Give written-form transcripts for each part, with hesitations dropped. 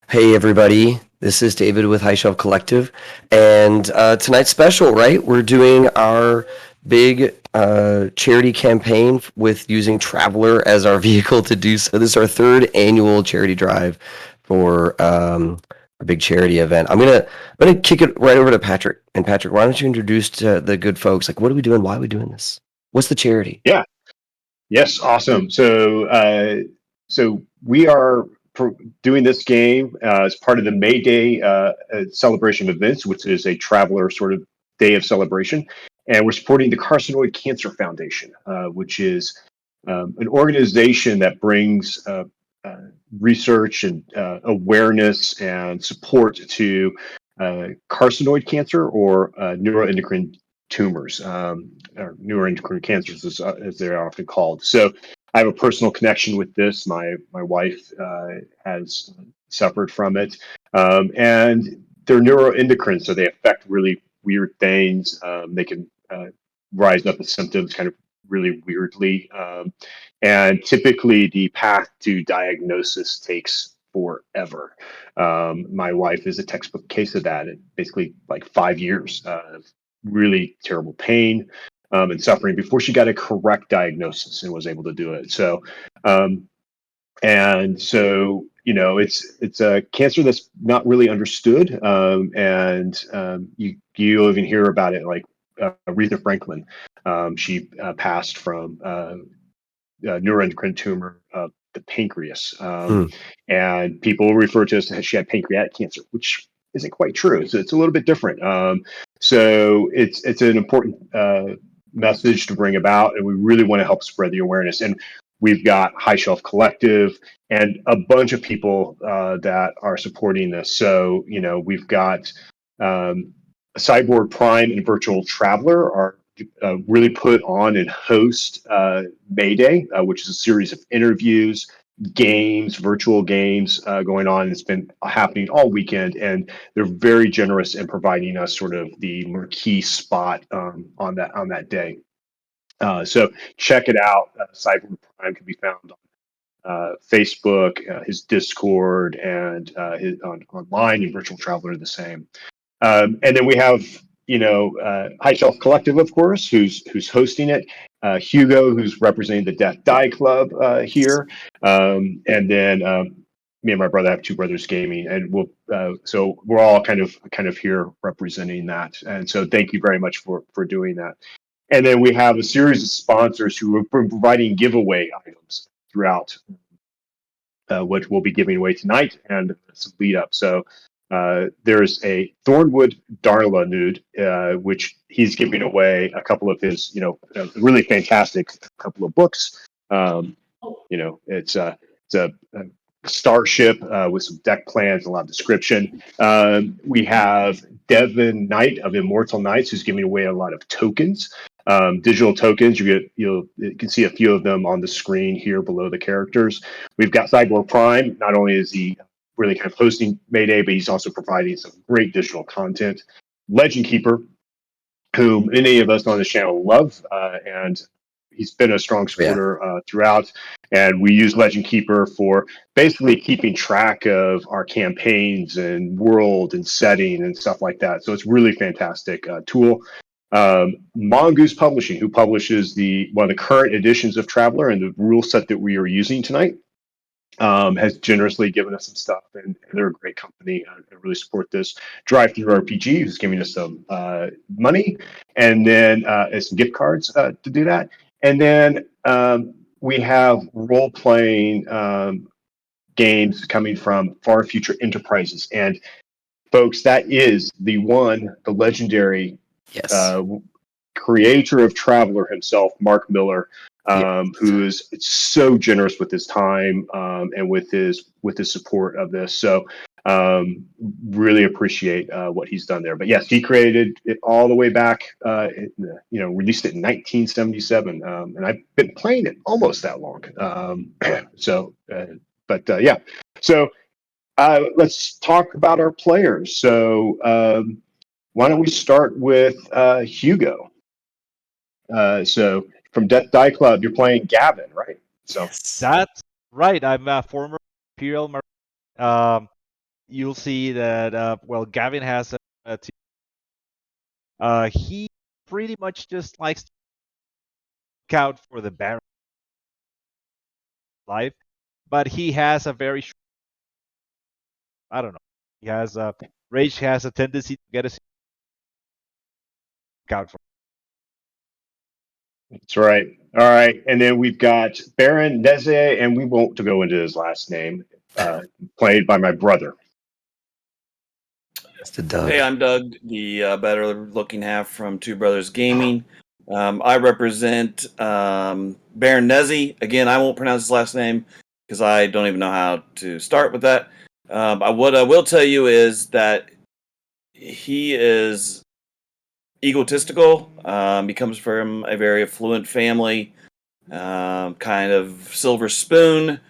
Hey everybody, this is David with High Shelf Collective, and tonight's special, right? We're doing our big charity campaign with using Traveler as our vehicle to do so. This is our third annual charity drive for a big charity event. I'm gonna kick it right over to Patrick. And Patrick, why don't you introduce to the good folks? Like, what are we doing? Why are we doing this? What's the charity? Yeah. Yes. Awesome. So we are doing this game as part of the May Day celebration of events, which is a traveler sort of day of celebration, and we're supporting the Carcinoid Cancer Foundation, which is an organization that brings uh, research and awareness and support to carcinoid cancer or neuroendocrine tumors, or neuroendocrine cancers, as they're often called. So I have a personal connection with this. My wife has suffered from it, and they're neuroendocrine, so they affect really weird things. They can rise up as symptoms kind of really weirdly. And typically, the path to diagnosis takes forever. My wife is a textbook case of that. It basically like 5 years of really terrible pain and suffering before she got a correct diagnosis and was able to do it. Um, it's a cancer that's not really understood, and you even hear about it like Aretha Franklin. She passed from neuroendocrine tumor of the pancreas. Hmm. And people refer to it as she had pancreatic cancer, which isn't quite true. So it's a little bit different. So it's an important message to bring about, and we really want to help spread the awareness. And we've got High Shelf Collective and a bunch of people that are supporting this. So we've got Cyborg Prime and Virtual Traveler are really put on and host Mayday, which is a series of interviews, games, virtual games going on. It's been happening all weekend, and they're very generous in providing us sort of the marquee spot on that day. So check it out. Cyber Prime can be found on Facebook, his Discord, and online, and Virtual Traveler are the same. And then we have, High Shelf Collective, of course, who's hosting it. Hugo, who's representing the Death Die Club here, and then me and my brother have two brothers gaming, and so we're all kind of here representing that. And so thank you very much for doing that. And then we have a series of sponsors who have been providing giveaway items throughout what we'll be giving away tonight and some lead up. So there's a Thornwood Darla nude, which he's giving away a couple of his, really fantastic couple of books. It's a starship with some deck plans, a lot of description. We have Devin Knight of Immortal Knights, who's giving away a lot of tokens, digital tokens. You can see a few of them on the screen here below the characters. We've got Cyborg Prime. Not only is he really kind of hosting Mayday, but he's also providing some great digital content. Legend Keeper, who many of us on this channel love, and he's been a strong Yeah. supporter throughout. And we use Legend Keeper for basically keeping track of our campaigns and world and setting and stuff like that. So it's really fantastic tool. Mongoose Publishing, who publishes one of the current editions of Traveler and the rule set that we are using tonight, has generously given us some stuff, and they're a great company. I really support this. Drive Through RPG, who's giving us some money, and then some gift cards to do that. And then we have role playing games coming from Far Future Enterprises. And folks, that is the legendary Yes. uh, creator of Traveler himself, Mark Miller, Yes. who is so generous with his time and with his support of this. So really appreciate what he's done there. But yes, he created it all the way back. Released it in 1977, and I've been playing it almost that long. Yeah. So let's talk about our players. So why don't we start with Hugo? So from Death Die Club, you're playing Gavin, right? So Yes. That's right. I'm a former Imperial Marine. you'll see that Gavin has he pretty much just likes to look out for the Baron life, but he has a very I don't know. He has Rage has a tendency to get us out for. That's right. All right. And then we've got Baron Neze, and we won't go into his last name, played by my brother. Mr. Doug. Hey, I'm Doug, the better looking half from Two Brothers Gaming. I represent Baron Nezi. Again, I won't pronounce his last name because I don't even know how to start with that. What I will tell you is that he is egotistical. He comes from a very affluent family, kind of silver spoon.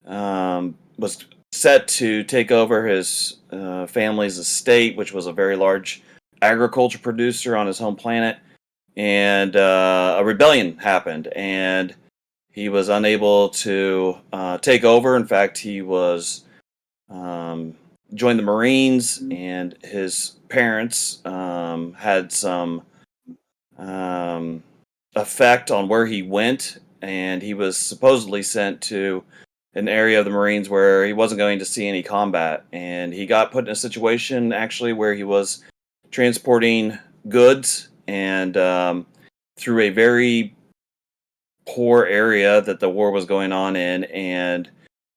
Was set to take over his family's estate, which was a very large agriculture producer on his home planet. And a rebellion happened, and he was unable to take over. In fact, he was joined the Marines, and his parents had some effect on where he went, and he was supposedly sent to an area of the Marines where he wasn't going to see any combat, and he got put in a situation actually where he was transporting goods and through a very poor area that the war was going on in, and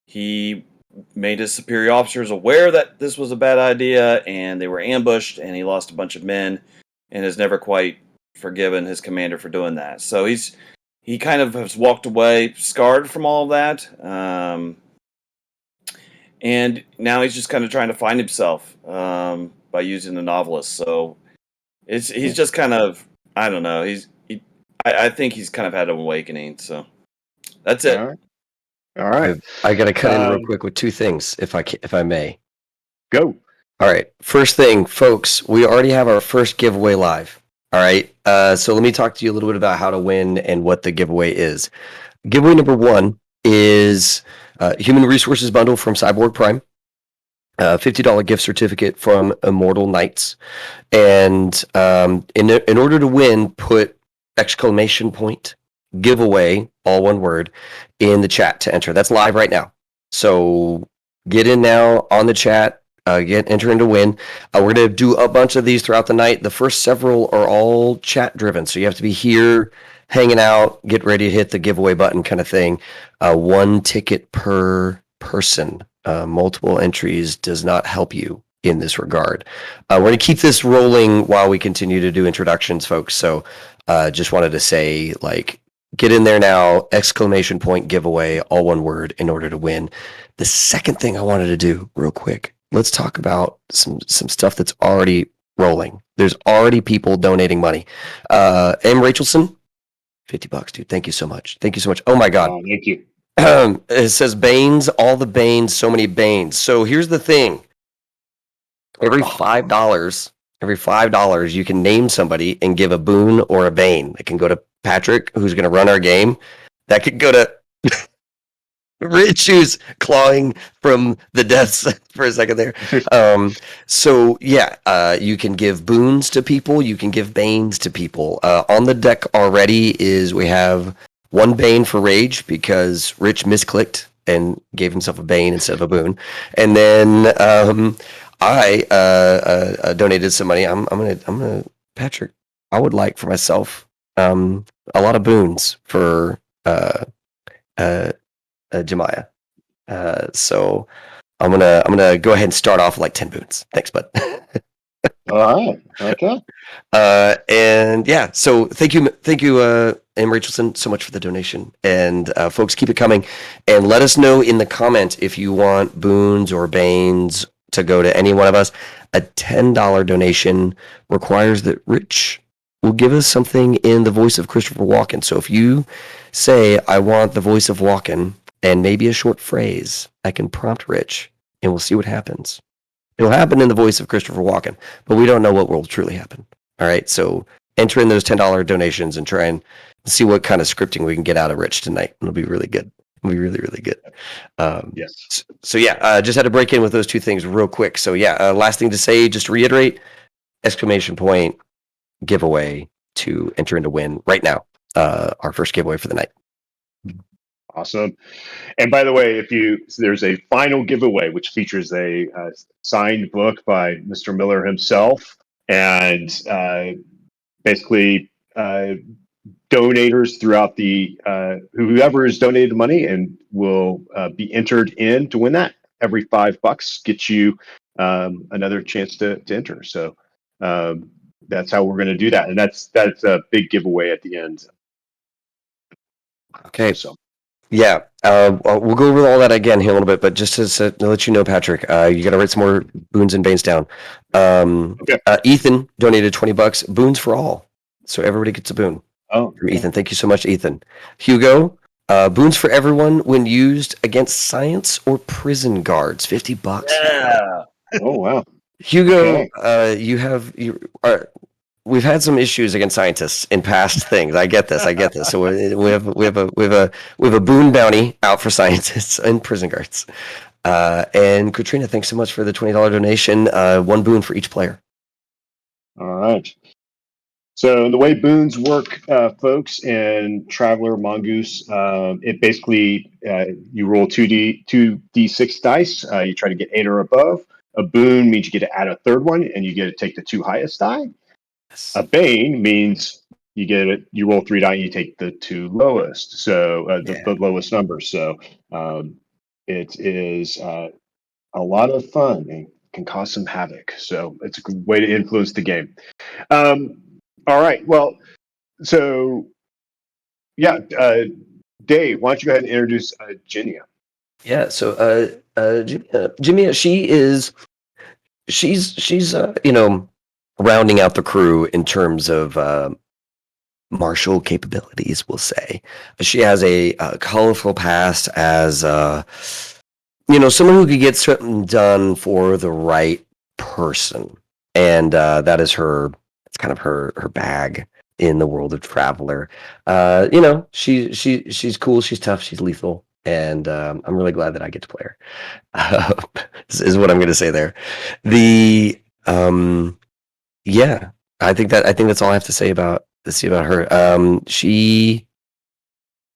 he made his superior officers aware that this was a bad idea, and they were ambushed, and he lost a bunch of men and has never quite forgiven his commander for doing that. So he kind of has walked away scarred from all of that. And now he's just kind of trying to find himself by using the novelist. So he's just kind of, I don't know. I think he's kind of had an awakening. So that's it. All right. I got to cut in real quick with two things, if I may. Go. All right. First thing, folks, we already have our first giveaway live. All right. So let me talk to you a little bit about how to win and what the giveaway is. Giveaway number one is Human Resources Bundle from Cyborg Prime, $50 gift certificate from Immortal Knights, and in order to win, put exclamation point giveaway, all one word, in the chat to enter. That's live right now. So get in now on the chat. Enter in to win. We're going to do a bunch of these throughout the night. The first several are all chat driven, so you have to be here hanging out, get ready to hit the giveaway button kind of thing. One ticket per person. Multiple entries does not help you in this regard. We're going to keep this rolling while we continue to do introductions, folks. So just wanted to say, get in there now, exclamation point giveaway, all one word, in order to win. The second thing I wanted to do real quick, let's talk about some stuff that's already rolling. There's already people donating money. M. Rachelson, $50, dude. Thank you so much. Thank you so much. Oh my God. Thank you. It says Banes, all the Banes, so many Banes. So here's the thing. Every $5, you can name somebody and give a boon or a bane. It can go to Patrick, who's going to run our game. That could go to Rich, who's clawing from the depths for a second there. So yeah, you can give boons to people. You can give banes to people. On the deck already we have one bane for Rage because Rich misclicked and gave himself a bane instead of a boon. And then I donated some money. I'm gonna Patrick. I would like for myself a lot of boons for Jemiah. So I'm gonna go ahead and start off with 10 boons. Thanks, bud. All right. Okay. And yeah, so thank you, M. Rachelson, so much for the donation. And folks, keep it coming, and let us know in the comments if you want boons or banes to go to any one of us. A $10 donation requires that Rich will give us something in the voice of Christopher Walken. So if you say, I want the voice of Walken and maybe a short phrase, I can prompt Rich and we'll see what happens. It'll happen in the voice of Christopher Walken, but we don't know what will truly happen. All right, so enter in those $10 donations and try and see what kind of scripting we can get out of Rich tonight. It'll be really good. It'll be really, really good. Yes. So yeah, just had to break in with those two things real quick. So yeah, last thing to say, just to reiterate, exclamation point giveaway to enter and to win right now. Our first giveaway for the night. Awesome. And by the way, there's a final giveaway which features a signed book by Mr. Miller himself, and basically donators throughout the whoever has donated money and will be entered in to win that. Every $5 gets you another chance to enter. So that's how we're going to do that, and that's a big giveaway at the end. Okay. So. Yeah, we'll go over all that again here in a little bit, but just to let you know, Patrick, you got to write some more boons and banes down. Okay. Ethan donated $20, boons for all, so everybody gets a boon. Oh, From Ethan, thank you so much, Ethan. Hugo, boons for everyone when used against science or prison guards, $50. Yeah. Oh wow. Hugo, Okay. we've had some issues against scientists in past things. I get this. So we have a boon bounty out for scientists and prison guards. And Katrina, thanks so much for the $20 donation. One boon for each player. All right. So the way boons work, folks, in Traveler Mongoose, it basically you roll 2d6 dice. You try to get 8 or above. A boon means you get to add a third one, and you get to take the 2 highest die. A bane means you roll 3 die and you take the 2 lowest, so the lowest number. So it is a lot of fun and can cause some havoc. So it's a good way to influence the game. All right. Well, so yeah, Dave, why don't you go ahead and introduce Ginia? Yeah. So Jimmy, she's rounding out the crew in terms of martial capabilities, we'll say. She has a colorful past as someone who could get something done for the right person, and that is it's kind of her bag in the world of Traveler. She's cool, she's tough, she's lethal, and I'm really glad that I get to play her. Is what I'm going to say there. The yeah, I think that's all I have to say about her.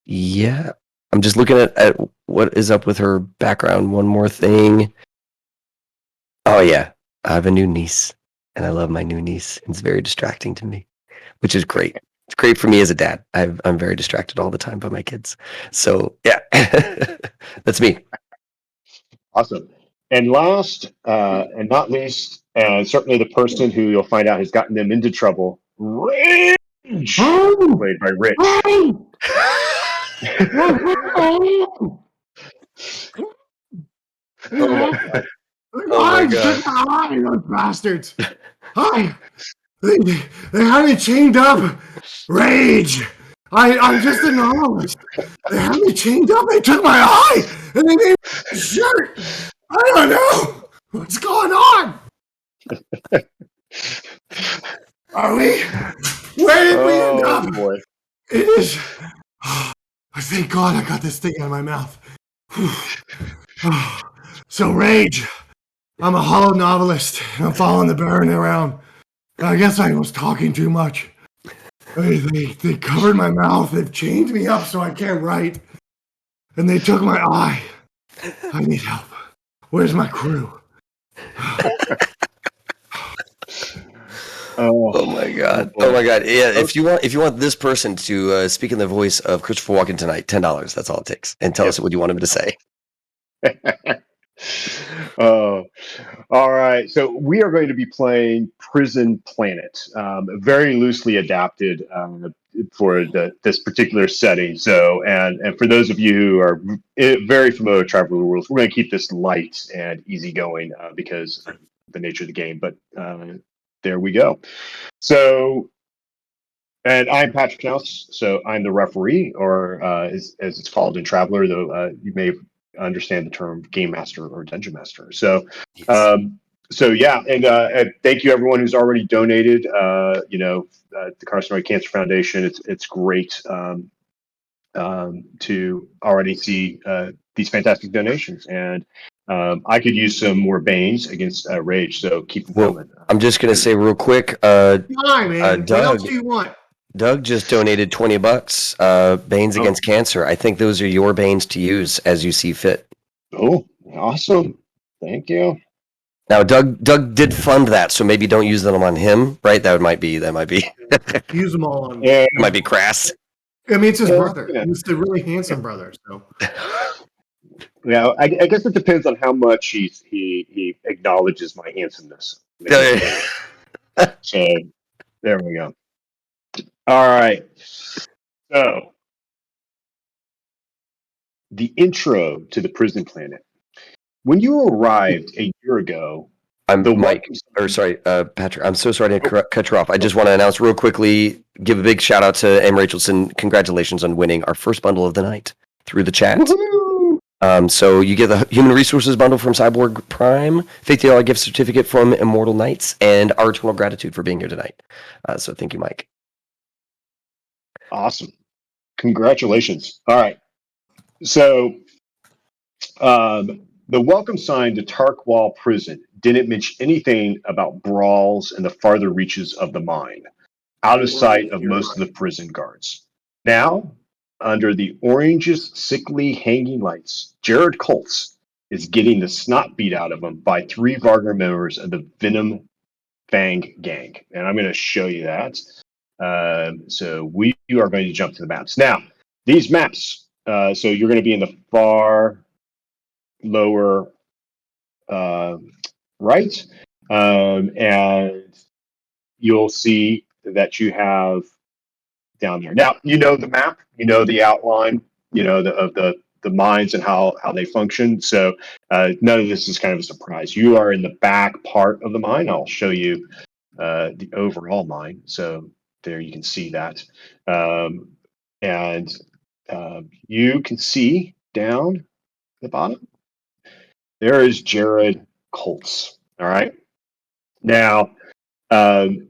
Yeah, I'm just looking at what is up with her background. One more thing. Oh yeah, I have a new niece, and I love my new niece. It's very distracting to me, which is great. It's great for me as a dad. I'm very distracted all the time by my kids. So yeah, that's me. Awesome. And last and not least, and certainly the person who you'll find out has gotten them into trouble, Rage, played by Rich. Oh my God. Hi, those bastards. Hi. They had me chained up. Rage. I'm just a novelist. They had me chained up. They took my eye and they made my shirt. I don't know. What's going on? Are we? Where did we end up? Boy. It is. Thank God I got this thing out of my mouth. So, Rage. I'm a hollow novelist. I'm following the Baron around. I guess I was talking too much. They covered my mouth. They've chained me up so I can't write. And they took my eye. I need help. Where's my crew? Oh my God. Oh my God. Yeah. If you want this person to speak in the voice of Christopher Walken tonight, $10. That's all it takes. And tell us what you want him to say. Oh, all right. So we are going to be playing Prison Planet, very loosely adapted for this particular setting. So, and for those of you who are very familiar with Traveler Rules, we're going to keep this light and easygoing because of the nature of the game. But there we go. So, and I'm Patrick Knaus, so I'm the referee, or as it's called in Traveler, though you may understand the term game master or dungeon master. So, Yes. so yeah, and thank you everyone who's already donated. The Carcinoid Cancer Foundation, it's great to already see these fantastic donations. And I could use some more Banes against Rage, so keep them Well, coming. I'm just gonna say real quick, Fine, man. What else Doug. do you want? Doug just donated $20. Banes Oh. against cancer. I think those are your banes to use as you see fit. Oh, awesome. Thank you. Now, Doug did fund that, so maybe don't use them on him, right? That might be Use them all on. Yeah. that might be crass. I mean, it's his Yeah, brother. you know. He's the really handsome brother. So Yeah, I guess it depends on how much he acknowledges my handsomeness. So there we go. All right. So the intro to the prison planet. When you arrived a year ago, I'm the Mike, or sorry, Patrick. I'm so sorry to cut you off. I just want to announce real quickly, give a big shout out to M. Rachelson. Congratulations on winning our first bundle of the night through the chat. Woohoo! So you get the Human Resources bundle from Cyborg Prime, $50 gift certificate from Immortal Knights, and our eternal gratitude for being here tonight. So thank you, Mike. Awesome. Congratulations. All right. So the welcome sign to Tarkwall Prison didn't mention anything about brawls in the farther reaches of the mine, out of sight of most of the prison guards. Now, under the orange's sickly hanging lights, Jared Colts is getting the snot beat out of him by 3 Wagner members of the Venom Fang gang. And I'm going to show you that. So we are going to jump to the maps. Now, these maps, so you're going to be in the far lower right, and you'll see that you have down there. Now, you know the map, you know the outline, you know of the mines and how they function. So none of this is kind of a surprise. You are in the back part of the mine. I'll show you the overall mine. So there you can see that. And you can see down the bottom, there is Jared Colts. All right. Now, I'm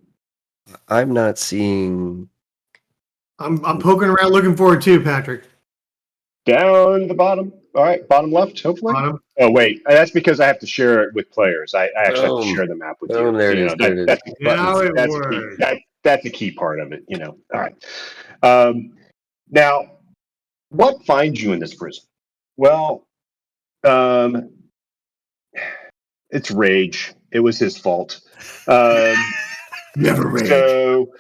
not seeing. I'm poking around looking for it too, Patrick. down the bottom. All right, bottom left, hopefully. Bottom. Oh wait, that's because I have to share it with players. I actually have to share the map with you. There it You is. know, There it is. that's Now it that's a key. works. That's a key part of it. You know. All right. Now, what finds you in this prison? Well, it's Rage. It was his fault. Never rage. So,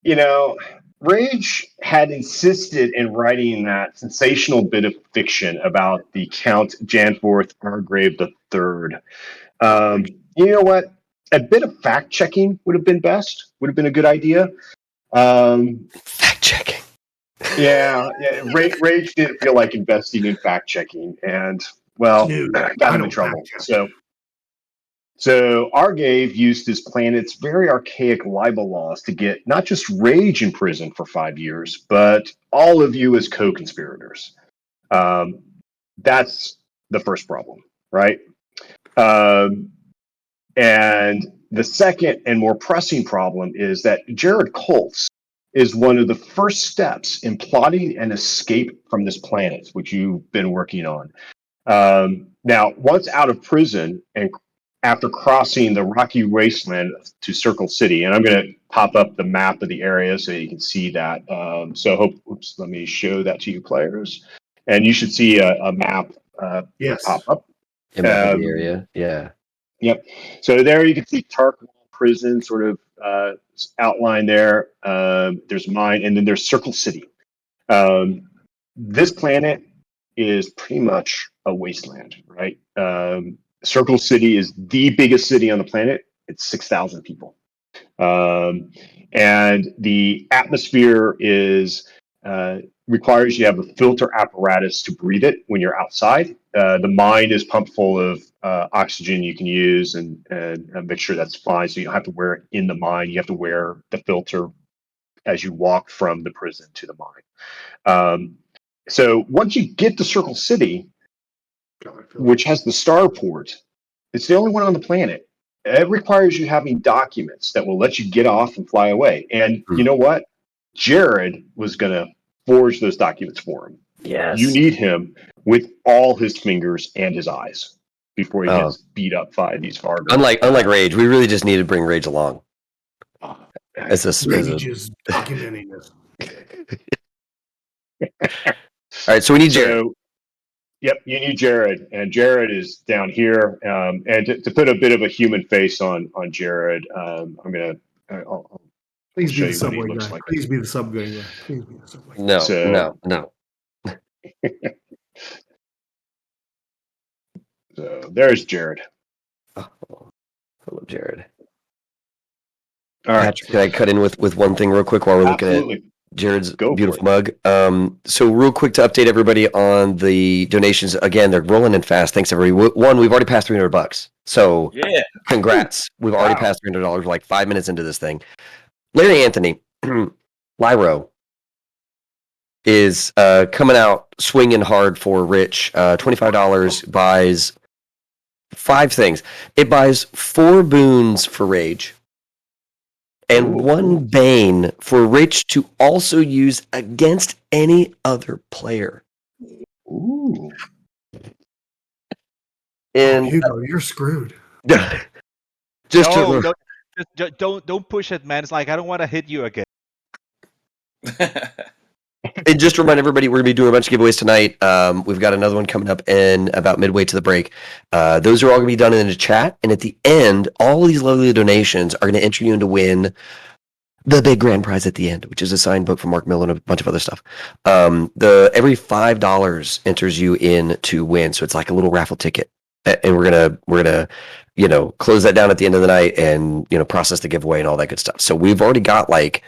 you know, Rage had insisted in writing that sensational bit of fiction about the Count Janforth Argrave III. You know what? A bit of fact checking would have been best. Would have been a good idea. Fact checking. Yeah. Rage didn't feel like investing in fact checking, and well, Dude, got him in trouble. So Argave used his planet's very archaic libel laws to get not just Rage in prison for 5 years, but all of you as co-conspirators. That's the first problem, right? And the second and more pressing problem is that Jared Colts is one of the first steps in plotting an escape from this planet, which you've been working on. Now, once out of prison and after crossing the rocky wasteland to Circle City, and I'm going to pop up the map of the area so you can see that. Let me show that to you players. And you should see a map yes. pop up. In the area. Yeah. Yep. So there you can see Tarkwall Prison sort of outline there. There's mine, and then there's Circle City. This planet is pretty much a wasteland, right? Circle City is the biggest city on the planet. It's 6,000 people. And the atmosphere requires you have a filter apparatus to breathe it when you're outside. The mine is pumped full of oxygen you can use and make sure that's fine. So you don't have to wear it in the mine. You have to wear the filter as you walk from the prison to the mine. So once you get to Circle City, which has the starport, it's the only one on the planet. It requires you having documents that will let you get off and fly away. And you know what? Jared was going to forge those documents for him. Yes. You need him with all his fingers and his eyes before he gets beat up by these Vargas. Unlike Rage, we really just need to bring Rage along. As Rage is documenting this. All right, so we need Jared. Yep, you need Jared, and Jared is down here. And to put a bit of a human face on Jared, I'm gonna. I'll Please show be the you what he subway looks guy. like. Please be the subway guy. Please be the subway guy. No. So there's Jared. Oh, hello, Jared. All right. Patrick, can I cut in with one thing real quick while we're looking at Jared's beautiful mug? So real quick to update everybody on the donations. Again, they're rolling in fast. Thanks, everybody. One, we've already passed $300. So Yeah. congrats. We've already passed $300 like 5 minutes into this thing. Larry Anthony, Lyro, is coming out swinging hard for Rich. $25 buys 5 things. It buys 4 boons for Rage and 1 Bane for Rich to also use against any other player. Ooh. And Hugo, you're screwed. just don't push it, man. It's like I don't want to hit you again. And just to remind everybody, we're going to be doing a bunch of giveaways tonight. We've got another one coming up in about midway to the break. Those are all going to be done in the chat. And at the end, all of these lovely donations are going to enter you in to win the big grand prize at the end, which is a signed book from Mark Miller and a bunch of other stuff. Every $5 enters you in to win. So it's like a little raffle ticket. And we're gonna close that down at the end of the night and process the giveaway and all that good stuff. So we've already got like,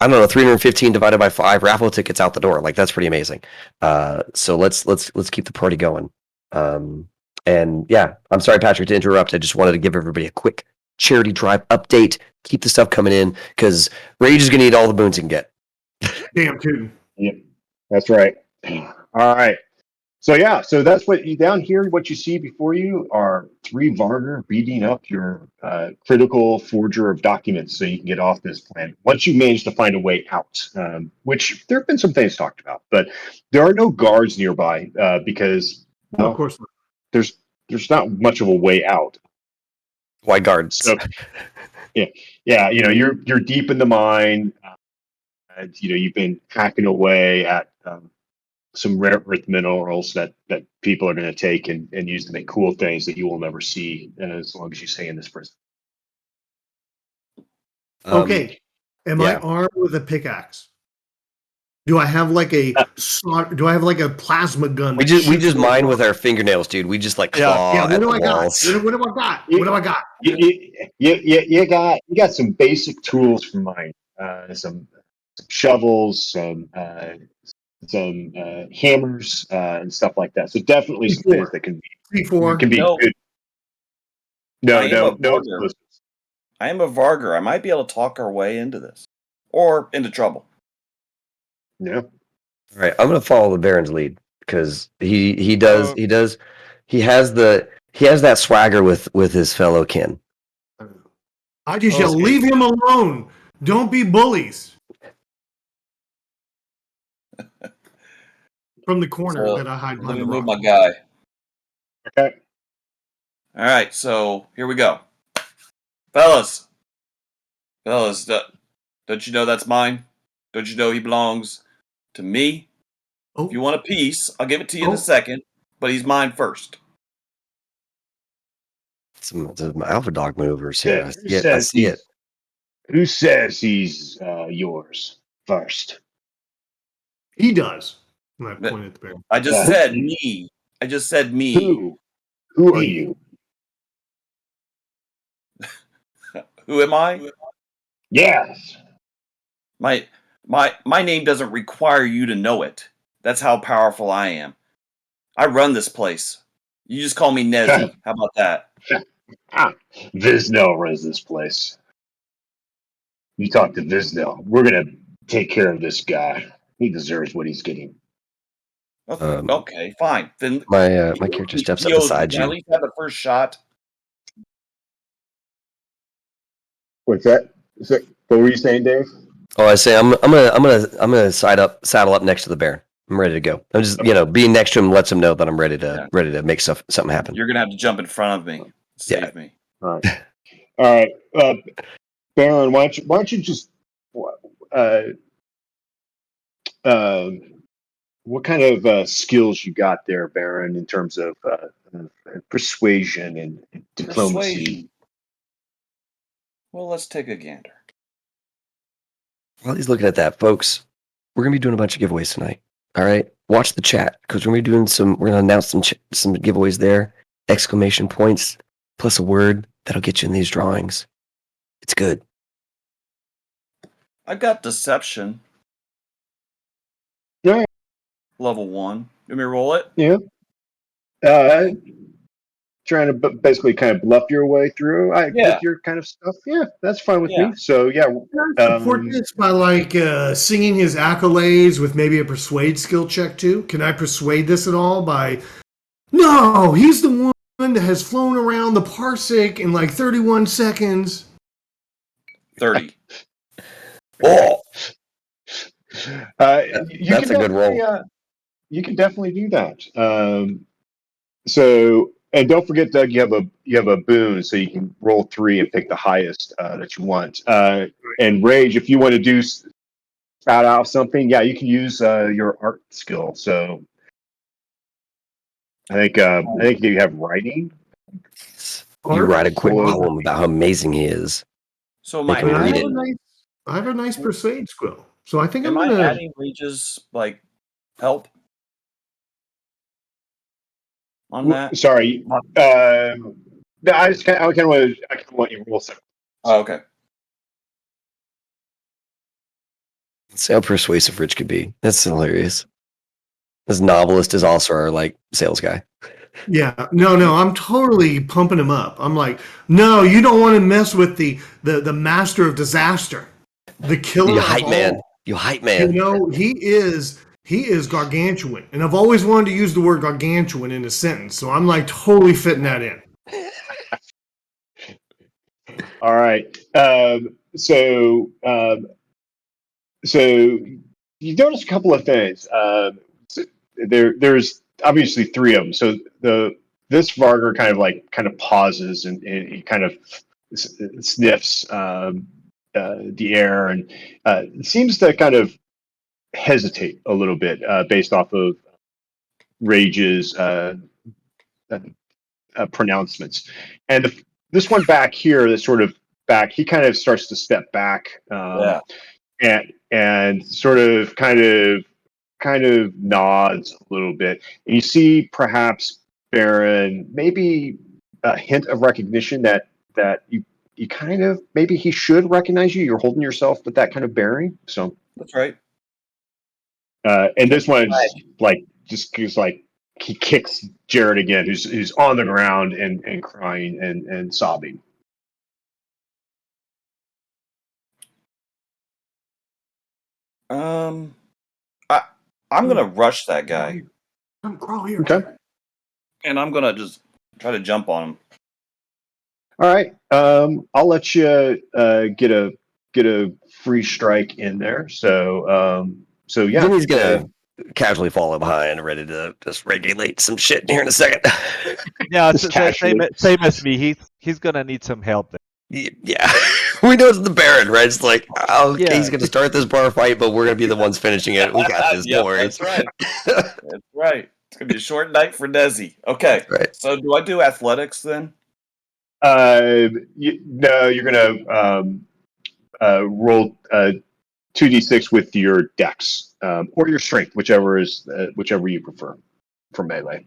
I don't know, 315 divided by 5 raffle tickets out the door. Like that's pretty amazing. So let's keep the party going. And yeah, I'm sorry, Patrick, to interrupt. I just wanted to give everybody a quick charity drive update. Keep the stuff coming in because Rage is gonna need all the boons he can get. Damn tootin'. Yep, that's right. All right. So yeah, so that's what you down here. What you see before you are 3 Vargar beating up your critical forger of documents, so you can get off this planet. Once you manage to find a way out, which there have been some things talked about, but there are no guards nearby because No, of course not. There's not much of a way out. Why guards? So yeah, you're deep in the mine. And, you've been hacking away at some rare earth minerals that people are going to take and use to make cool things that you will never see as long as you stay in this prison. Okay. Am I armed with a pickaxe? Do I have like a plasma gun? We just mine with our fingernails, dude. We just like claw at the walls. What do I got? You got some basic tools from mine. Some shovels, some hammers, and stuff like that. So definitely some things that can be good. No explosives. I am a Vargar. I might be able to talk our way into this or into trouble. Yeah. All right, I'm gonna follow the Baron's lead because he has that swagger with his fellow kin. I just leave him alone. Don't be bullies. From the corner that I hide behind the rock. Let me move my guy. Okay. All right, so here we go, fellas. Don't you know that's mine? Don't you know he belongs to me? Oh. If you want a piece, I'll give it to you in a second, but he's mine first. Some alpha dog movers here. Yeah, I see it. Who says he's yours first? He does. And I point at the bear. I just said me. I just said me. Who are you? Who am I? Yes. My name doesn't require you to know it. That's how powerful I am. I run this place. You just call me Nezzy. How about that? Visnel runs this place. You talk to Visnel. We're gonna take care of this guy. He deserves what he's getting. Okay, fine. Then my character steps up beside you. At least have the first shot. What's that? What were you saying, Dave? Oh, I say I'm gonna saddle up next to the Baron. I'm ready to go. I'm just being next to him lets him know that I'm ready to make something happen. You're gonna have to jump in front of me. Yeah. Save me. All right. Baron, why don't you just uh, um, what kind of skills you got there, Baron, in terms of persuasion and diplomacy? Persuasion. Well, let's take a gander. While he's looking at that, folks, we're gonna be doing a bunch of giveaways tonight. All right, watch the chat because we're gonna be doing some. We're gonna announce some giveaways there. Exclamation points plus a word that'll get you in these drawings. It's good. I got deception. Yeah. Level 1. Let me roll it. Yeah. Trying to basically kind of bluff your way through Yeah. with your kind of stuff. Yeah, that's fine with Yeah. me. So yeah, Can I support this by singing his accolades with maybe a persuade skill check too? Can I persuade this at all by? No, he's the one that has flown around the parsec in like 31 seconds. 30. Oh, that's a good roll. You can definitely do that. So, and don't forget, Doug, you have a boon, so you can roll 3 and pick the highest that you want. And Rage, if you want to do spout out something, yeah, you can use your art skill. So, I think you have writing. You write a quick Or- poem about how amazing he is. So They am can I read adding, I have a nice persuade skill, so I think I'm am I gonna. adding Reach's help on that? Sorry. No, I kind of want you to roll something. Oh, okay. See how persuasive Rich could be. That's hilarious. This novelist is also our sales guy. Yeah, no, I'm totally pumping him up. I'm like, no, you don't want to mess with the master of disaster, the killer You of hype all. man. You hype You man. know, he is gargantuan, and I've always wanted to use the word gargantuan in a sentence, so I'm like totally fitting that in. All right. So you notice a couple of things. There's obviously 3 of them. So this Varger kind of pauses and he kind of sniffs the air and seems to kind of hesitate a little bit based off of Rage's pronouncements. And this one back here, that's sort of back, he kind of starts to step back. Yeah. And sort of kind of nods a little bit. And you see perhaps Baron maybe a hint of recognition that you kind of maybe he should recognize you. You're holding yourself with that kind of bearing. So That's right. and this one is just he kicks Jared again, who's on the ground and crying and sobbing. I'm gonna rush that guy, Come crawl here. Okay. and I'm gonna just try to jump on him. All right. I'll let you get a free strike in there. So yeah. Then he's gonna casually follow behind, ready to just regulate some shit here in a second. Yeah, Just casually. same as me. He's gonna need some help there. Yeah, we know it's the Baron, right? It's like, okay, Yeah. he's gonna start this bar fight, but we're gonna be the ones finishing it. We got this. Yep, Don't worry. that's right. That's right. It's gonna be a short night for Desi. Okay. Right. So do I do athletics then? No, you're gonna roll 2d6 with your dex or your strength, whichever you prefer for melee.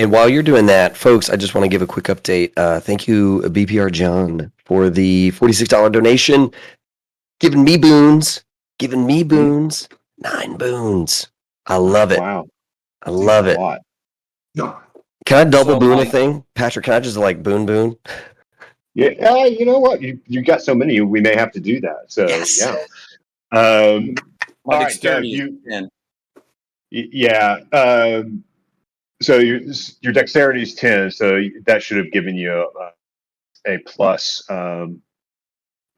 And while you're doing that, folks, I just want to give a quick update. Thank you, BPR John, for the $46 donation. Giving me boons. 9 boons. I love it. Wow, I love a it. lot. No. Can I double So boon a my- thing? Patrick, can I just boon? Yeah, you know what? You got so many, we may have to do that. So Yes. yeah. My All right, dexterity Doug, is 10. Yeah. So your dexterity is 10, so that should have given you a plus.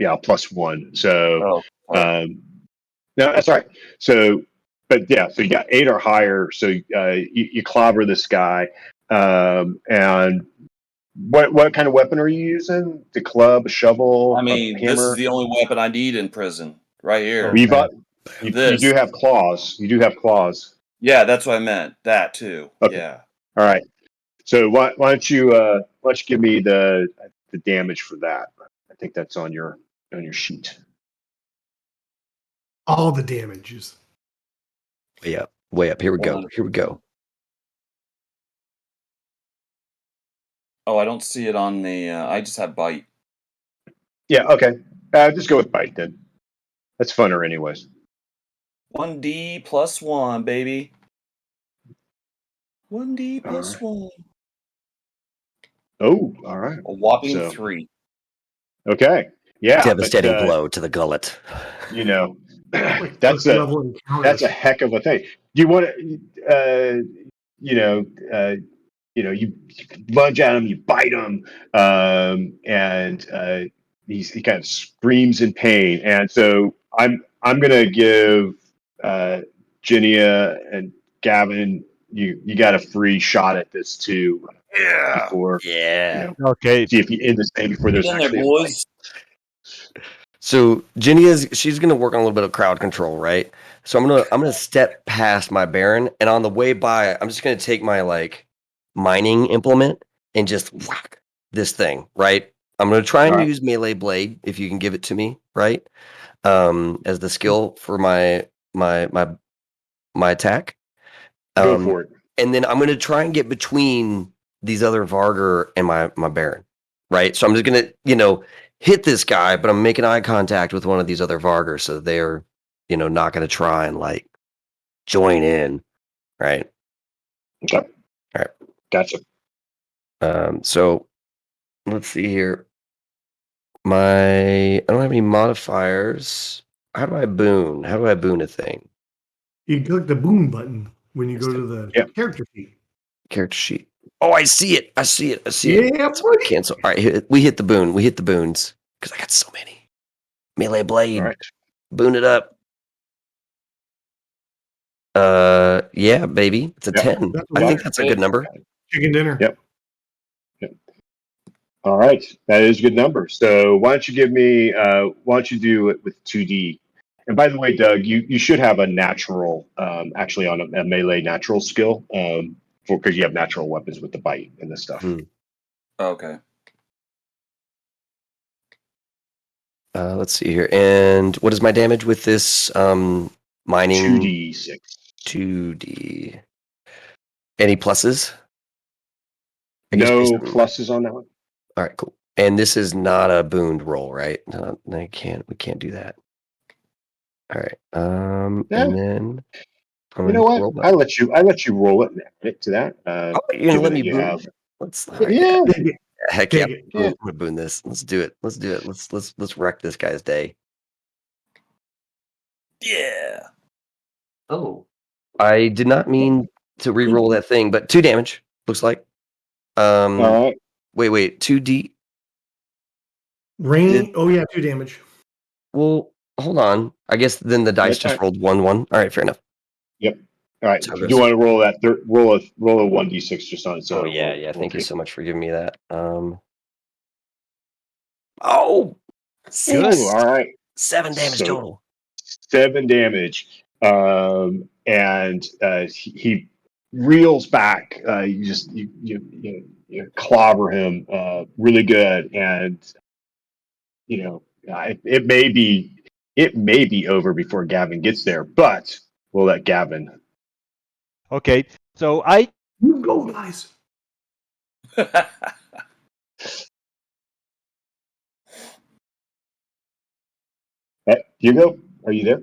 +1. So Oh, sorry. no, that's all right. So, but yeah, so you got 8 or higher. So you clobber this guy, and what kind of weapon are you using? The club, a shovel, I a mean, this is hammer? the only weapon I need in prison, right Oh, here. We've man. you do This. have claws. You do have claws. Yeah, that's what I meant. That too. Okay. Yeah. All right. So why don't you give me the damage for that? I think that's on your sheet. All the damages. Way up. Way up. Here we go. 100. Here we go. Oh, I don't see it on the. I just have bite. Yeah. Okay. Just go with bite then. That's funner, anyways. 1D plus 1, baby. 1D All plus right. 1. Oh, all right. A whopping So 3. okay. Yeah, but Devastating blow to the gullet. you know, Like that's first a level encounters. heck of a thing. Do you want to, you know, you lunge at him, you bite him, and he kind of screams in pain. And so I'm gonna give Ginia and Gavin, you got a free shot at this too Yeah. before Yeah. Okay. see if you end this thing before Get there's in there, actually a fight. boys. So she's gonna work on a little bit of crowd control, right? So I'm gonna step past my Baron, and on the way by, I'm just gonna take my like mining implement and just whack this thing, right? I'm gonna try All and right, use melee blade if you can give it to me, right? As the skill for my attack. go Um, for it. and then I'm gonna try and get between these other Varger and my Baron, right? So I'm just gonna, hit this guy, but I'm making eye contact with one of these other Varger, so they're, not gonna try and like join in, right? Okay, All right. gotcha. So let's see here. I don't have any modifiers. How do I boon? How do I boon a thing? You click the boom button when you go to the Yep. character sheet. Character sheet. Oh, I see it. I see it. I see it. Yeah, So buddy. cancel. All right, we hit the boon. We hit the boons because I got so many. Melee blade. All right. Boon it up. Yeah, baby. It's a Yep. 10. That's I a think lot. that's a good number. Chicken dinner. Yep. All right, that is a good number. So why don't you give me? Why don't you do it with 2D? And by the way, Doug, you should have a natural, actually on a melee natural skill, because you have natural weapons with the bite and this stuff. Hmm. Okay. Let's see here. And what is my damage with this mining 2d6. 2D? Any pluses? I guess No based on- pluses on that one. All right, cool. And this is not a booned roll, right? No, we can't do that. All right. Yeah. And then I'm You gonna know hit the what? roll I button. let you roll it and add it to that. Oh, you're gonna Given let that me you boon? have, Let's all right, yeah, Take it. heck yeah. Take it. yeah. I'm gonna boon this. Let's do it. Let's do it. Let's wreck this guy's day. Yeah. Oh. I did not mean to re-roll that thing, but 2 damage, looks like. All right. Wait, 2D. Rain. Oh yeah, 2 damage. Well, hold on. I guess then the dice That's just right. rolled 1-1. All right, fair enough. Yep. All right. So If it you goes. want to roll that, roll a 1d6 just on its Oh own. yeah, We'll Thank you take so it. much for giving me that. Oh, Oh, 6, all right. 7 damage So total. 7 damage, and he reels back. You clobber him really good, and it may be over before Gavin gets there, but we'll let Gavin. Okay. So I You go, guys. Hugo, are you there?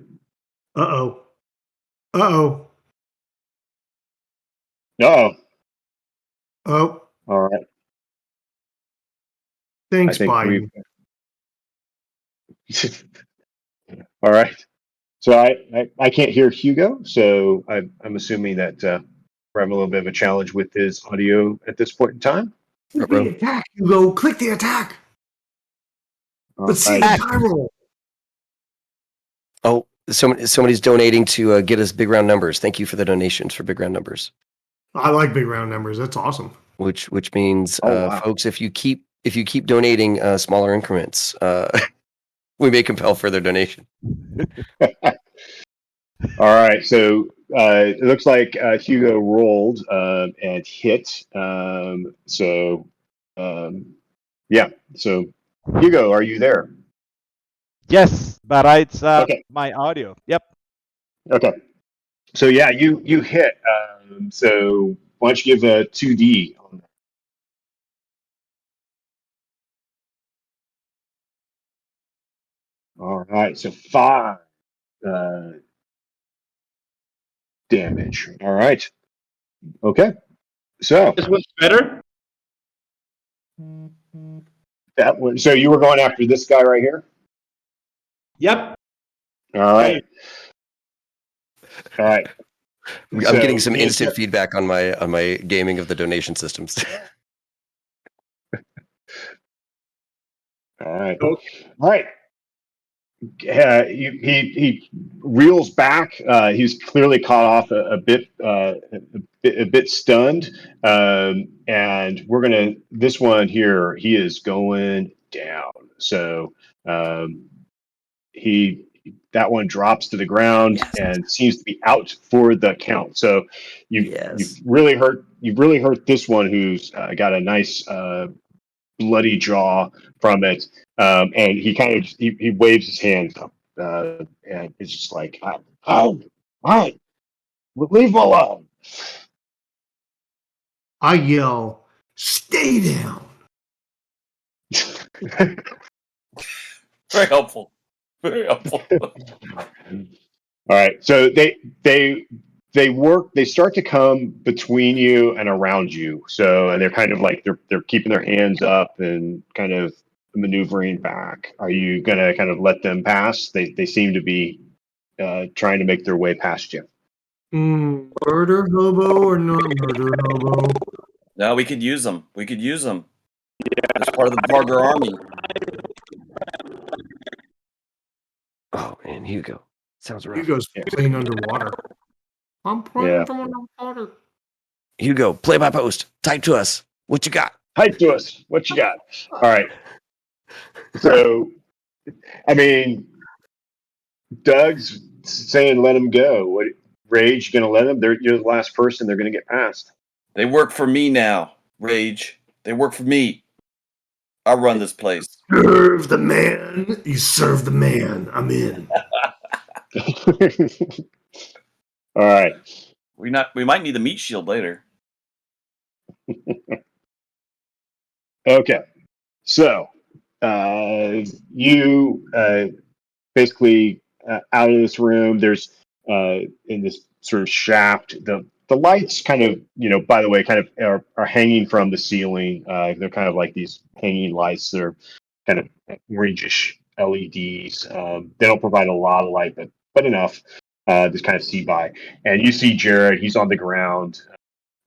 Uh-oh. Uh-oh. No. Oh, All right. thanks, I think Biden. All right. So I can't hear Hugo, so I'm assuming that we're having a little bit of a challenge with his audio at this point in time. Click the attack, Hugo. Click the attack. Let's see right. the die roll. Oh, somebody's donating to get us big round numbers. Thank you for the donations for big round numbers. I like big round numbers. That's awesome. Which means, Oh, wow. folks, if you keep donating smaller increments, we may compel further donation. All right, so it looks like Hugo rolled and hit. Yeah. So Hugo, are you there? Yes, but it's Okay. my audio. Yep. Okay. So yeah, you hit. So why don't you give a 2D on that? All right. So 5 uh, damage. All right. Okay. So This one's better. that one. So you were going after this guy right here. Yep. All right. All right. I'm So getting some he instant atta- feedback on my gaming of the donation systems. All right. Okay. All right. He reels back. He's clearly caught off a bit stunned, and we're gonna this one here. He is going down. So he that one drops to the ground Yes. and seems to be out for the count. So Yes. you've really hurt this one who's got a nice bloody jaw from it. And he kind of he waves his hands up, and it's just like, oh, all right, leave him alone. I yell, "Stay down!" Very helpful. Very helpful. All right, so they start to come between you and around you. So and they're kind of like they're keeping their hands up and kind of maneuvering back. Are you gonna kind of let them pass? They seem to be trying to make their way past you. Murder hobo or not murder hobo? No, we could use them. We could use them. As part of the Barger army. Oh man, Hugo, sounds rough. Hugo's playing underwater. I'm playing Yeah. from underwater. Hugo, play by post. Type to us. What you got? Hype to us. What you got? All right. So, I mean, Doug's saying let him go. What Rage? You gonna let him? You're the last person. They're gonna get past. They work for me now, Rage. They work for me. I run this place. Serve the man. You serve the man. I'm in. All right. We might need the meat shield later. Okay. So, you basically out of this room. There's in this sort of shaft. The lights kind of, by the way, kind of are hanging from the ceiling. They're kind of like these hanging lights. They're kind of orangish LEDs. They don't provide a lot of light, but enough. Just kind of see by. And you see Jared. He's on the ground.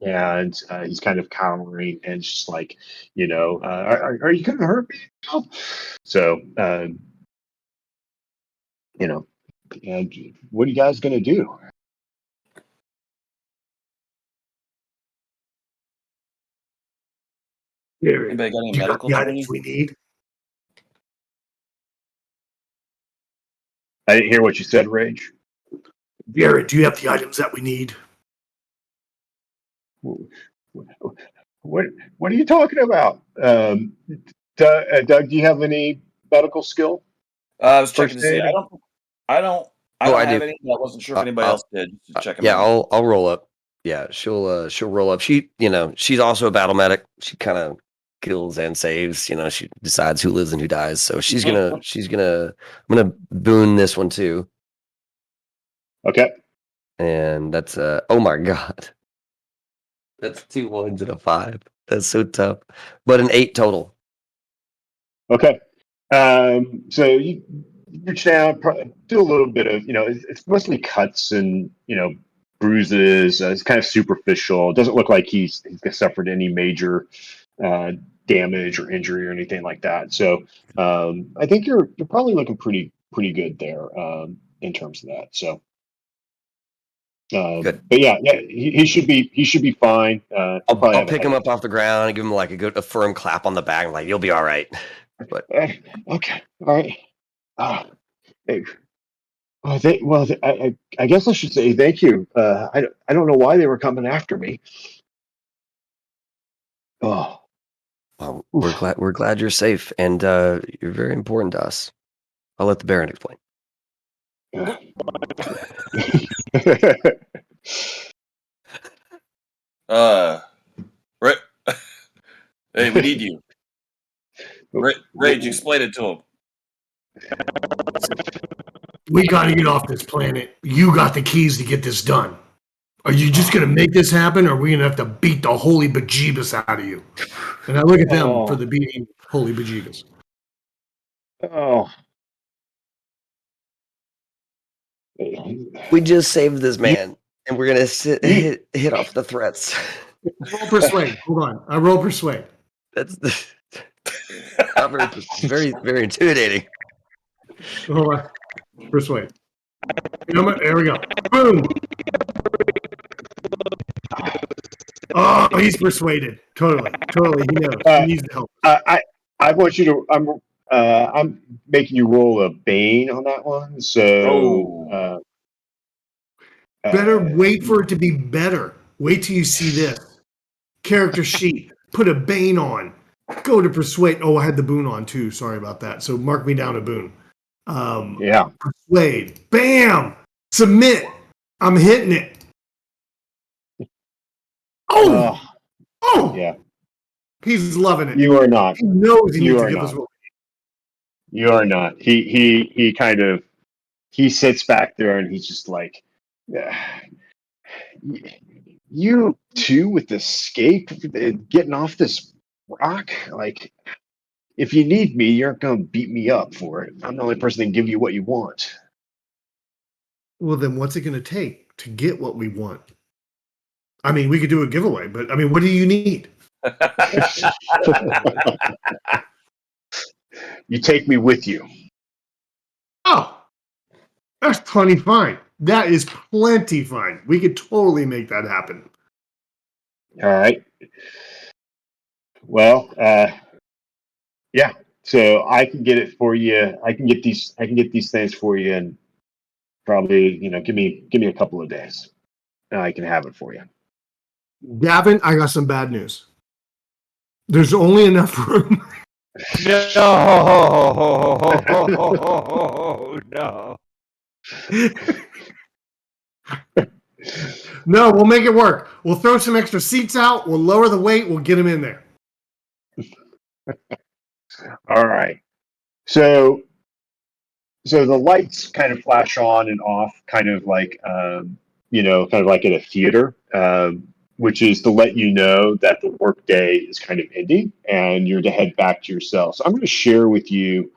And he's kind of cowering and just like, are you going to hurt me? So, and what are you guys going to do? Garrett, Anybody got any you got medical the training? items we need? I didn't hear what you said, Rage. Garrett, do you have the items that we need? What are you talking about? Doug, do you have any medical skill? I was checking First to see. aid? I don't Oh, I have do. any. I wasn't sure if anybody I'll- else did. Just check them Yeah, out. I'll roll up. Yeah, she'll roll up. She's also a battle medic. She kind of kills and saves. She decides who lives and who dies. So I'm gonna boon this one too. Okay. And that's oh my god, that's 2 1s and a 5. That's so tough. But an 8 total. Okay. So you reach down, do a little bit of, it's mostly cuts and, bruises. It's kind of superficial. It doesn't look like he's suffered any major damage or injury or anything like that. So I think you're probably looking pretty good there in terms of that. So. Good. But yeah, he should be fine. He'll probably I'll have a pick him headache. up off the ground and give him like a firm clap on the back. I'm like, you'll be all right. But Okay, all right. Hey, I guess I should say thank you. I don't know why they were coming after me. Oh, well, oof. we're glad you're safe, and you're very important to us. I'll let the Baron explain. Yeah. Right. Hey, we need you. Rage, explain it to him. We got to get off this planet. You got the keys to get this done. Are you just going to make this happen, or are we going to have to beat the holy bejeebus out of you? And I look at them for the beating holy bejeebus. Oh. We just saved this man, and we're gonna hit off the threats. Roll persuade. Hold on. I roll persuade. That's not very, very, very intimidating. Hold on. Persuade. There we go. Boom. Oh, he's persuaded. Totally. He knows. He needs the help. I want you to. I'm making you roll a Bane on that one. So. Better wait for it to be better. Wait till you see this. Character sheet. Put a Bane on. Go to persuade. Oh, I had the boon on too. Sorry about that. So mark me down a boon. Yeah. Persuade. Bam. Submit. I'm hitting it. Oh. Yeah. He's loving it. You are not. He knows he You needs to are give not. us what You are not. He kind of sits back there and he's just like, you too with the scape getting off this rock. Like, if you need me, you're gonna beat me up for it. I'm the only person that can give you what you want. Well, then what's it going to take to get what we want? I mean, we could do a giveaway, but I mean, what do you need? You take me with you. Oh, that's plenty fine. That is plenty fine. We could totally make that happen. All right. Well, yeah. So I can get it for you. I can get these things for you, and probably give me a couple of days, and I can have it for you. Gavin, I got some bad news. There's only enough room. No. No, we'll make it work. We'll throw some extra seats out. We'll lower the weight. We'll get him in there. All right. So the lights kind of flash on and off, kind of like kind of like at a theater, which is to let you know that the workday is kind of ending and you're to head back to your cell. So I'm going to share with you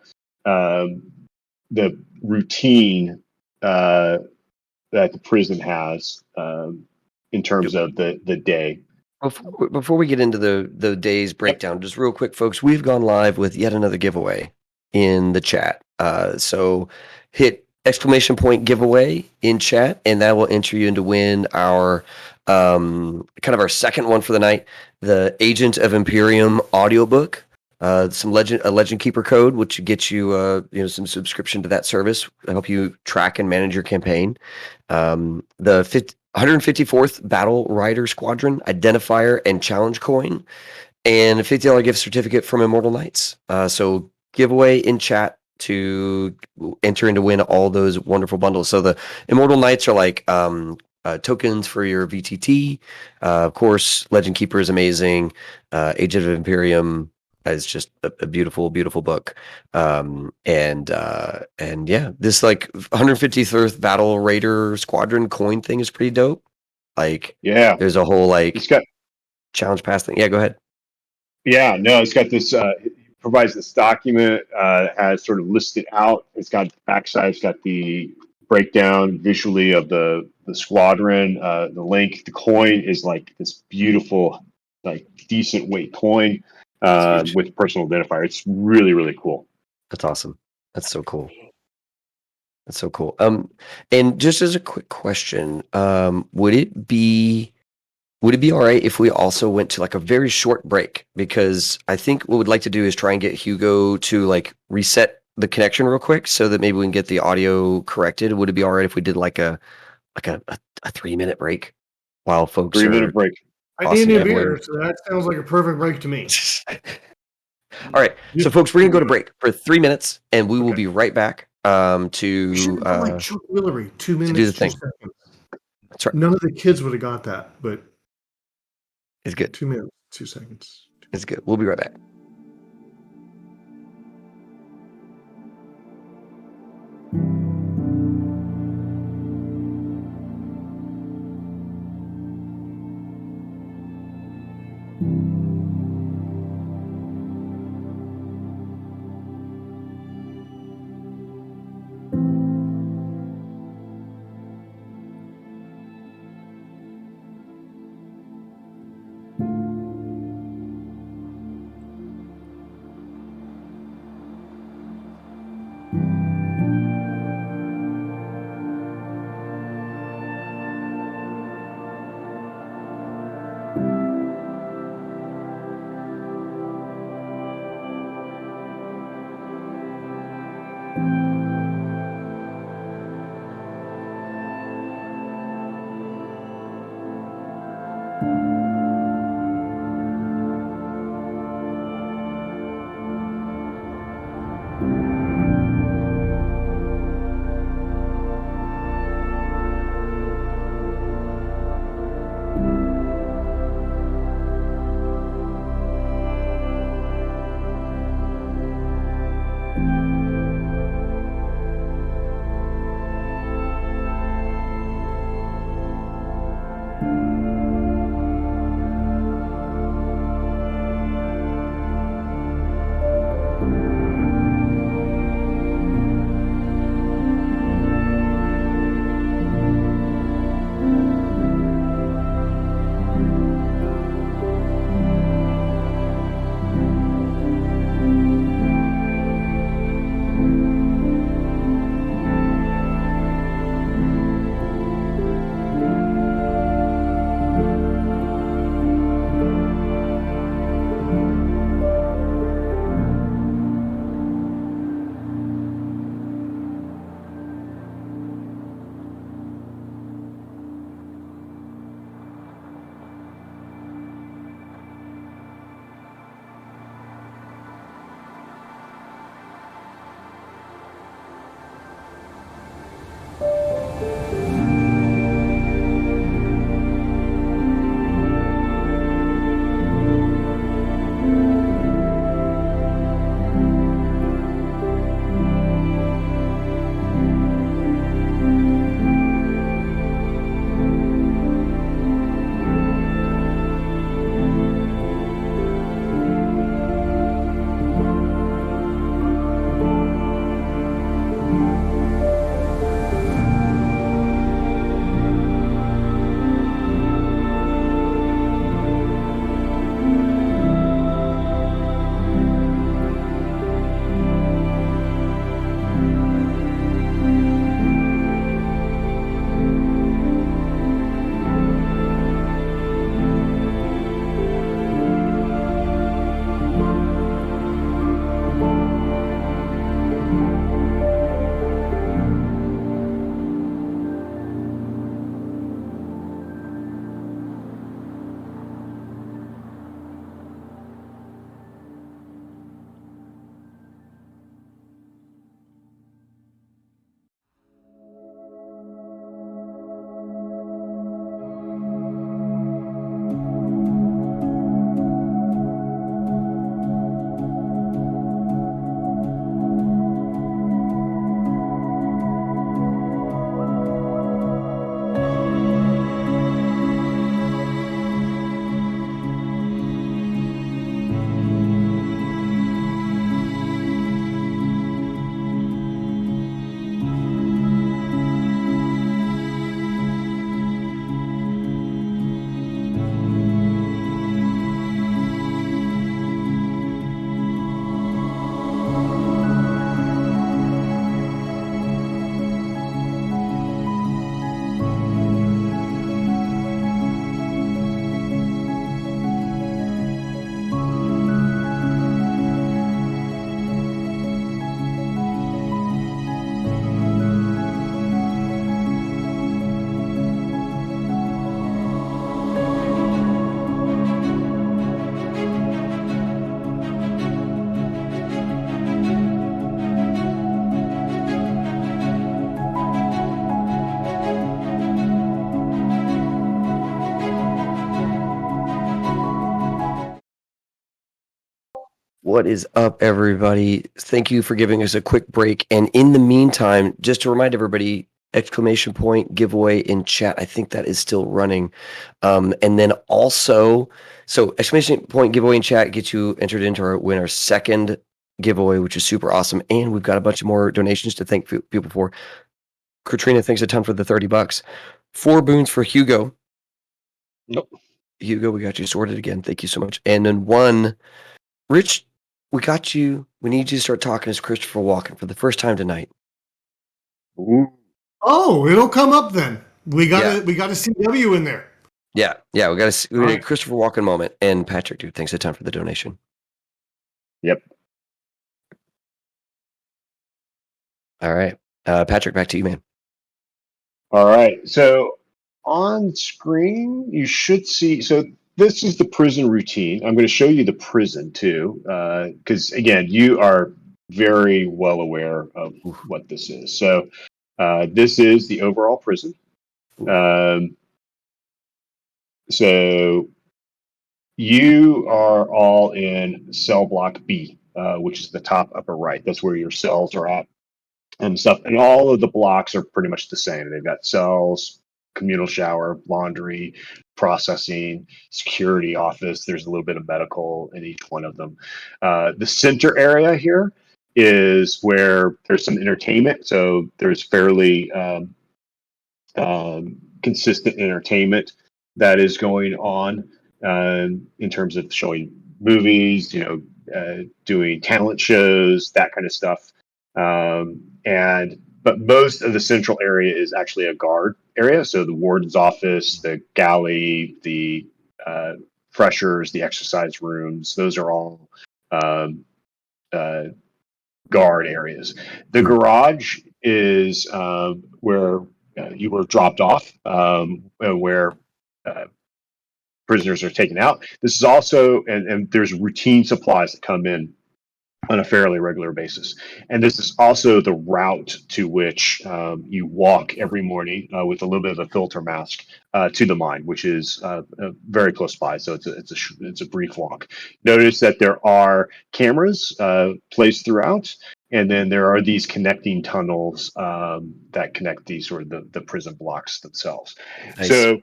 the routine that the prison has in terms of the day. Before we get into the day's breakdown, just real quick, folks, we've gone live with yet another giveaway in the chat. So hit !giveaway in chat, and that will enter you in to win our kind of our second one for the night, the Agent of Imperium audiobook. A Legend Keeper code, which gets you some subscription to that service to help you track and manage your campaign. The 154th Battle Rider Squadron Identifier and Challenge Coin, and a $50 gift certificate from Immortal Knights. So giveaway in chat to enter in to win all those wonderful bundles. So the Immortal Knights are like tokens for your VTT. Of course, Legend Keeper is amazing. Agent of Imperium is just a beautiful, beautiful book. And yeah, this like 153rd Battle Raider Squadron coin thing is pretty dope. Like, Yeah, there's a whole like it's got challenge pass thing. Yeah, go ahead. Yeah, no, it's got this. It provides this document. Has sort of listed out. It's got the backside. It's got the breakdown visually of the squadron. The link. The coin is like this beautiful like decent weight coin That's huge. with personal identifier. It's really, really cool. That's awesome. That's so cool. That's so cool. And just as a quick question, would it be all right if we also went to like a very short break? Because I think what we'd like to do is try and get Hugo to like reset the connection real quick so that maybe we can get the audio corrected. Would it be all right if we did like a 3-minute break while folks 3-minute are break. I tossing need a Evelyn? beer, so that sounds like a perfect break to me. All right, so folks, we're gonna go to break for 3 minutes, and we will Okay. be right back You should to have done like Chuck Willery, 2 do minutes, the 2 thing. seconds. That's right. None of the kids would have got that, but It's good. 2 minutes, 2 seconds. It's good. We'll be right back. What is up, everybody? Thank you for giving us a quick break. And in the meantime, just to remind everybody, exclamation point giveaway in chat. I think that is still running. And then also, so exclamation point giveaway in chat gets you entered into our second giveaway, which is super awesome. And we've got a bunch of more donations to thank people for. Katrina, thanks a ton for the $30. 4 boons for Hugo. Nope. Hugo, we got you sorted again. Thank you so much. And then 1, Rich, we got you. We need you to start talking as Christopher Walken for the first time tonight. Ooh. Oh, it'll come up then. We got Yeah. a CW in there. Yeah, we got a All right. Christopher Walken moment. And Patrick, dude, thanks a ton for the donation. Yep. All right, Patrick, back to you, man. All right. So on screen, you should see. So this is the prison routine. I'm going to show you the prison too, because again, you are very well aware of what this is. So this is the overall prison. So you are all in cell block B, which is the top upper right. That's where your cells are at. And stuff, and all of the blocks are pretty much the same. They've got cells, communal shower, laundry, processing, security office. There's a little bit of medical in each one of them. The center area here is where there's some entertainment. So there's fairly consistent entertainment that is going on in terms of showing movies, doing talent shows, that kind of stuff. But most of the central area is actually a guard area. So the warden's office, the galley, the freshers, the exercise rooms, those are all guard areas. The garage is where you were dropped off, where prisoners are taken out. This is also, and there's routine supplies that come in on a fairly regular basis. And this is also the route to which you walk every morning with a little bit of a filter mask to the mine, which is very close by. So it's a brief walk. Notice that there are cameras placed throughout, and then there are these connecting tunnels that connect these sort of the prison blocks themselves. Nice. So,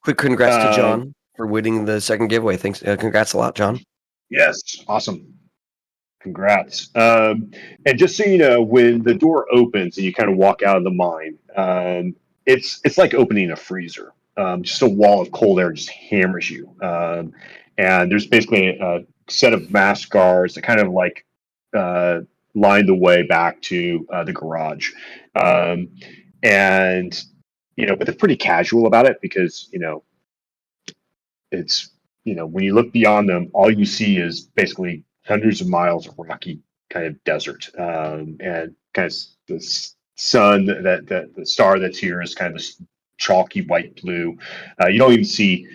quick congrats to John for winning the second giveaway. Thanks, congrats a lot, John. Yes, awesome. Congrats. And just so you know, when the door opens and you kind of walk out of the mine, it's like opening a freezer. Just a wall of cold air just hammers you. And there's basically a set of masked guards that kind of like line the way back to the garage. And, but they're pretty casual about it because, it's, when you look beyond them, all you see is basically hundreds of miles of rocky kind of desert, and kind of the sun that the star that's here is kind of this chalky white blue. You don't even see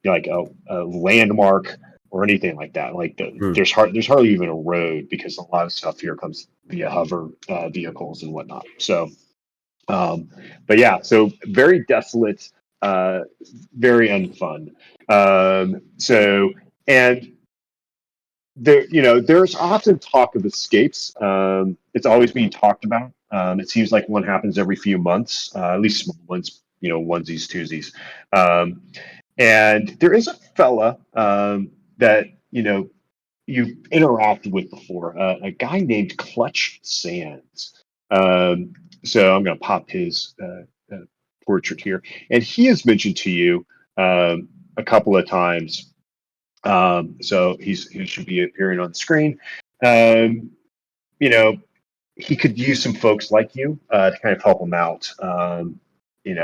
like a landmark or anything like that. Like there's hardly even a road because a lot of stuff here comes via hover vehicles and whatnot. So, but yeah, so very desolate, very unfun. And there's often talk of escapes. It's always being talked about. It seems like one happens every few months, at least small ones, onesies, twosies. And there is a fella that you've interacted with before, a guy named Clutch Sands. So I'm going to pop his portrait here, and he has mentioned to you a couple of times. So he should be appearing on the screen. He could use some folks like you to kind of help him out. He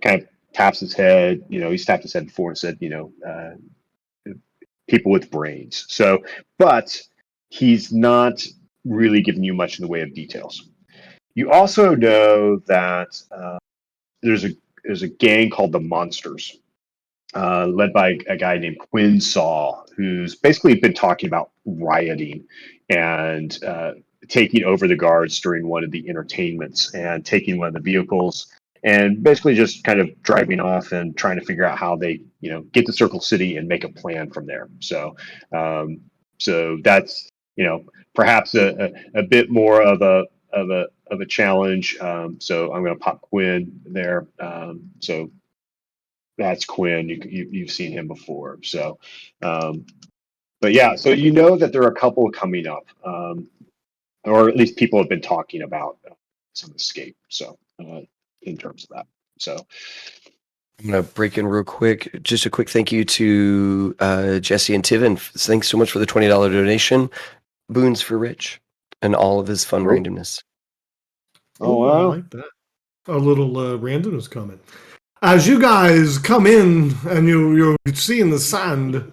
kind of taps his head. He's tapped his head before and said, people with brains. So, but he's not really giving you much in the way of details. You also know that there's a gang called the Monsters, led by a guy named Quinn Saw, who's basically been talking about rioting and taking over the guards during one of the entertainments and taking one of the vehicles and basically just kind of driving off and trying to figure out how they, get to Circle City and make a plan from there. So So that's perhaps a bit more of a challenge. So I'm going to pop Quinn there. So that's Quinn. You've seen him before. So, but yeah, so that there are a couple coming up, or at least people have been talking about some escape. So in terms of that, so. I'm going to break in real quick. Just a quick thank you to Jesse and Tiven. Thanks so much for the $20 donation. Boons for Rich and all of his fun Cool. randomness. Oh, I wow. like that. A little randomness comment. As you guys come in and you see in the sand,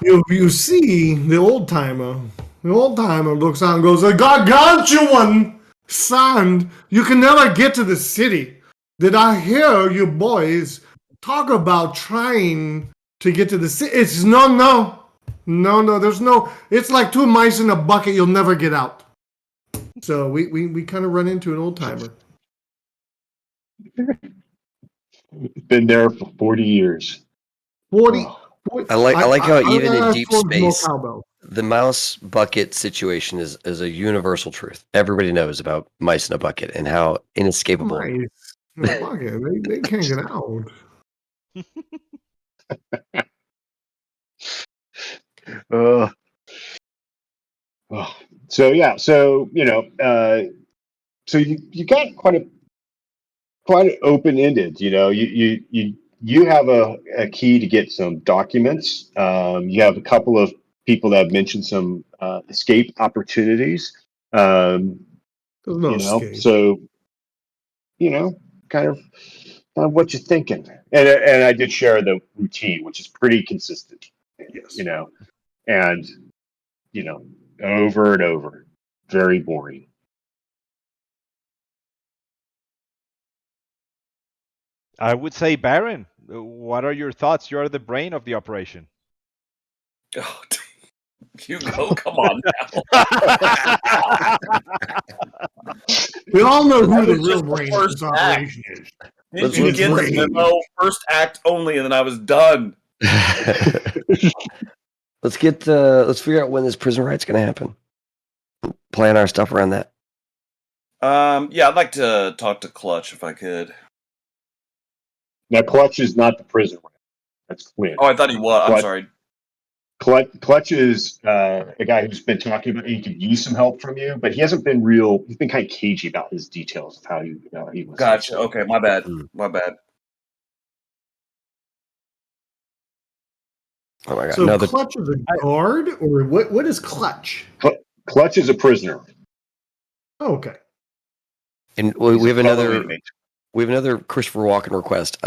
you see the old timer. The old timer looks out and goes, "A gargantuan sand! You can never get to the city. Did I hear you boys talk about trying to get to the city? It's no. There's no. It's like two mice in a bucket. You'll never get out." So we kind of run into an old timer. Been there for 40 years. 40. Oh. I like how even in I deep told more space, cowbell. the mouse bucket situation is a universal truth. Everybody knows about mice in a bucket and how inescapable. Mice in a bucket. They can't get out. Uh, oh. So yeah, so so you got quite open ended. You have a key to get some documents. You have a couple of people that have mentioned some escape opportunities. There's no escape. So kind of what you're thinking. And I did share the routine, which is pretty consistent. Yes. And over and over, very boring. I would say, Baron, what are your thoughts? You are the brain of the operation. Oh, Hugo, come on now. We all know who That the was real just the brain of first this operation is. Didn't Let's- you let's- get the let's- memo? First act only, and then I was done. let's figure out when this prison right's going to happen. Plan our stuff around that. Yeah, I'd like to talk to Clutch if I could. Now, Clutch is not the prison right? That's Quinn. Oh, I thought he was. I'm Clutch- sorry. Clutch is a guy who's been talking about he could use some help from you, but he hasn't been real. He's been kind of cagey about his details of how he was. Gotcha. Okay, my bad. Mm. My bad. Oh my god! So No, Clutch is a guard, or what is Clutch? Clutch is a prisoner. Oh, okay. and we He's have a fellow another. inmate. We have another Christopher Walken request.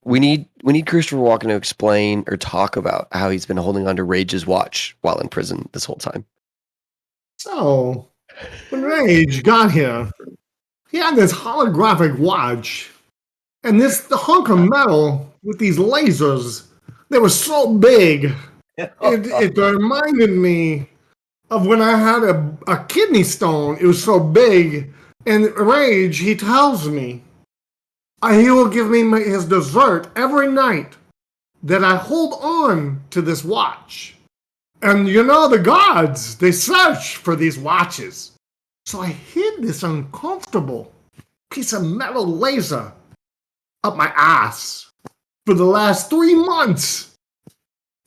We need Christopher Walken to explain or talk about how he's been holding on to Rage's watch while in prison this whole time. So when Rage got here, he had this holographic watch, and the hunk of metal with these lasers. They were so big. It reminded me of when I had a kidney stone. It was so big. And Rage, he tells me, he will give me his dessert every night that I hold on to this watch. And the guards, they search for these watches. So I hid this uncomfortable piece of metal laser up my ass for the last 3 months.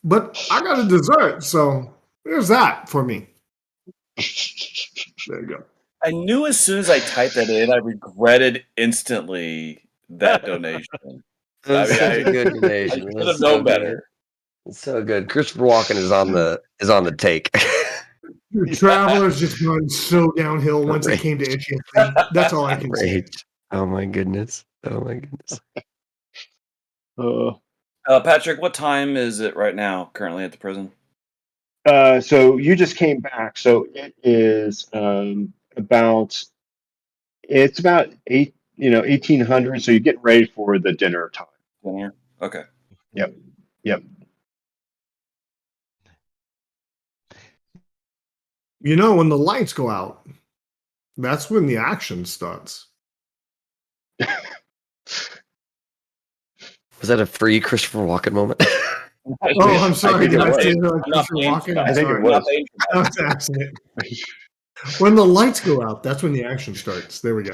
But I got a dessert, so there's that for me. There you go. I knew as soon as I typed that in, I regretted instantly that donation. That was I mean, such I- a good I donation. It should was have so known good. better. It's so good. Christopher Walken is on the take. The Traveler's just gone so downhill once it came to HSC. That's all I can say. Rage. Oh my goodness. Oh my goodness. Patrick, what time is it right now, currently at the prison? So you just came back. So it is it's about 1800. So you're getting ready for the dinner time. Dinner? Okay. Yep. When the lights go out, that's when the action starts. Was that a free Christopher Walken moment? Oh, I'm sorry. think Did it I say was. that like I'm not Christopher paying Walken? for I'm I think it sorry. was. I'm not paying for That was an accident. When the lights go out, that's when the action starts. There we go.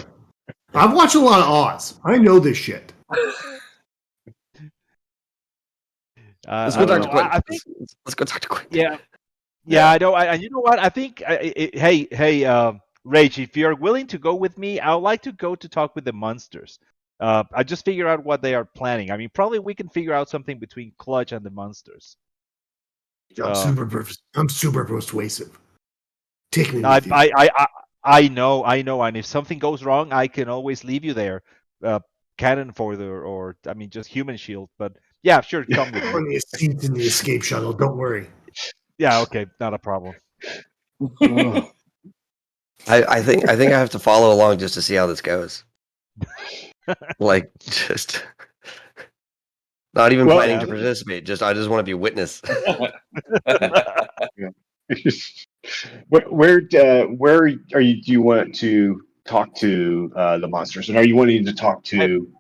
I've watched a lot of Oz. I know this shit. Let's I go don't talk know. to Quinn. I think Let's go talk to Quinn. yeah, Yeah. I know. You know what? I think hey, Rage, if you're willing to go with me, I would like to go to talk with the monsters. I just figure out what they are planning. I mean, probably we can figure out something between Clutch and the monsters. I'm super persuasive. Take me I, with you. I know, and if something goes wrong, I can always leave you there, cannon fodder, or I mean, just human shield. But yeah, sure, come with me. Plenty of seats in the escape shuttle. Don't worry. Yeah, okay, not a problem. Oh. I think I have to follow along just to see how this goes. Like, just not even Well, planning Yeah. to participate. I just want to be a witness. where are you? Do you want to talk to the monsters, and are you wanting to talk to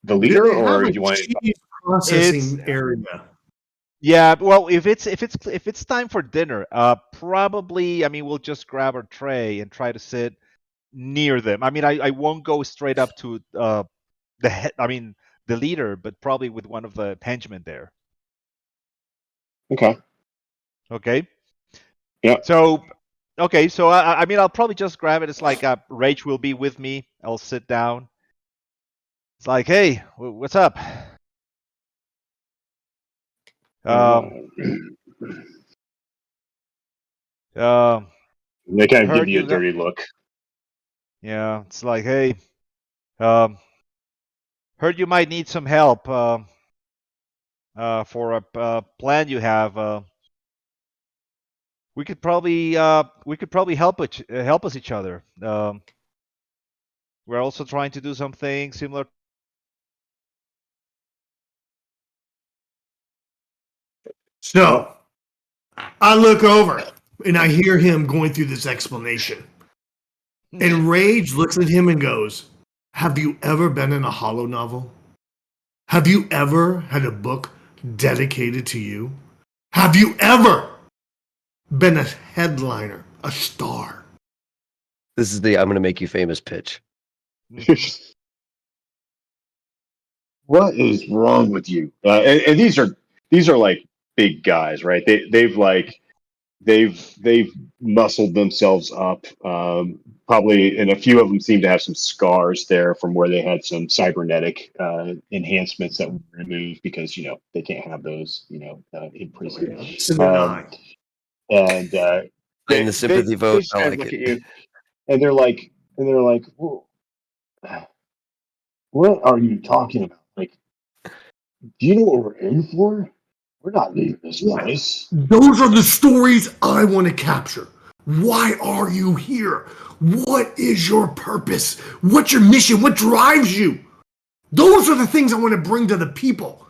the Do leader, they have or a do you want to? cheese It's processing area? Yeah, well, if it's time for dinner, probably I mean we'll just grab our tray and try to sit near them. I mean, I won't go straight up to the head, I mean the leader, but probably with one of the henchmen there. Okay. Okay. Yeah. So okay, so I mean I'll probably just grab it. It's like Rach will be with me. I'll sit down. It's like, hey, what's up? Uh, Um, um, they kind of give heard you a you got, dirty look. yeah. It's like, hey, um, heard you might need some help. For a plan you have. We could probably help us each other. We're also trying to do something similar. So I look over and I hear him going through this explanation. And Rage looks at him and goes, "Have you ever been in a hollow novel? Have you ever had a book dedicated to you? Have you ever been a headliner, a star?" This is the I'm going to make you famous pitch. What is wrong with you? And these are like big guys, right? They've muscled themselves up. Probably, and a few of them seem to have some scars there from where they had some cybernetic enhancements that were removed because they can't have those in prison. So did I. And In the sympathy vote, just I kind of like look it. at you, and they're like, well, what are you talking about? Like, do you know what we're in for? We're not leaving this place. Those are the stories I want to capture. Why are you here? What is your purpose? What's your mission? What drives you? Those are the things I want to bring to the people.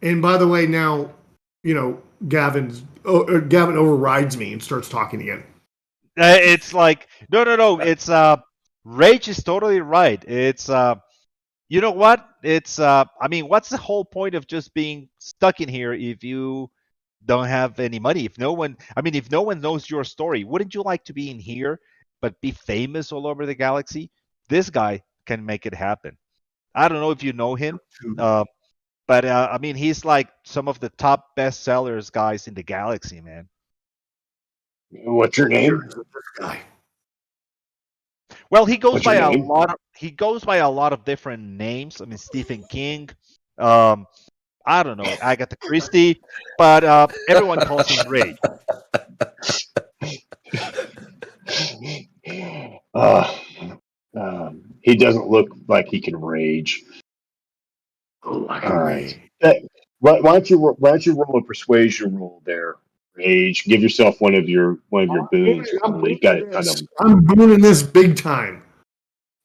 And by the way, now, Gavin overrides me and starts talking again. It's like no. It's Rage is totally right. It's you know what? It's I mean, what's the whole point of just being stuck in here if you don't have any money? If no one, I mean, if no one knows your story, wouldn't you like to be in here but be famous all over the galaxy? This guy can make it happen. I don't know if you know him, uh, but I mean, he's like some of the top bestsellers guys in the galaxy, man. What's your name? Guy. Well, he goes What's your by a name? lot. He goes by a lot of different names. I mean, Stephen King. Um, I don't know, Agatha Christie, but everyone calls him Rage. Uh, he doesn't look like he can rage. Oh, I All can right. read. Why don't you roll a persuasion roll there, Rage? Give yourself one of your boons. You've got a ton of them. I'm booning this big time.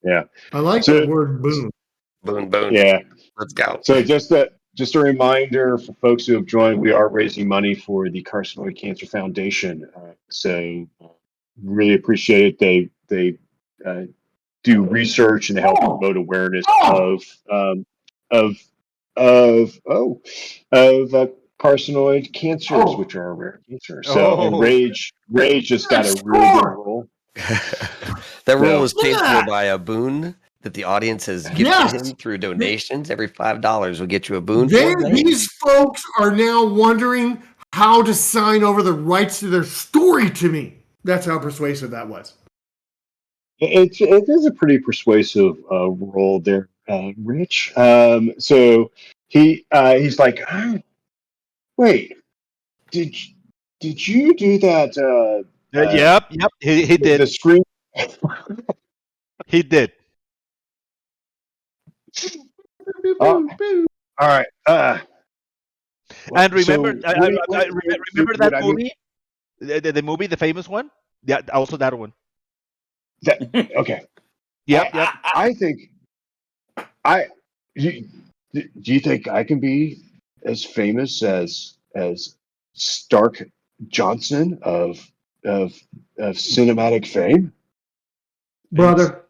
Yeah. I like So that word boon. Boom, boom. yeah. Let's go. So just a reminder for folks who have joined, we are raising money for the Carcinoid Cancer Foundation. So really appreciate it. They do research and help promote awareness of of of Carcinoid cancers, Oh. which are a rare cancer. So, and Oh. rage just got a That's really good four. roll. That rule No. was Look paid at for that. by a boon that the audience has gifted Yes. him through donations. Every $5 will get you a boon for a game. These folks are now wondering how to sign over the rights to their story to me. That's how persuasive that was. It is a pretty persuasive role there, Rich. So he's like, wait, did you do that? Yep. He did. The screen. He did. All right. And remember, So remember that movie, the movie, the famous one. Yeah, also that one. Okay. Yep. I think do you think I can be as famous as Stark Johnson of cinematic fame? Brother,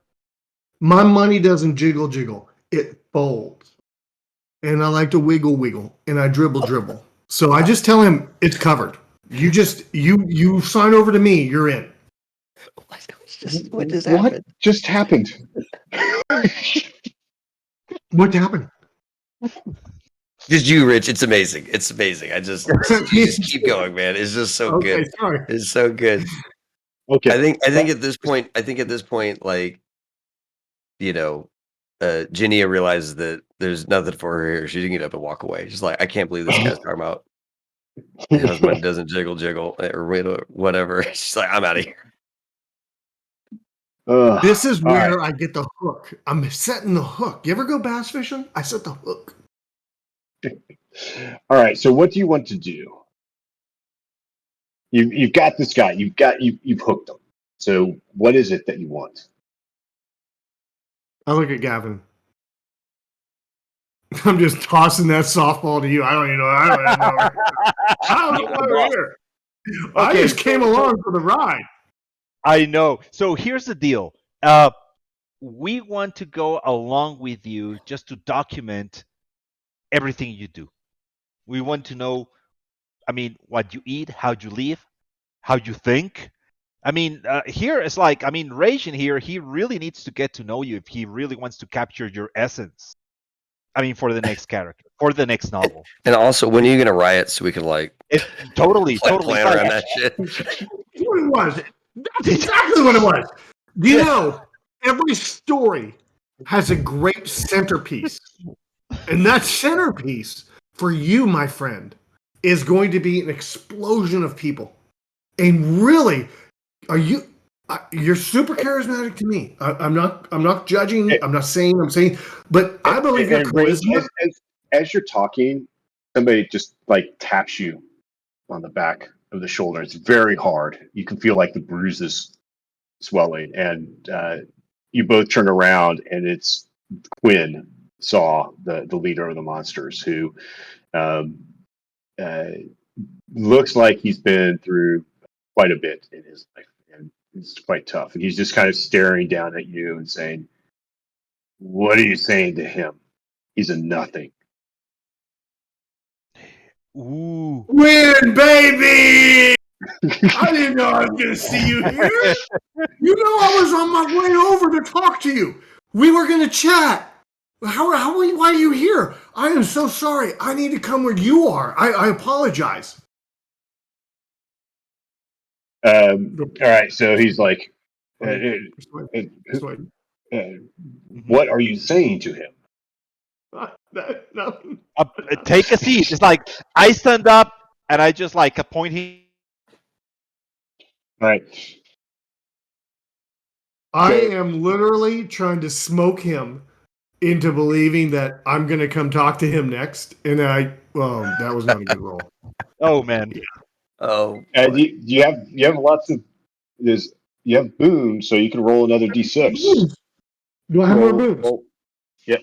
my money doesn't jiggle. It folds. And I like to wiggle, and I dribble. So I just tell him it's covered. You sign over to me, you're in. What just happened? Just happened? What happened? Just you, Rich. It's amazing. It's amazing. You just keep going, man. It's just so Okay, good. sorry. It's so good. Okay. I think at this point, like, Ginnia realizes that there's nothing for her here. She can get up and walk away. She's like, I can't believe this guy's talking about my husband doesn't jiggle or whatever. She's like, I'm out of here. This is all where right. I get the hook. I'm setting the hook. You ever go bass fishing? I set the hook. All right. So what do you want to do? You've got this guy. You've hooked him. So what is it that you want? I look at Gavin. I'm just tossing that softball to you. I don't even know. I don't know why we're here. I Okay, just came along for the ride. I know. So here's the deal. We want to go along with you just to document everything you do. We want to know, what you eat, how you live, how you think. Here it's like, Rage in here, he really needs to get to know you if he really wants to capture your essence. For the next character, for the next novel. And also, when are you gonna riot so we can Totally plan around that shit? That's what it was. That's exactly what it was. Do you know, every story has a great centerpiece. And that centerpiece for you, my friend, is going to be an explosion of people. And really, you're super charismatic to me. I'm not judging. I'm saying, but I believe your charisma. As you're talking, somebody just like taps you on the back of the shoulder. It's very hard. You can feel like the bruises swelling, and you both turn around, and it's Quinn Saw, the leader of the monsters, who looks like he's been through quite a bit in his life, and it's quite tough. And he's just kind of staring down at you and saying, "What are you saying to him? He's a nothing." Ooh. Win, baby! I didn't know I was going to see you here. You know, I was on my way over to talk to you. We were going to chat. Why are you here? I am so sorry. I need to come where you are. I apologize. All right, so he's like, "What are you saying to him?" Nothing. Take a seat. It's like I stand up and I just point him. All right. I am literally trying to smoke him into believing that I'm going to come talk to him next. And that was not a good roll. Oh man. Yeah. Oh, And you have lots of you have boons, so you can roll another d6. Do I have more boons?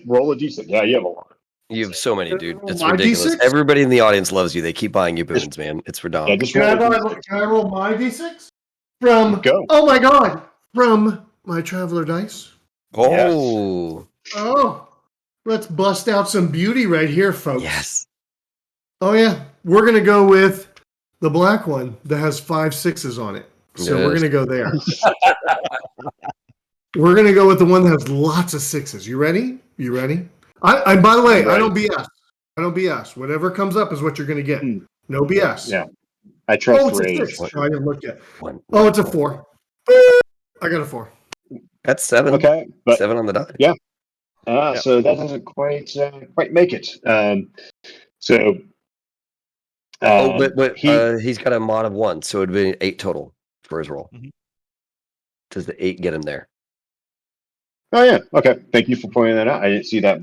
Roll a d6. Yeah, you have a lot. you have so many, dude. It's My ridiculous. D6? Everybody in the audience loves you. They keep buying you boons, man. It's Yeah, redonkulous. just Can I roll my D6? Oh my God. From my Traveler Dice. Oh, Oh, let's bust out some beauty right here, folks. yes. Oh, yeah. we're going to go with the black one that has 5 6s on it. So we're Yes. going to go there. We're going to go with the one that has lots of 6s. You ready? You ready? I by the way, I don't BS. I don't BS. Whatever comes up is what you're going to get. No BS. Yeah. I trust Oh, it's a Rage. 6. Oh, I didn't look yet. One. Oh, it's a 4. I got a 4. That's 7. Okay, but 7 on the die. yeah. Yeah. So that doesn't quite make it. But he he's got a mod of 1, so it'd be 8 total for his roll. Mhm. Does the 8 get him there? Oh yeah. Okay. Thank you for pointing that out. I didn't see that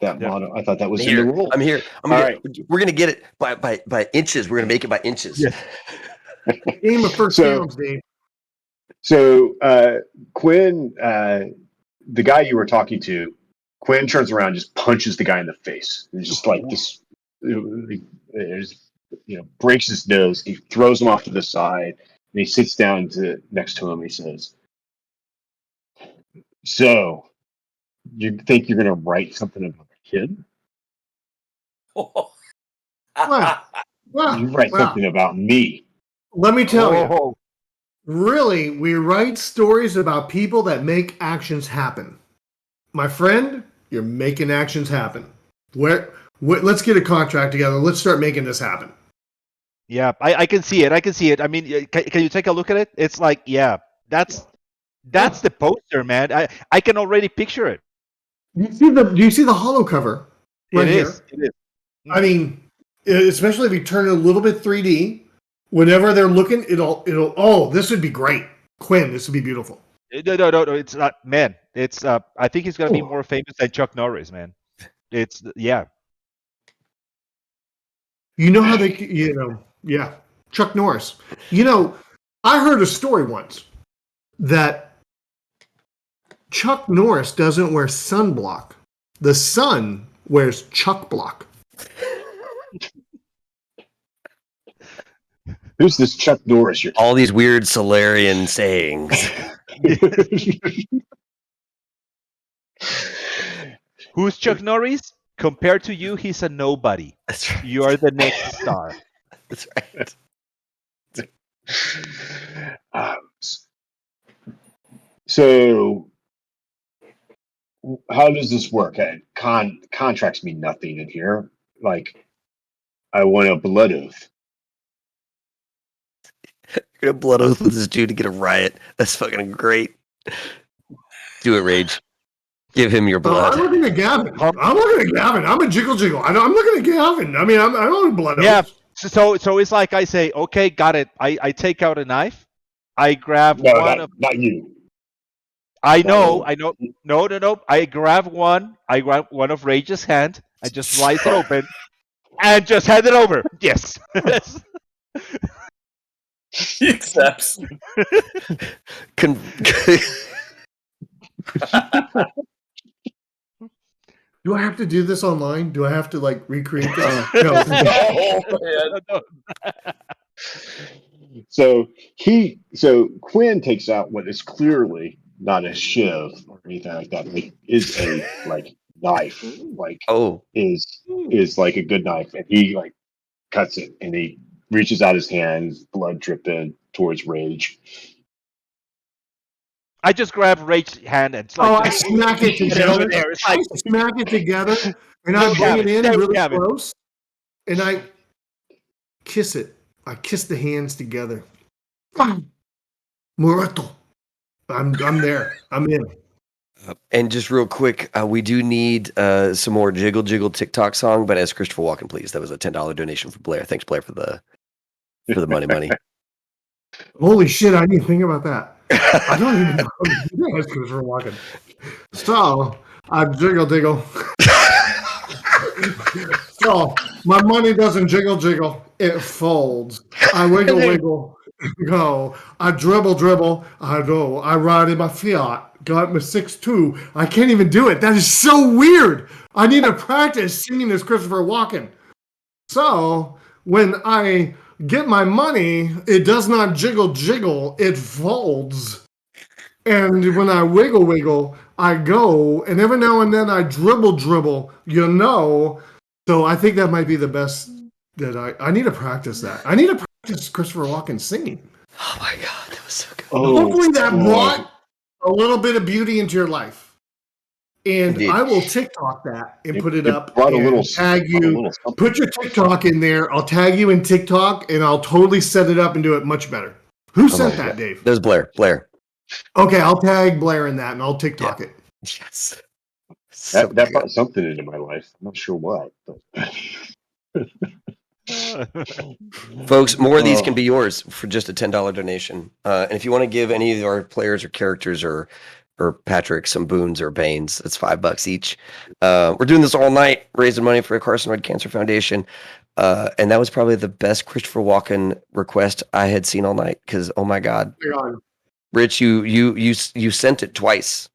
Yeah. model. I thought that was in the Here, rule. I'm here. All right. We're gonna get it by inches. We're gonna make it by inches. Yeah. Game of first So- downs, Dave. So Quinn, the guy you were talking to, Quinn turns around and just punches the guy in the face. It's just like this, breaks his nose. He throws him off to the side, and he sits down next to him. He says, "So, you think you're going to write something about the kid? You write something about me." Let me tell you. Oh, Really, we write stories about people that make actions happen. My friend, you're making actions happen. Let's get a contract together. Let's start making this happen. yeah. I can see it. I can see it. I mean, can you take a look at it? It's like, yeah, that's the poster, man. I can already picture it. Do you see the hollow cover? Right It here. is. It is. I mean, especially if you turn it a little bit 3D. Whenever they're looking, it'll. Oh, this would be great, Quinn. This would be beautiful. No. It's not, man. It's I think he's gonna be Oh. more famous than Chuck Norris, man. It's yeah. You know how they, yeah, Chuck Norris. I heard a story once that Chuck Norris doesn't wear sunblock. The sun wears Chuck block. Who's this Chuck Norris? You're All these weird Solarian sayings. Who's Chuck Norris? Compared to you, he's a nobody. That's right. You are the next star. That's right. So, how does this work? Contracts mean nothing in here. Like, I want a blood oath. You're gonna blood oath with this dude to get a riot. That's fucking great. Do it, Rage. Give him your I'm blood. looking at Gavin. I'm a jiggle. I'm looking at Gavin. I mean, I'm on blood. Yeah. So it's like I say, okay, got it. I take out a knife. I grab No, one not, not you. I know. No. I grab one. I grab one of Rage's hand. I just slice it open and just hand it over. Yes. He accepts. Con- Do I have to do this online? Do I have to recreate this? No. So Quinn takes out what is clearly not a shiv or anything like that. Is a knife. Is like a good knife, and he cuts it, and he reaches out his hands, blood dripping towards Rage. I just grab Rage's hand and I smack it together. It's like, I smack it together, and I bring it in really close, and I kiss it. I kiss the hands together. Muerto. I'm there. I'm in. And just real quick, we do need some more Jiggle Jiggle TikTok song, but as Christopher Walken, please. That was a $10 donation from Blair. Thanks, Blair, for the money. Holy shit! I didn't think about that. I don't even know how to do that because we're walking. So I jiggle. So my money doesn't jiggle. It folds. I wiggle. Go. I dribble. I go. I ride in my Fiat. Got my 6'2". I can't even do it. That is so weird. I need to practice singing as Christopher Walken. So when I get my money, it does not jiggle. It folds. And when I wiggle, I go. And every now and then I dribble. So I think that might be the best that I need to practice that. I need to practice Christopher Walken singing. Oh my god, that was so good. Hopefully that boy. brought a little bit of beauty into your life. And Indeed. I will TikTok that and put it up brought a and little tag brought a you. little something. Put your TikTok in there. I'll tag you in TikTok and I'll totally set it up and do it much better. Who sent that, Dave? That was Blair. Okay, I'll tag Blair in that and I'll TikTok it. Yes. So That good. brought something into my life. I'm not sure what. But. Folks, more of these can be yours for just a $10 donation. And if you want to give any of our players or characters or Patrick some boons or banes, it's $5 each. We're doing this all night, raising money for the Carcinoid Cancer Foundation. And that was probably the best Christopher Walken request I had seen all night. Because oh my god, Rich, you sent it twice.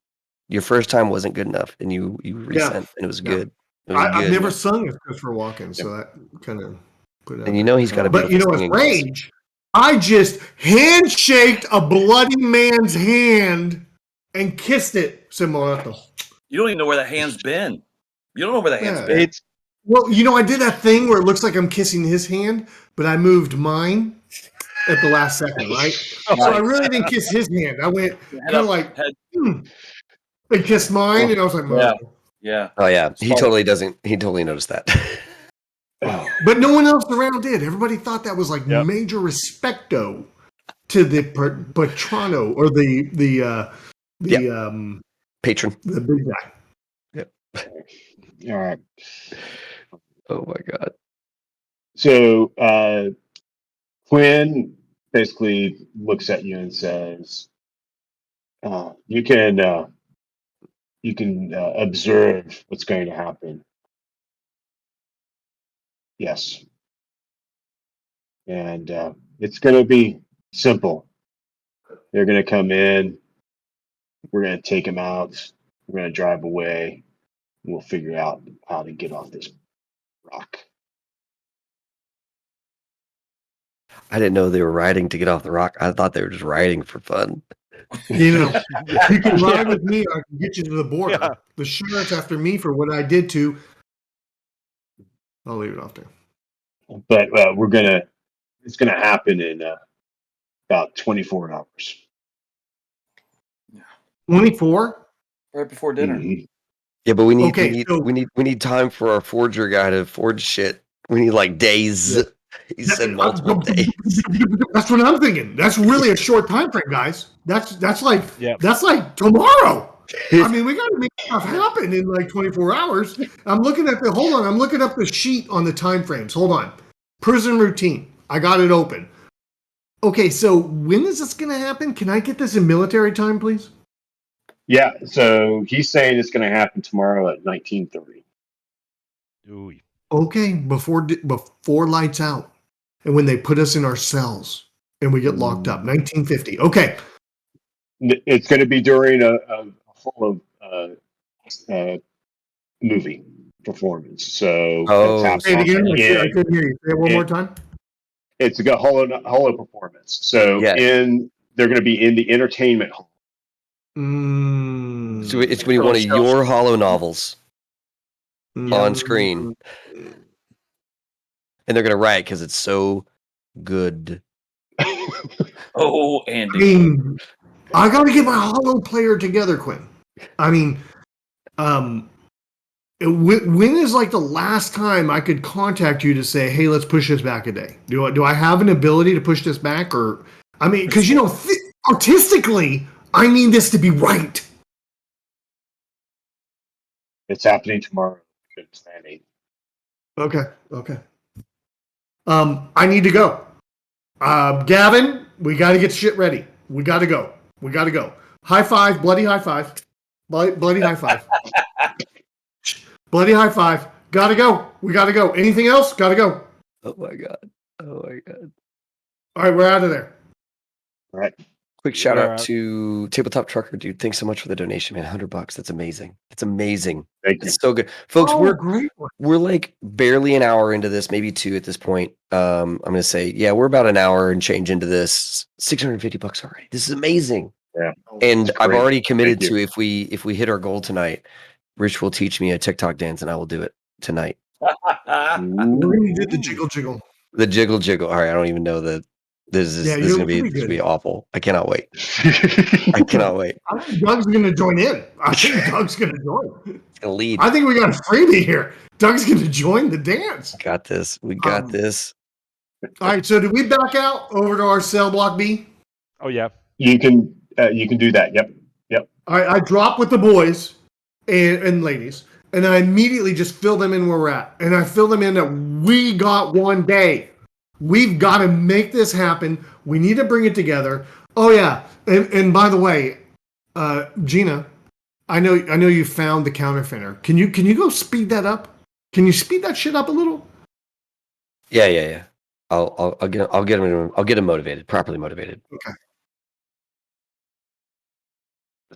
Your first time wasn't good enough, and you resent, and it was good. It was I've good. never sung as Christopher Walken, so that kind of put it out. And you know he's got a But beautiful as singing voice. rage, I just handshaked a bloody man's hand and kissed it, Simonato. You don't even know where that hand's been. You don't know where that hand's Yeah. been. Well, I did that thing where it looks like I'm kissing his hand, but I moved mine at the last second, right? So I really didn't kiss his hand. I went kind of like, and kissed mine, and I was like, Yeah. Yeah. Oh yeah, he totally doesn't. He totally noticed that. But no one else around did. Everybody thought that was like major respecto to the patrono or the patron, the big guy. Yep. All right. Oh my god. So Quinn basically looks at you and says, "You can observe what's going to happen." Yes. And it's going to be simple. They're going to come in. We're going to take them out. We're going to drive away. We'll figure out how to get off this rock. I didn't know they were riding to get off the rock. I thought they were just riding for fun. You can ride with me. I can get you to the border. Yeah. The sheriff's after me for what I did to. I'll leave it off there. But it's gonna happen in about 24 hours. 24? Right before dinner. Mm-hmm. Yeah, but we need time for our forger guy to forge shit. We need like days. Yeah. He said multiple days. That's what I'm thinking. That's really a short time frame, guys. That's like tomorrow. I mean, we got to make stuff happen in like 24 hours. I'm looking up the sheet on the time frames. Hold on. Prison routine. I got it open. Okay, so when is this going to happen? Can I get this in military time, please? Yeah, so he's saying it's going to happen tomorrow at 19:30. Ooh. Okay, before lights out, and when they put us in our cells and we get locked up, 1950. Okay, it's going to be during a full of movie performance. So say it again. I couldn't hear you. Say it one more time. It's a holo performance. So they're going to be in the entertainment hall. So it's going to be one of your holo novels on screen. And they're going to write because it's so good. Oh, Andy. I mean, I got to get my holo player together, Quinn. I mean, when is like the last time I could contact you to say, hey, let's push this back a day? Do I have an ability to push this back? Or, I mean, because, artistically, I need this to be right. It's happening tomorrow. It's planning. Okay. I need to go. Gavin, we got to get shit ready. We got to go. High five, bloody high five. Bloody high five. Bloody high five. Gotta go. We gotta go. Anything else? Gotta go. Oh my god. All right, we're out of there. All right. Quick shout out to Tabletop Trucker, dude. Thanks so much for the donation, man. $100. That's amazing. It's amazing. Thank you. It's so good. Folks, we're like barely an hour into this, maybe 2 at this point. I'm gonna say, we're about an hour and change into this. $650 already. This is amazing. Yeah. And I've already committed to if we hit our goal tonight, Rich will teach me a TikTok dance and I will do it tonight. We're Ooh. gonna do the jiggle jiggle. The jiggle jiggle. All right, I don't even know that Yeah, this is you'll be gonna good. be awful. I cannot wait. I cannot wait. I think Doug's gonna join in. I think Doug's gonna join. It's gonna lead. I think we got a freebie here. Doug's gonna join the dance. Got this. We got this. All right, so did we back out over to our cell block B? Oh yeah. You can do that. Yep. All right, I drop with the boys and ladies, and I immediately just fill them in where we're at. And I fill them in that we got one day. We've got to make this happen. We need to bring it together. Oh yeah, and by the way, Gina, I know you found the counterfeiter. Can you go speed that up? Can you speed that shit up a little? Yeah. I'll get him motivated, properly motivated. Okay.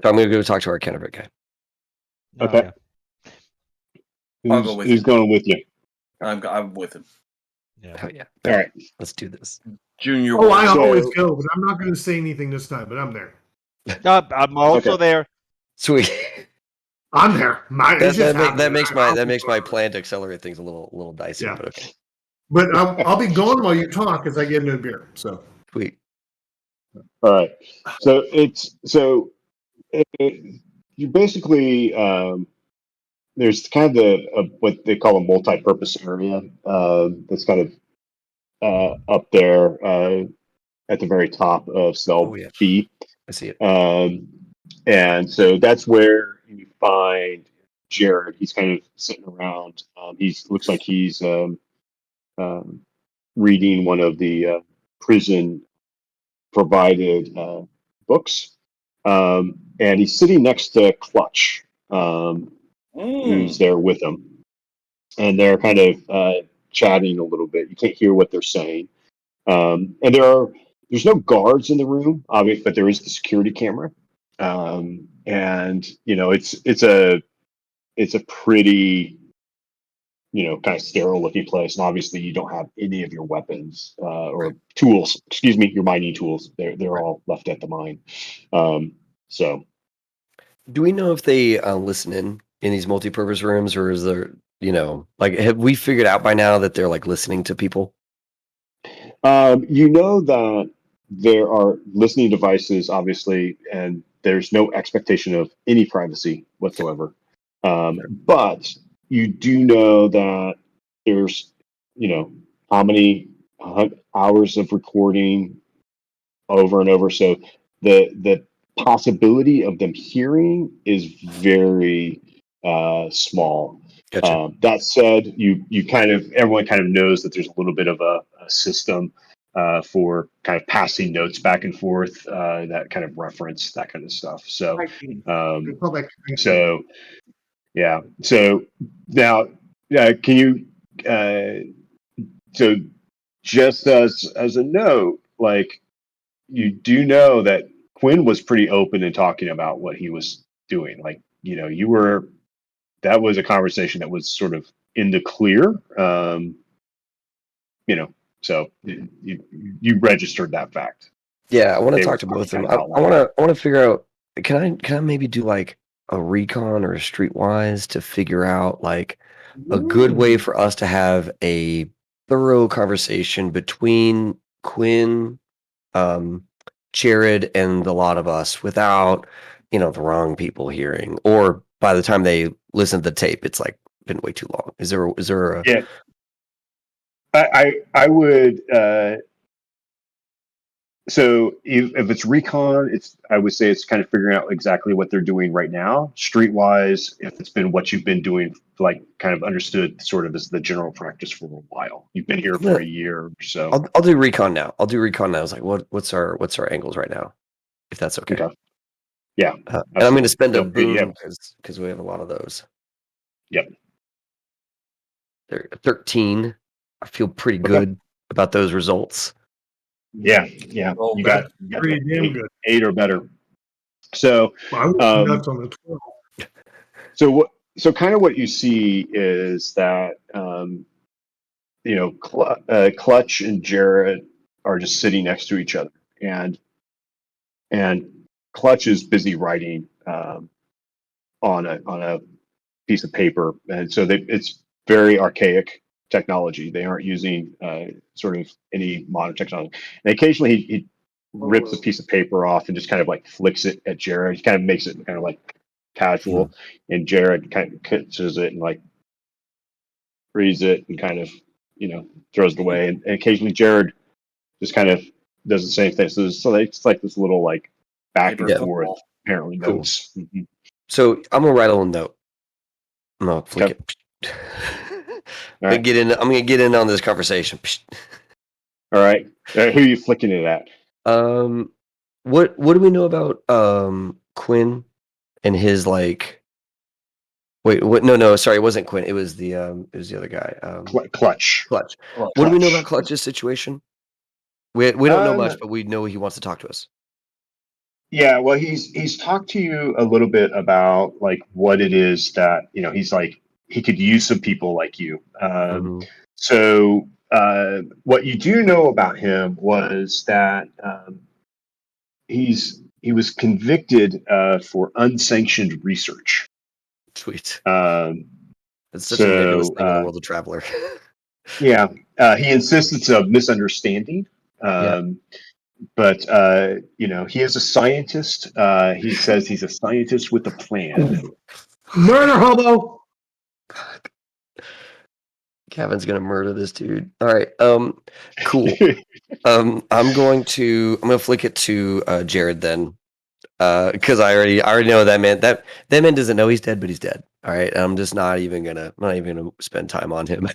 So I'm gonna go talk to our counterfeit guy. Okay. I'll go with Who's you. going with you? I'm with him. Yeah. Oh yeah. All right. Let's do this. Junior. Oh, I So- always go, but I'm not going to say anything this time. But I'm there. I'm also Okay. there. Sweet. I'm there. That makes my plan to accelerate things a little dicey. Yeah. But okay. But I'll be gone while you talk as I get into a beer. So Sweet. All right. So you basically there's kind of what they call a multi-purpose area that's kind of up there at the very top of cell Oh, yeah. B. I see it. And so that's where you find Jared. He's kind of sitting around. He looks like he's reading one of the prison provided books. And he's sitting next to Clutch, who's there with him. And they're kind of chatting a little bit. You can't hear what they're saying. And there's no guards in the room, obviously, but there is the security camera. And it's a pretty kind of sterile looking place. And obviously you don't have any of your weapons or tools, excuse me, your mining tools. They're all left at the mine. So Do we know if they listen in these multi-purpose rooms, or is there, have we figured out by now that they're like listening to people? that there are listening devices, obviously, and there's no expectation of any privacy whatsoever. But you do know that there's, how many hours of recording over and over. So the possibility of them hearing is very small. Gotcha. That said, everyone kind of knows that there's a little bit of a system for kind of passing notes back and forth, that kind of reference, that kind of stuff. So, so yeah. So now, can you? So just as a note, like, you do know that Quinn was pretty open in talking about what he was doing. Like, that was a conversation that was sort of in the clear. So you registered that fact. Yeah, I want to They talk were to both of them. kind I of out want to figure out. Can I maybe do like a recon or a streetwise to figure out like a good way for us to have a thorough conversation between Quinn, Jared, and the lot of us without the wrong people hearing, or by the time they listen to the tape, it's like been way too long. Is there a Yeah. I would. So if it's recon, I would say it's kind of figuring out exactly what they're doing right now. Streetwise, if it's been what you've been doing, like kind of understood sort of as the general practice for a while. You've been here for a year or so. I'll do recon now. I was like, what's our angles right now, if that's okay. Okay. Yeah. And I'm going to spend a So, yeah. boom because we have a lot of those. Yep. They're 13. I feel pretty good about those results. Yeah. Oh, You got pretty damn good. 8 or better. So, I was nuts on the 12. so kind of what you see is that Clutch and Jarrett are just sitting next to each other, and Clutch is busy writing on a piece of paper, and so it's very archaic technology. They aren't using sort of any modern technology. And occasionally he rips a piece of paper off and just kind of like flicks it at Jared. He kind of makes it kind of like casual, and Jared kind of catches it and like reads it and kind of throws it away. And occasionally Jared just kind of does the same thing. So it's like this little like back Paper and forth, football. apparently Cool. notes. Mhm. So I'm gonna write a little note. I'm gonna flick Okay. it. All right. I'm gonna get in on this conversation. All right. Who are you flicking it at? What do we know about Quinn and his like? Wait, what? No, sorry, it wasn't Quinn. It was the other guy. Clutch. Clutch. Clutch. What do we know about Clutch's situation? We don't know much, Um, but we know he wants to talk to us. Yeah, well, he's talked to you a little bit about like what it is that he's like he could use some people like you. Mm-hmm. So what you do know about him was that he was convicted for unsanctioned research. Sweet. Um, It's such a nebulous so thing in the world of Traveler. yeah, he insists it's a misunderstanding. Yeah. But he is a scientist. He says he's a scientist with a plan. Murder hobo. Kevin's gonna murder this dude. All right. Cool. I'm gonna flick it to Jared then. Because I already know that man doesn't know he's dead, but he's dead. All right. I'm just not even gonna spend time on him.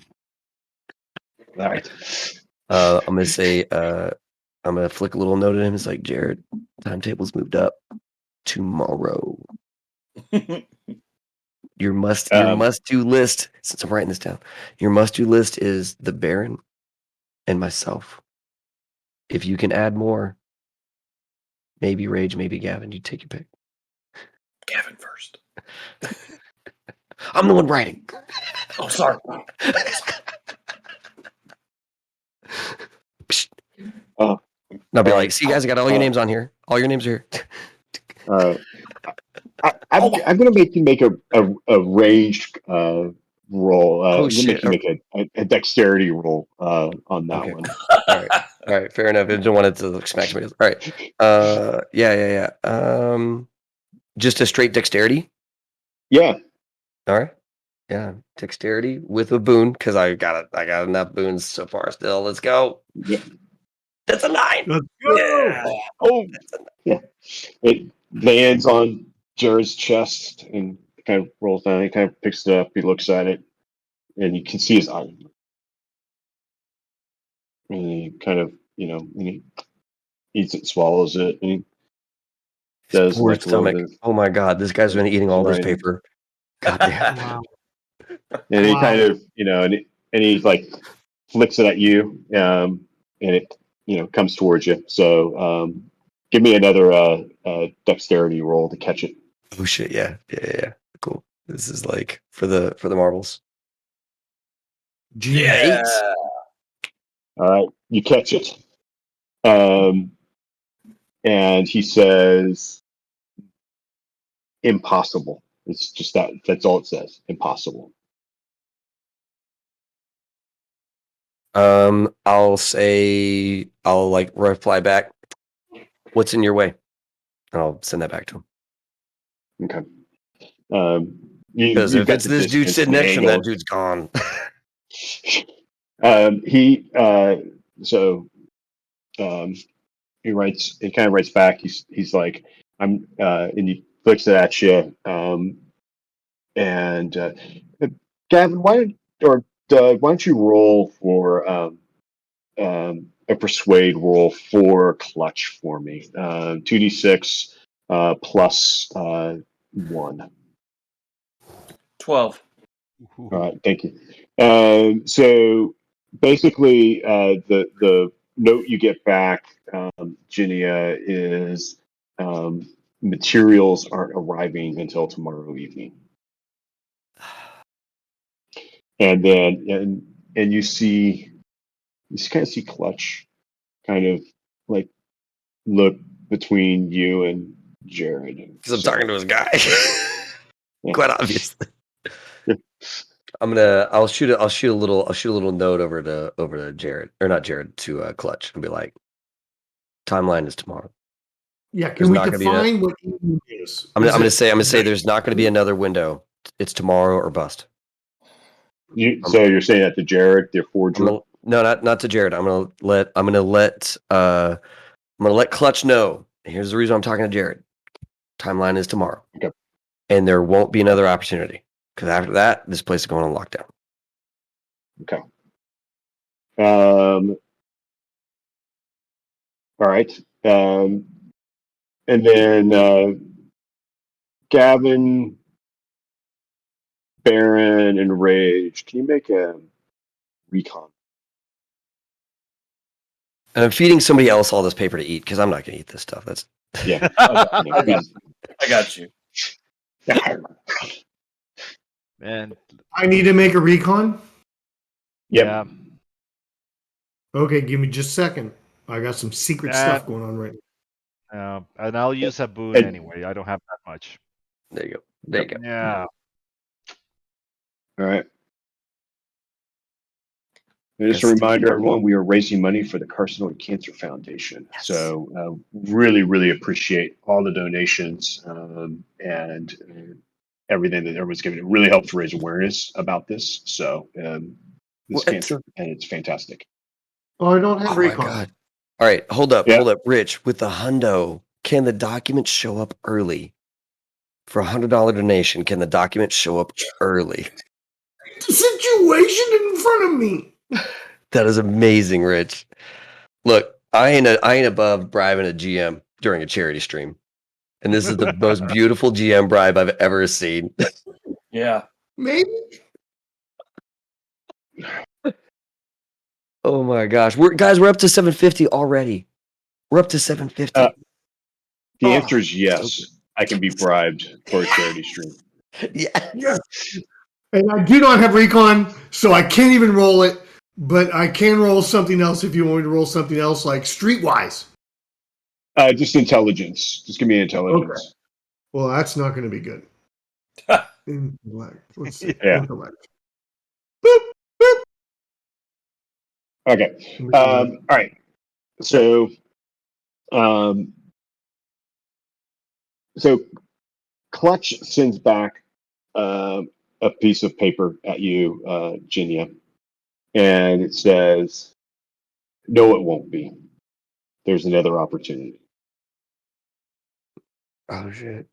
All right. I'm gonna say I'm gonna flick a little note at him. It's like, Jared, timetable's moved up tomorrow. Your must do list, since I'm writing this down, your must do list is the Baron and myself. If you can add more, maybe Rage, maybe Gavin, you take your pick. Gavin first. I'm the one writing. Oh, sorry. Oh, I'll be all like, right. see, guys, I got all your names on here. All your names are here. All right. I'm going to make you make a ranged roll. Oh, I'm going to make shit. you make a dexterity roll on that Okay. one. All right. Fair enough. I didn't want it to look smack somebody else. All right. Yeah. Just a straight dexterity. Yeah. All right. Yeah, dexterity with a boon because I got enough boons so far. Still, let's go. Yeah. That's a 9. Let's go. Yeah. Oh, yeah. It lands on Jared's chest and kind of rolls down. He kind of picks it up. He looks at it, and you can see his eye. And he kind of, and he eats it, swallows it, and he does Poor like a little stomach. bit Oh my god, this guy's been eating of all this writing. paper. God damn. Wow. And he Wow. kind of, and he like flicks it at you, and it, comes towards you. So give me another dexterity roll to catch it. Oh shit, yeah. Cool. This is like for the marbles. Genius. 8. All right, you catch it. And he says, impossible. It's just that. That's all it says. Impossible. I'll like reply back. What's in your way? I'll send that back to him. Okay. Because You've if got it's the this dude distance sitting and the next to him, that angles. dude's gone. He writes. He kind of writes back. He's like, and he flicks it at you. Gavin, why don't you roll for a persuade roll for Clutch for me? 2d6 plus 1. 12. All right, thank you. So basically, the note you get back, Ginia, is materials aren't arriving until tomorrow evening, and then and you kind of see Clutch kind of like look between you and Jared. Because I'm talking to his guy. Yeah. Quite obviously. I'll shoot a little note over to Jared, or not Jared, to Clutch, and be like, timeline is tomorrow. Yeah, There's can we not gonna be that. define what evening is? I'm Is gonna it say there's not gonna be another window. It's tomorrow or bust. So you're saying that to Jared, the I'm forger? gonna, no, not to Jared. I'm gonna let Clutch know. Here's the reason I'm talking to Jared. Timeline is tomorrow. Okay. And there won't be another opportunity. Because after that, this place is going on lockdown. Okay. All right. And then Gavin, Baron, and Rage, can you make a recon? And I'm feeding somebody else all this paper to eat because I'm not going to eat this stuff. That's Yeah. I got you. And I need to make a recon? yeah, Okay, give me just a second. I got some secret stuff going on right now. and I'll use a boon anyway. I don't have that much. there you go. There you go. Yeah. All right. And just a reminder, everyone, we are raising money for the Carcinoid Cancer Foundation. Yes. So really, really appreciate all the donations and everything that everyone's giving. It really helps raise awareness about this. So this cancer, and it's fantastic. Oh, I don't have Oh my recon. God. All right, hold up. Yeah. Rich, with the hundo, can the document show up early? For $100 donation, can the document show up early? The situation in front of me. That is amazing, Rich. Look, I ain't above bribing a GM during a charity stream. And this is the most beautiful GM bribe I've ever seen. Yeah. Maybe. Oh my gosh. We're up to 750 already. We're up to 750. The answer is yes. I can be bribed for a charity stream. Yes. And I do not have recon, so I can't even roll it. But I can roll something else if you want me to roll something else, like streetwise. Just intelligence. Just give me intelligence. Okay. Well, that's not going to be good. Intellect. Let's see. Yeah. Intellect. Boop, boop. Okay. All right. So, so Clutch sends back a piece of paper at you, Jinya, and it says, "No, it won't be. There's another opportunity." Oh shit.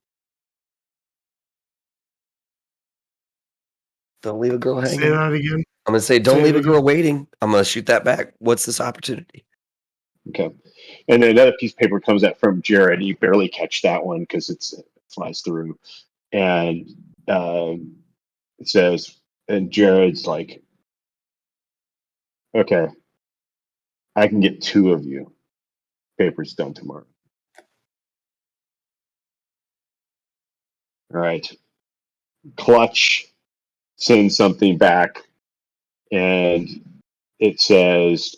Don't leave a girl hanging. Say that again. I'm gonna say, don't leave a girl waiting. I'm gonna shoot that back. What's this opportunity? Okay. And then another piece of paper comes out from Jared. You barely catch that one because it flies through. And it says, and Jared's like, okay, I can get 2 of you. Paper's done tomorrow. All right. Clutch sends something back and it says,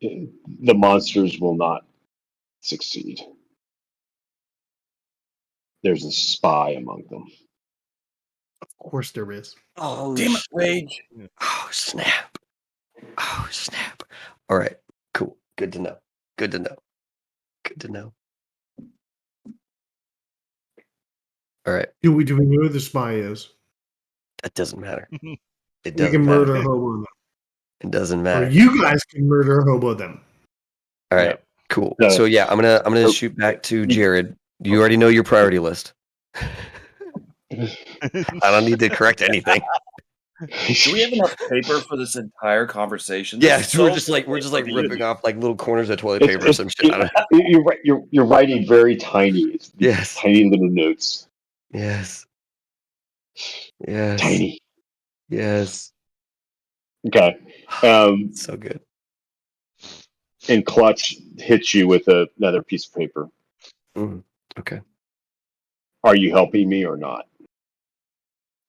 the monsters will not succeed. There's a spy among them. Of course there is. Oh, Damn it, Rage. Oh, snap. Oh, snap. All right. Cool. Good to know. Good to know. Good to know. All right. Do we know who the spy is? That doesn't matter. It We doesn't can matter. murder hobo them. It doesn't Or matter. you guys can murder hobo them. All right. Cool. No. So yeah, I'm gonna shoot back to Jared. You already know your priority list. I don't need to correct anything. Do we have enough paper for this entire conversation? Yeah, This is we're so just like frustrating. ripping off like little corners of toilet paper or some shit. I don't You're writing very tiny. It's Yes. tiny little notes. Yes. Yes. Tiny. Yes. Okay. So good. And Clutch hits you with another piece of paper. Okay. Are you helping me or not?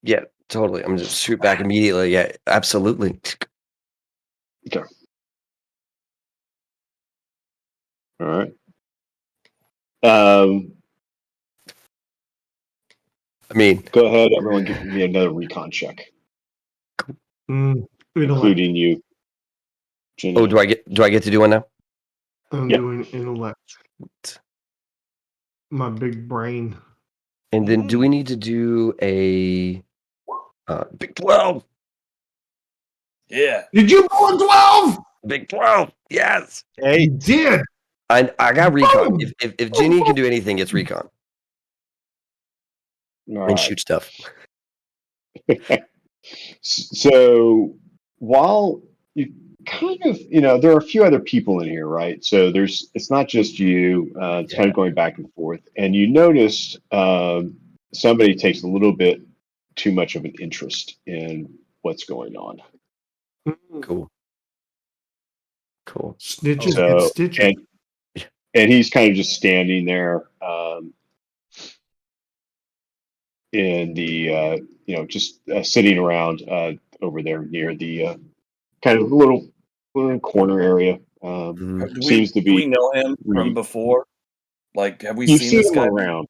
Yeah, totally. I'm just shoot back immediately. Yeah, absolutely. Okay. All right. I mean, Go ahead, everyone, give me another recon check, Intellect. including you, Ginny. oh, do I get to do one now? I'm Yep. doing intellect. My big brain. And then do we need to do a big 12? Yeah. Did you roll a 12? Big 12. Yes. You Eight. Did. I got recon. Boom! If Ginny can do anything, it's recon All and right. shoot stuff. So while you kind of, there are a few other people in here, right? So it's not just you. It's kind of going back and forth, and you notice somebody takes a little bit too much of an interest in what's going on. Cool. Snitches So get stitches. and he's kind of just standing there in the just sitting around over there near the kind of little corner area. Mhm. Seems to Do we be know him from reading. before? Like, have we You've seen seen this him guy? around.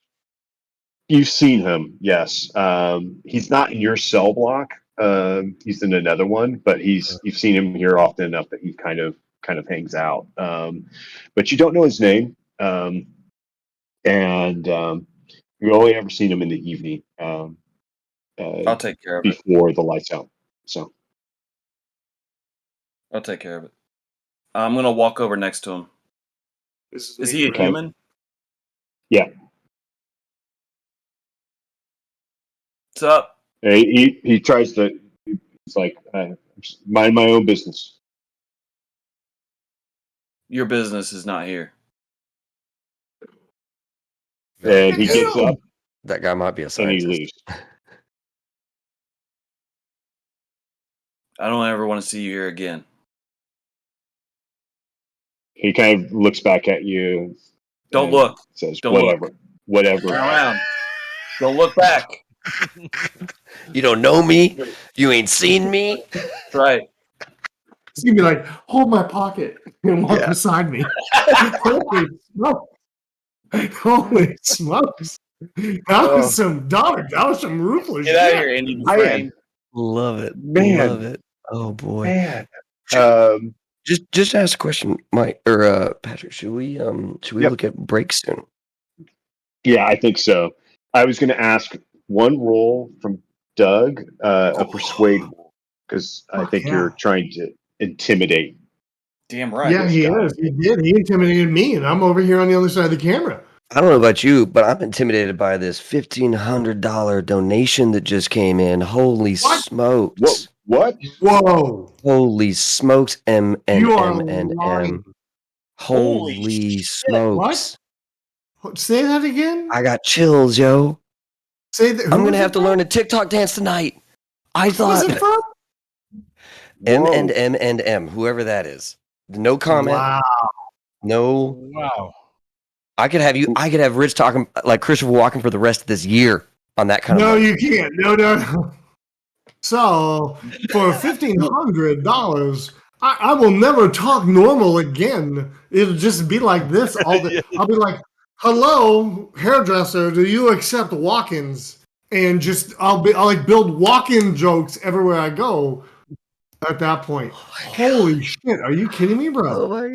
You've seen him, yes. He's not in your cell block. He's in another one, but you've seen him here often enough that he kind of hangs out. But you don't know his name, and you only ever seen him in the evening I'll take care of it. before the lights out. So I'll take care of it. I'm gonna walk over next to him. Is he a Okay. human? Yeah. What's up? He tries to. He's like, mind my own business. Your business is not here. And he gets up That guy might be a and he scientist. leaves. I don't ever want to see you here again. He kind of looks back at you. Don't and look. Says, Don't whatever. look. Whatever. Turn around. Don't look back. You don't know me. You ain't seen me. That's right. He's gonna be like, hold my pocket and walk Yeah. beside me. Holy smokes. Holy smokes. That was some ruthless Get out of shit. here, Andy I Dufresne. Love it. Man. Love it. Oh boy. Man. Just ask a question, Mike or Patrick. Should we Yep. look at break soon? Yeah, I think so. I was going to ask one roll from Doug, a persuade roll, because I Fuck think yeah. you're trying to intimidate. Damn right. Yeah, he guy. is. He did. He intimidated me, and I'm over here on the other side of the camera. I don't know about you, but I'm intimidated by this $1,500 donation that just came in. Holy smokes! What? Whoa. Holy smokes! M and You are M and lying. M. Holy Holy shit. smokes! Say that again? I got chills, yo. Say that. I'm gonna have to learn a TikTok dance tonight. I Who was thought it from? M Whoa. and M and M, whoever that is. No comment. Wow. No. Wow. I could have Rich talking like Christopher Walken for the rest of this year on that kind of No, money. you can't. No. So for $1,500, I will never talk normal again. It'll just be like this all the. I'll be like, "Hello, hairdresser, do you accept walk-ins?" And I'll like build walk-in jokes everywhere I go. At that point, holy shit, are you kidding me, bro? Oh my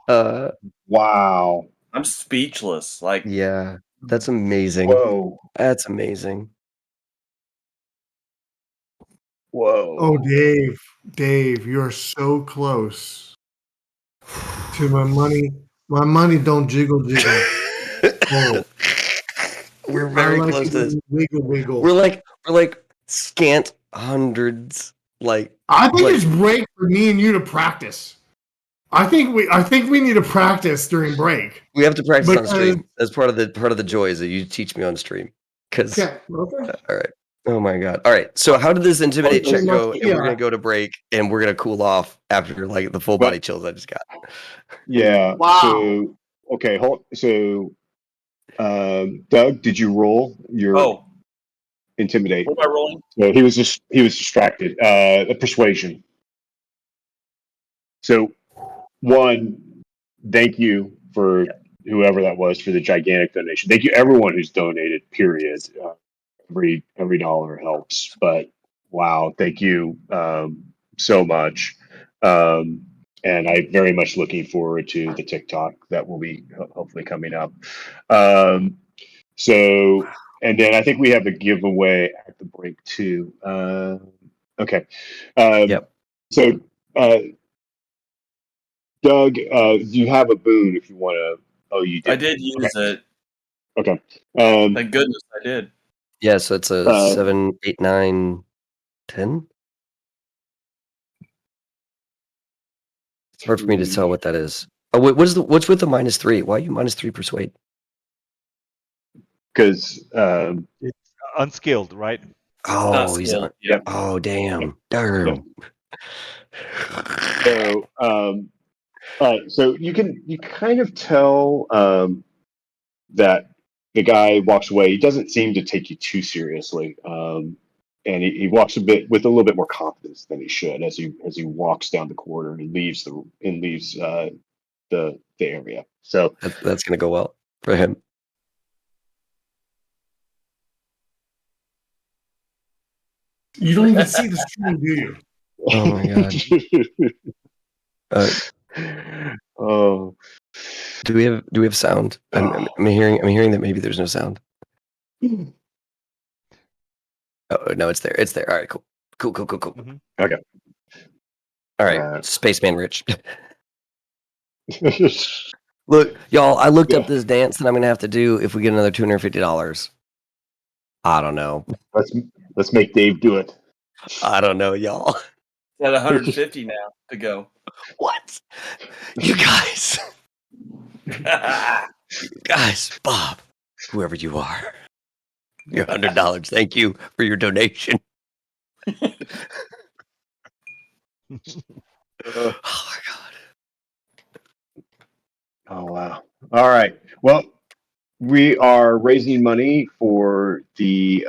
god. Wow. I'm speechless. Like, Yeah, that's amazing. Whoa. That's amazing. Whoa. Oh, Dave, you're so close to my money. My money don't jiggle. Oh, We're I very like close it to this. when you wiggle. We're like scant hundreds. Like I think like- it's break for me and you to practice. I think we need to practice during break. we have to practice on Because- stream. That's part of the joy is that you teach me on stream. Because Okay. all right. Oh my god. All right. So how did this intimidate Okay, check go? And yeah. we're gonna go to break and we're gonna cool off after like the full body chills I just got. Yeah. Wow. So, okay. So, Doug, did you roll your intimidate? what am I rolling? So he was distracted. A persuasion. So, one, thank you for whoever that was for the gigantic donation. Thank you everyone who's donated. Period. every dollar helps. But wow, thank you so much. And I'm very much looking forward to the TikTok that will be hopefully coming up. So, and then I think we have a giveaway at the break too. Okay. Yep. So, Doug, do you have a boon if you want to? Oh, you did. I did use it. Okay. Thank goodness I did. Yeah, so it's a 7, 8, 9, 10. It's hard for me to tell what that is. Oh, wait, what's with the -3? Why are you -3 persuade? Because It's unskilled, right? Not Oh, he's skilled. on. Yep. Oh, damn. Yep. Darn. so, all right. So you kind of tell that the guy walks away. He doesn't seem to take you too seriously, and he walks with a little bit more confidence than he should as he walks down the corridor and leaves the area. So That's gonna go well for him. You don't even see the stream, do you? Oh my god. Oh, Do we have sound? I'm hearing that maybe there's no sound. Oh no, it's there. It's there. All right, cool. Mhm. okay. All right, Spaceman Rich. Look, y'all, I looked up this dance that I'm gonna have to do if we get another $250. I don't know. Let's make Dave do it. I don't know, y'all. Got 150 now to go. What? You guys. Guys, Bob, whoever you are, your $100. Thank you for your donation. Oh my god. Oh wow! All right. Well, we are raising money for the.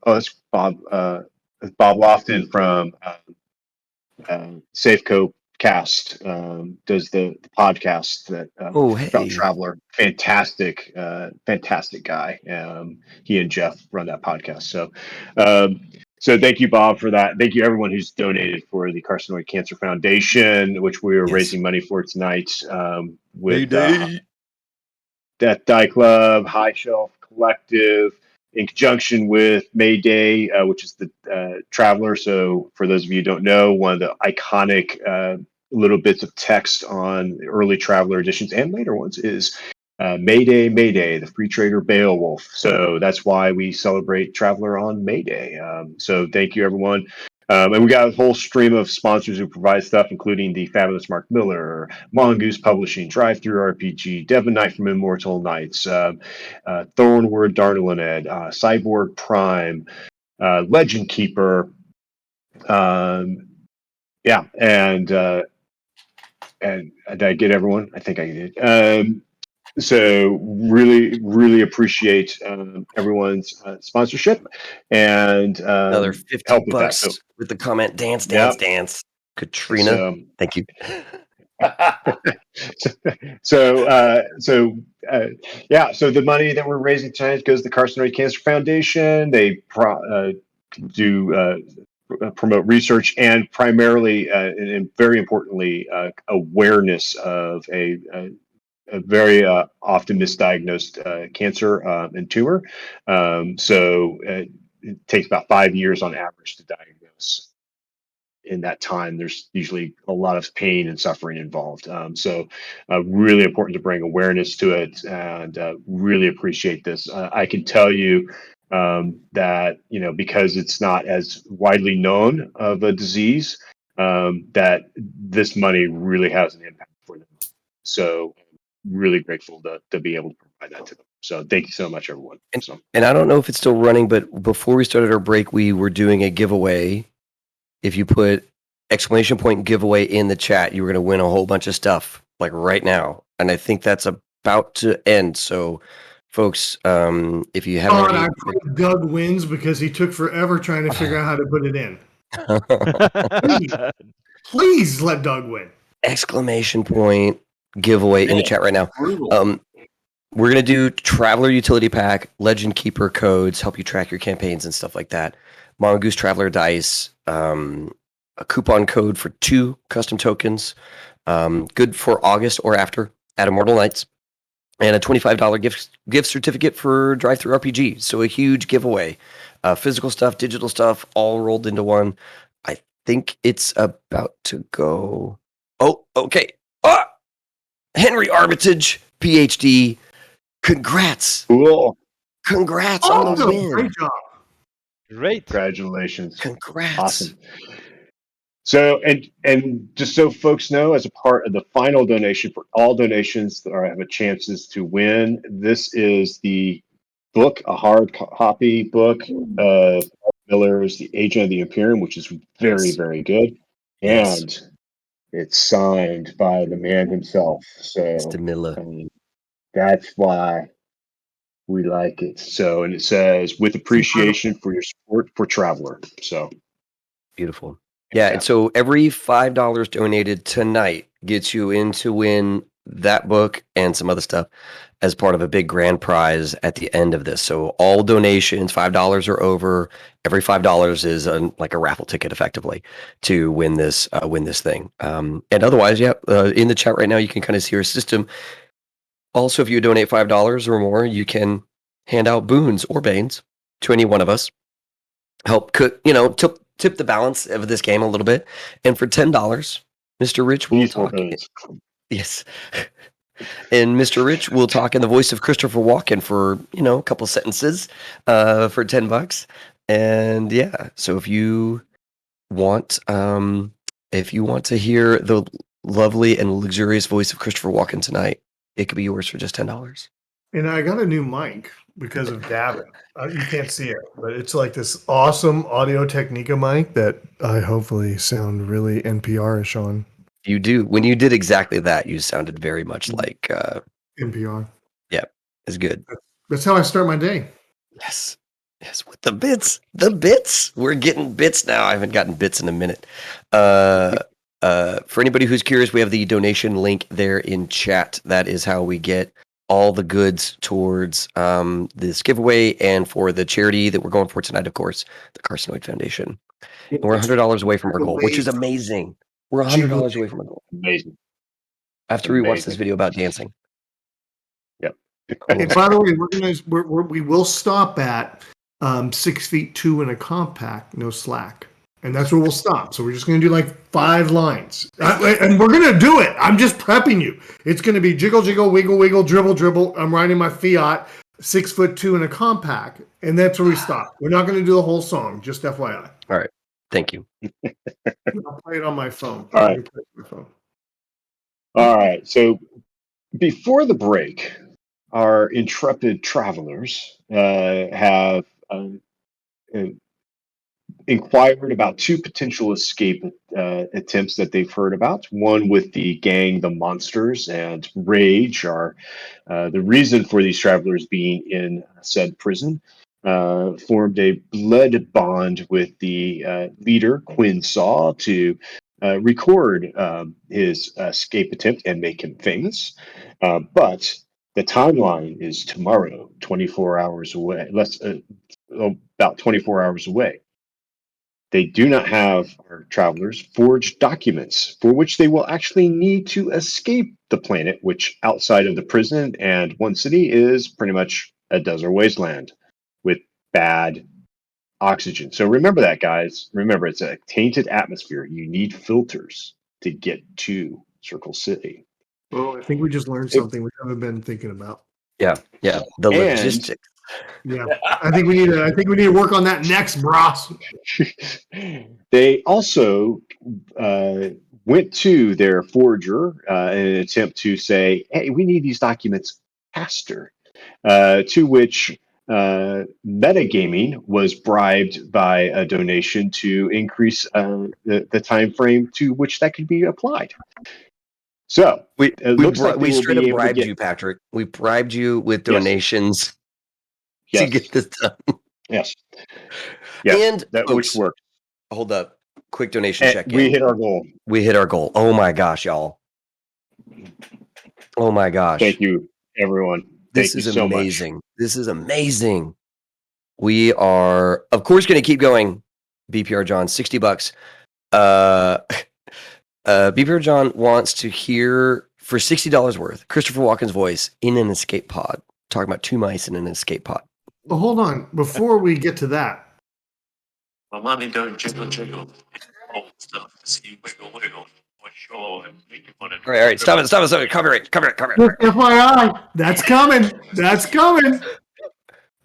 That's Bob. That's Bob Lofton from Safeco Cast. Does the podcast that Oh about hey. Traveler. Fantastic, fantastic guy. He and Jeff run that podcast. So thank you, Bob, for that. Thank you, everyone who's donated for the Carcinoid Cancer Foundation, which we are Yes. raising money for tonight. With Mayday. Death Die Club, High Shelf Collective, in conjunction with Mayday, which is the Traveler. So, for those of you who don't know, one of the iconic little bits of text on the early Traveler editions and later ones is Mayday, Mayday, the free trader Beowulf. So that's why we celebrate Traveler on Mayday. So thank you, everyone. And we got a whole stream of sponsors who provide stuff, including the fabulous Mark Miller, Mongoose Publishing, Drive Through RPG, Devon Knight from Immortal Knights, Thornword Darnlined, Cyborg Prime, Legend Keeper. Yeah, and did I get everyone? I think I did. So really appreciate everyone's sponsorship and Another 50 help with that. bucks So with the comment dance. yeah, Katrina. Thank you. Yeah. So the money that we're raising tonight goes to the Carcinoid Cancer Foundation. They do promote research and primarily and very importantly awareness of a very often misdiagnosed cancer and tumor. So it takes about 5 years on average to diagnose. In that time, there's usually a lot of pain and suffering involved. So really important to bring awareness to it, and really appreciate this. I can tell you that because it's not as widely known of a disease, that this money really has an impact for them. So really grateful to be able to provide that to them. So thank you so much, everyone. And I don't know if it's still running, but before we started our break, we were doing a giveaway. If you put exclamation point giveaway in the chat, you were going to win a whole bunch of stuff like right now. And I think that's about to end. So folks, if you haven't already, I pray Doug wins because he took forever trying to figure out how to put it in. Please let Doug win. exclamation point giveaway in the chat right now. we're gonna do Traveler Utility Pack, Legend Keeper codes, help you track your campaigns and stuff like that. Mongoose Traveler dice, a coupon code for 2 custom tokens, good for August or after at Immortal Nights, and a $25 gift certificate for Drive Through RPG. So a huge giveaway, physical stuff, digital stuff, all rolled into one. I think it's about to go. Oh, okay. Ah! Henry Armitage, PhD. Congrats. Cool. Congrats on the Awesome. win. Great job. Great. Congratulations. Congrats. Awesome. So, and just so folks know, as a part of the final donation for all donations that have a chances to win, this is the book, a hard copy book of Miller's The Agent of the Imperium, which is very, Yes. very good. Yes. And it's signed by the man himself. So Mr. Miller. that's why we like it. So, and it says, with appreciation for your support for Traveler. So, Beautiful. Yeah, and so every $5 donated tonight gets you in to win that book and some other stuff as part of a big grand prize at the end of this. So all donations, $5 or over, every $5 is like a raffle ticket, effectively, to win this thing. And otherwise, in the chat right now, you can kind of see our system. Also, if you donate $5 or more, you can hand out boons or banes to any one of us. Help tip the balance of this game a little bit. And for $10, Mr. Rich will talk. Yes. And Mr. Rich will talk in the voice of Christopher Walken for, a couple sentences for $10. And yeah, so if you want to hear the lovely and luxurious voice of Christopher Walken tonight, it could be yours for just $10. And I got a new mic because of Gavin. You can't see it, but it's like this awesome Audio Technica mic that I hopefully sound really NPR-ish on. You do. When you did exactly that, you sounded very much like NPR. Yeah, it's good. That's how I start my day. Yes, with the bits. The bits. We're getting bits now. I haven't gotten bits in a minute. For anybody who's curious, we have the donation link there in chat. That is how we get all the goods towards this giveaway and for the charity that we're going for tonight, of course, the Carcinoid Foundation. And we're $100 away from our goal, which is amazing. We're $100 away from our goal. Amazing. I have to rewatch this video about dancing. Yep. And by the way, we will stop at 6'2" in a compact, no slack. And that's where we'll stop. So we're just going to do like 5 lines. And we're going to do it. I'm just prepping you. It's going to be jiggle, jiggle, wiggle, wiggle, dribble, dribble. I'm riding my Fiat, 6'2" in a compact. And that's where we stop. We're not going to do the whole song, just FYI. All right. Thank you. I'll play it on my phone. All right. All right. So before the break, our intrepid travelers have inquired about 2 potential escape attempts that they've heard about. One with the gang, the Monsters, and Rage are the reason for these travelers being in said prison. Formed a blood bond with the leader, Quinn Saw, to record his escape attempt and make him famous. But the timeline is tomorrow, 24 hours away, about 24 hours away. They do not have, our travelers, forged documents for which they will actually need to escape the planet, which outside of the prison and one city is pretty much a desert wasteland with bad oxygen. So remember that, guys. Remember, it's a tainted atmosphere. You need filters to get to Circle City. Well, I think we just learned something we haven't been thinking about. Yeah. The logistics. Yeah, I think we need to work on that next, bros. They also went to their forger in an attempt to say, "Hey, we need these documents faster." To which Metagaming was bribed by a donation to increase the time frame to which that could be applied. So We straight up bribed get you, Patrick. We bribed you with donations to get this done. Yes. And that folks, which worked. Hold up. Quick donation check-in. We hit our goal. We hit our goal. Oh my gosh, y'all. Oh my gosh. Thank you, everyone. This Thank you is so much. amazing. This is amazing. We are, of course, going to keep going. BPR John, $60. BPR John wants to hear for $60 worth Christopher Walken's voice in an escape pod, talking about two mice in an escape pod. Well, hold on. Before we get to that, My mommy don't jiggle jiggle. Old stuff. See wiggle wiggle. For sure. And make you wanna All right, stop it. Copyright. just FYI, that's coming. That's coming.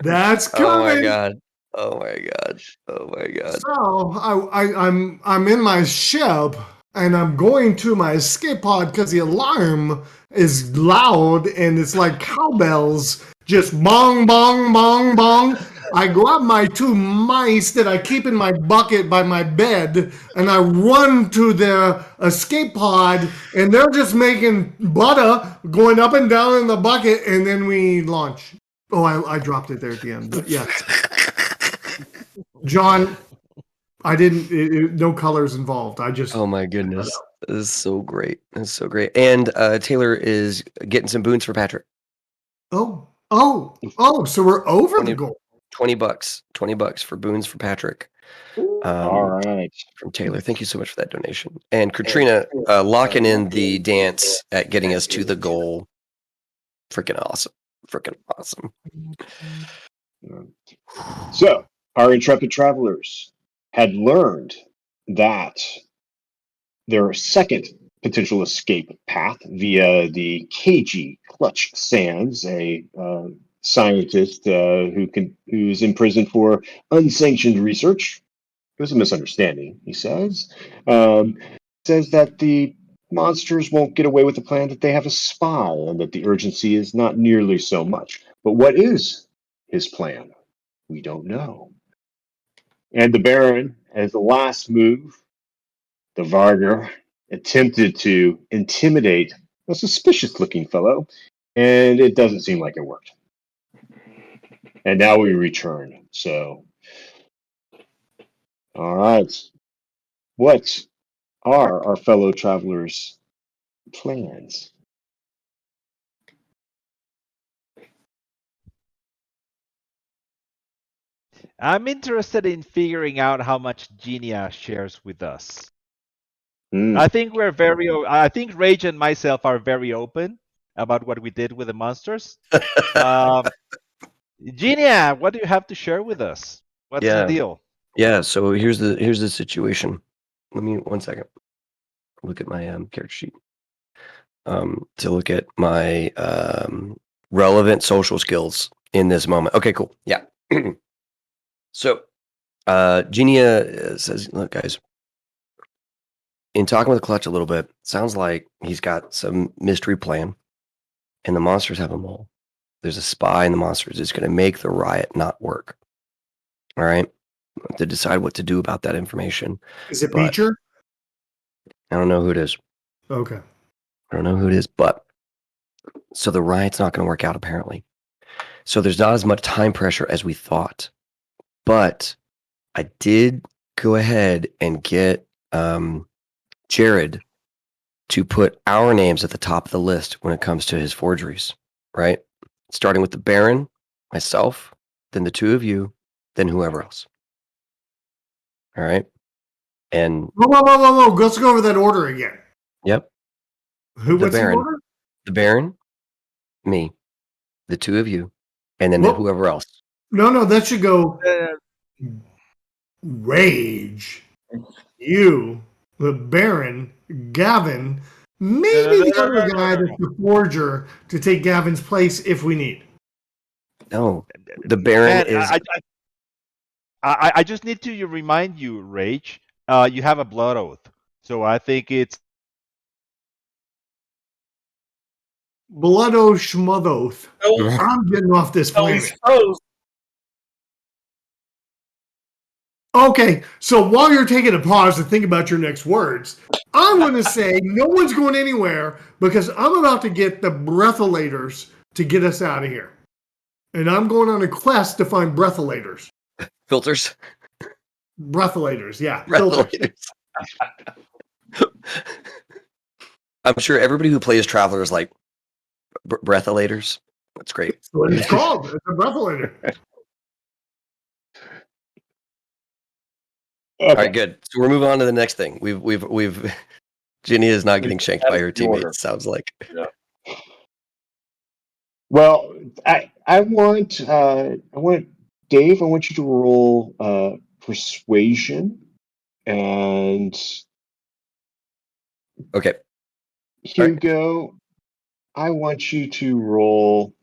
That's Oh my coming. god. Oh my god. Oh my god. So I'm in my ship and I'm going to my escape pod because the alarm is loud and it's like cowbells, just bong bong bong bong. I grab my two mice that I keep in my bucket by my bed and I run to the escape pod and they're just making butter going up and down in the bucket and then we launch. Oh, I dropped it there at the end, but yeah. John, I didn't. No colors involved. I just. Oh my goodness. This is so great. This is so great. And Taylor is getting some boons for Patrick. Oh. So we're over the goal. $20. $20 for boons for Patrick. All right. From Taylor. Thank you so much for that donation. And Katrina locking in the dance at getting us to the goal. Freaking awesome. So, our intrepid travelers had learned that their second potential escape path via the KG Clutch Sands, a scientist who's in prison for unsanctioned research. It was a misunderstanding, he says. Says that the monsters won't get away with the plan, that they have a spy, and that the urgency is not nearly so much. But what is his plan? We don't know. And the Baron, as the last move, the Varger attempted to intimidate a suspicious looking fellow, and it doesn't seem like it worked. And now we return. So, all right. What are our fellow travelers' plans? I'm interested in figuring out how much Genia shares with us. Hmm. I think I think Rage and myself are very open about what we did with the monsters. Genia, what do you have to share with us? What's the deal? Yeah, so here's the situation. Let me 1 second. Look at my character sheet. To look at my relevant social skills in this moment. Okay, cool. Yeah. So, Genia says, "Look, guys, in talking with Clutch a little bit, sounds like he's got some mystery plan, and the monsters have a mole. There's a spy in the monsters. It's going to make the riot not work. All right, to decide what to do about that information. Is it But- Beecher? I don't know who it is. Okay. I don't know who it is, but so the riot's not going to work out apparently. So there's not as much time pressure as we thought. But I did go ahead and get Jared to put our names at the top of the list when it comes to his forgeries, right? Starting with the Baron, myself, then the two of you, then whoever else. All right? And Whoa. Let's go over that order again. yep, Who? The What's the Baron. order? the Baron, me, the two of you, and then Well- whoever else. No, that should go Rage, you, the Baron, Gavin, maybe the other guy that's the forger to take Gavin's place if we need. No, the Baron Man, is. I just need to remind you, Rage. You have a blood oath, so I think it's Blood oath, schmothoth. Oh, I'm getting off this oh, planet. he's froze. Okay, so while you're taking a pause to think about your next words, I'm going to say no one's going anywhere because I'm about to get the breathalators to get us out of here. And I'm going on a quest to find breathalators. Filters. Breathalators, yeah. Filters. I'm sure everybody who plays Traveler is like breathalators. That's great. That's what it's called. It's a breathalyzer. All right, Okay. good. So we're moving on to the next thing. We've Ginny is not getting shanked by her That's the order. teammates. Sounds like. Well, I want Dave. I want you to roll persuasion, and Okay. Hugo, I want you to roll.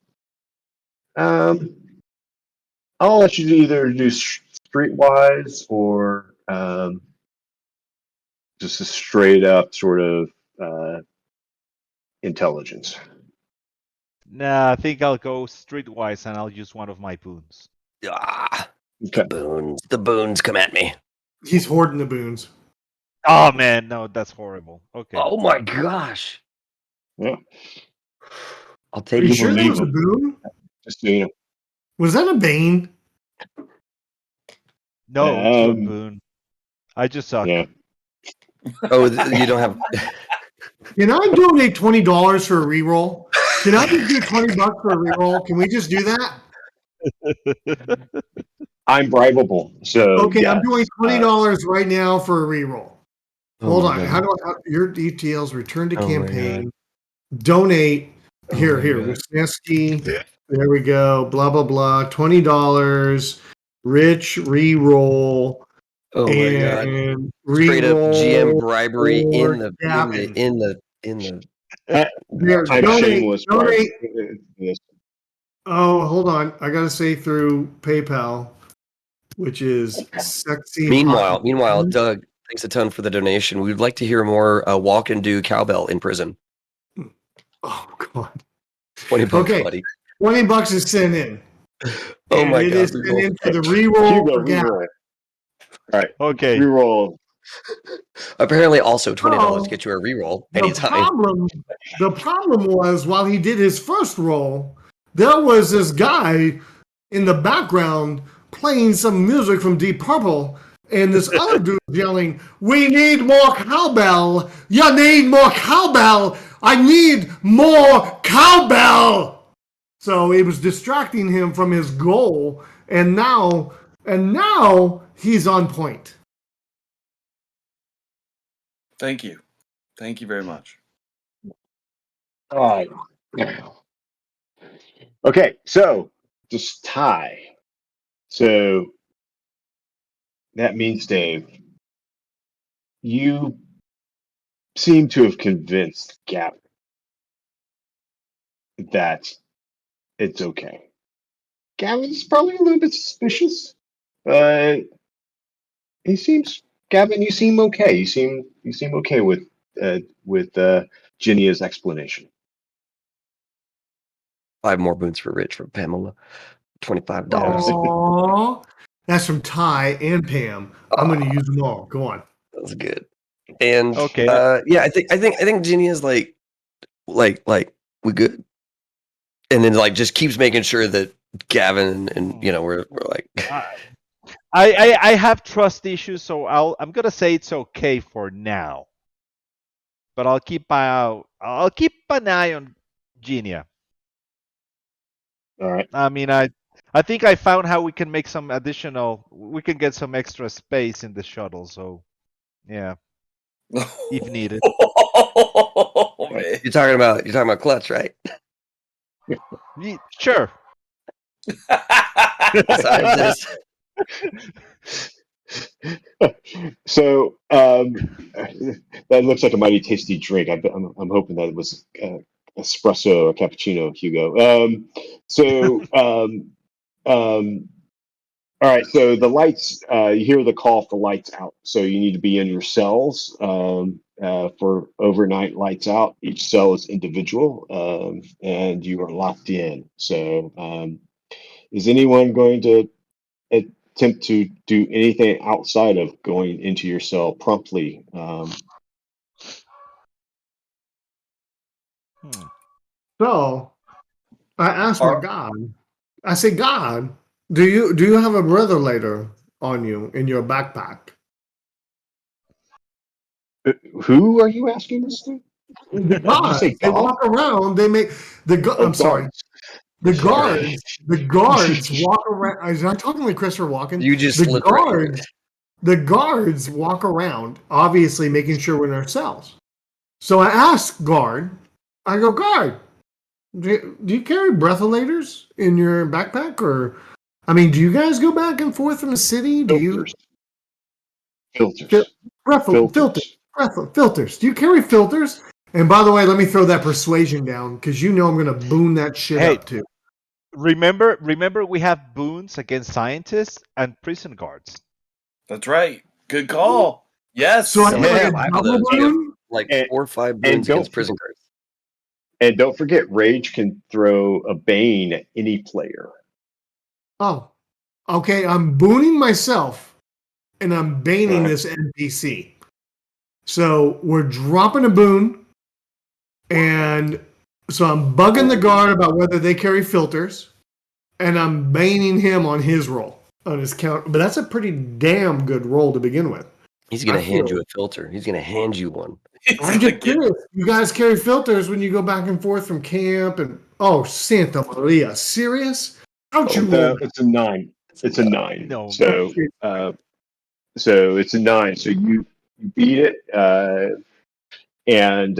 I'll let you either do streetwise or just a straight up sort of intelligence. Nah, I think I'll go streetwise and I'll use one of my boons. Ah, Okay. the boons come at me. He's hoarding the boons. Oh man, no, that's horrible. Okay. Oh my gosh. Yeah. I'll Are take you it. sure that believe was a him. boon? Just so you know. Was that a bane? No, it's a boon. I just suck. Yeah. Oh, you don't have. Can I donate $20 for a reroll? Can I just do $20 for a reroll? Can we just do that? I'm bribable. So Okay, I'm yes. doing $20 right now for a reroll. Oh Hold my on. God. How do your details? Return to Oh my campaign. Donate. Oh Here, my here. God. Wisniewski. There we go. Blah blah blah. $20. Rich reroll. Oh my God. And Straight up GM reroll bribery for in the Gavin. There, I'm donate. shameless. Donate. Yes. Oh, hold on. I gotta say through PayPal, which is sexy. Meanwhile, Doug, thanks a ton for the donation. We'd like to hear more walk and do cowbell in prison. Oh God. $20, Okay. buddy. $20 is sent in. Oh And my it God. is sent in for the reroll. Hugo, for Gavin. reroll. All right. Okay. Reroll. Apparently, also $20 Oh, to get you a reroll The anytime. problem was while he did his first roll, there was this guy in the background playing some music from Deep Purple, and this other dude yelling, "We need more cowbell! You need more cowbell! I need more cowbell!" So it was distracting him from his goal, and now he's on point. Thank you. Thank you very much. All right. Okay, so just tie. So that means, Dave, you seem to have convinced Gavin that it's okay. Gavin's probably a little bit suspicious, but Gavin, you seem okay. You seem okay with Ginnia's explanation. 5 more boons for Rich from Pamela. $25. Aww. That's from Ty and Pam. I'm going to use them all. Go on. That was good. And Okay. yeah, I think Ginny is like we good, and then like just keeps making sure that Gavin and we're like I have trust issues, so I'm gonna say it's okay for now. But I'll keep an eye on Genia. All right. I mean, I think I found how we can get some extra space in the shuttle. So, yeah, if needed. Oh, man. you're talking about Clutch, right? Sure. Besides this, So that looks like a mighty tasty drink. I'm hoping that it was espresso or cappuccino, Hugo. All right. So the lights. You hear the call for lights out. So you need to be in your cells for overnight lights out. Each cell is individual, and you are locked in. So is anyone going to attempt to do anything outside of going into your cell promptly? So I asked my God. I say, God, do you have a breathalyzer on you in your backpack? Who are you asking this to? The Did you say gods. They God? walk around. They make the. Oh, I'm sorry. guards. The guards walk around. Is I talking like Christopher Walken? You just the slipped right into guards. The guards walk around, obviously making sure we're in our cells. So I ask guard. I go, guard. Do you carry breathalators in your backpack, or I mean, do you guys go back and forth from the city? Do you Filters. filters? Do you carry filters? And by the way, let me throw that persuasion down because you know I'm going to boon that shit Hey, up too. remember, we have boons against scientists and prison guards. That's right. Good call. Yes. So I Yeah, get like yeah, a I have double those. boon. Like And- 4 or 5 and boons don't against prison guards. And don't forget, Rage can throw a Bane at any player. Oh, okay. I'm booning myself, and I'm baning Right. this NPC. So we're dropping a boon, and so I'm bugging the guard about whether they carry filters, and I'm baning him on his roll on his count. But that's a pretty damn good roll to begin with. He's going I to hand feel- you a filter. He's going to hand you one. I'm just curious. You guys carry filters when you go back and forth from camp, and Santa Maria, serious? How'd you roll? It's a 9. It's a 9. No. So it's a 9. So you beat it, and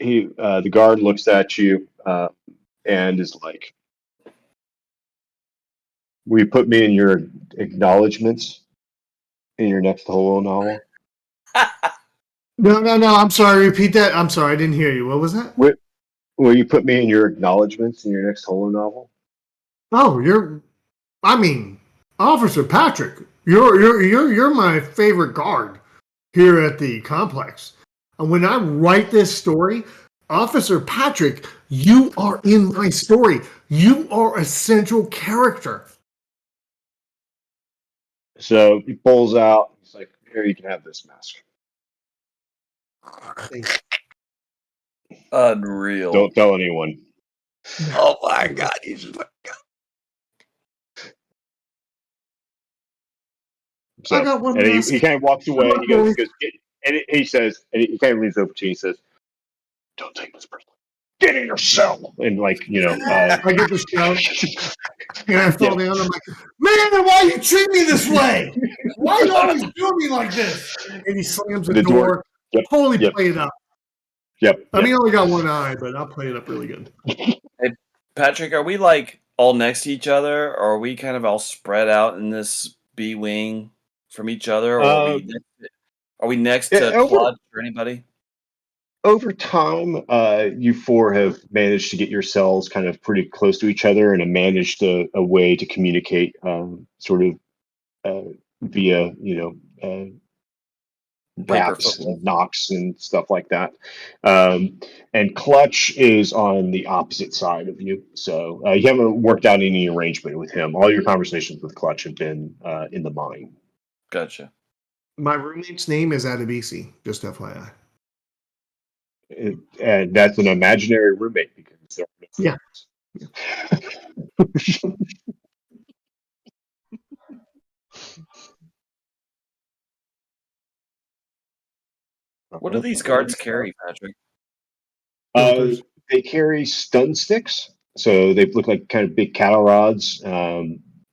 the guard looks at you and is like, "Will you put me in your acknowledgments in your next holo novel?" No. I'm sorry. Repeat that. I'm sorry. I didn't hear you. What was that? Will you put me in your acknowledgments in your next holo novel? Oh, Officer Patrick. You're my favorite guard here at the complex. And when I write this story, Officer Patrick, you are in my story. You are a central character. So he pulls out. He's like, "Here, you can have this mask. Unreal. Don't tell anyone." Oh my God. So, I got one and mask. he kind of walks away. Come He on, goes, he says, and he kind of leans over to you. He says, "Don't take this personally. Get in your cell." And I get the shout. And I fall Yeah. down. I'm like, man, why you treat me this way? Why you always do me like this? And he slams the door. Yep. Totally Yep. play it up. Yep. I mean, I only got one eye, but I'll play it up really good. Patrick, are we like all next to each other, or are we kind of all spread out in this B wing from each other, or are we next to Claude or anybody? Over time, you four have managed to get your cells kind of pretty close to each other and have managed a way to communicate sort of via, raps and knocks and stuff like that. And Clutch is on the opposite side of you. So you haven't worked out any arrangement with him. All your conversations with Clutch have been in the mine. Gotcha. My roommate's name is Adebisi, just FYI. And that's an imaginary roommate because they're Yeah. What do these guards carry, Patrick? They carry stun sticks, so they look like kind of big cattle rods.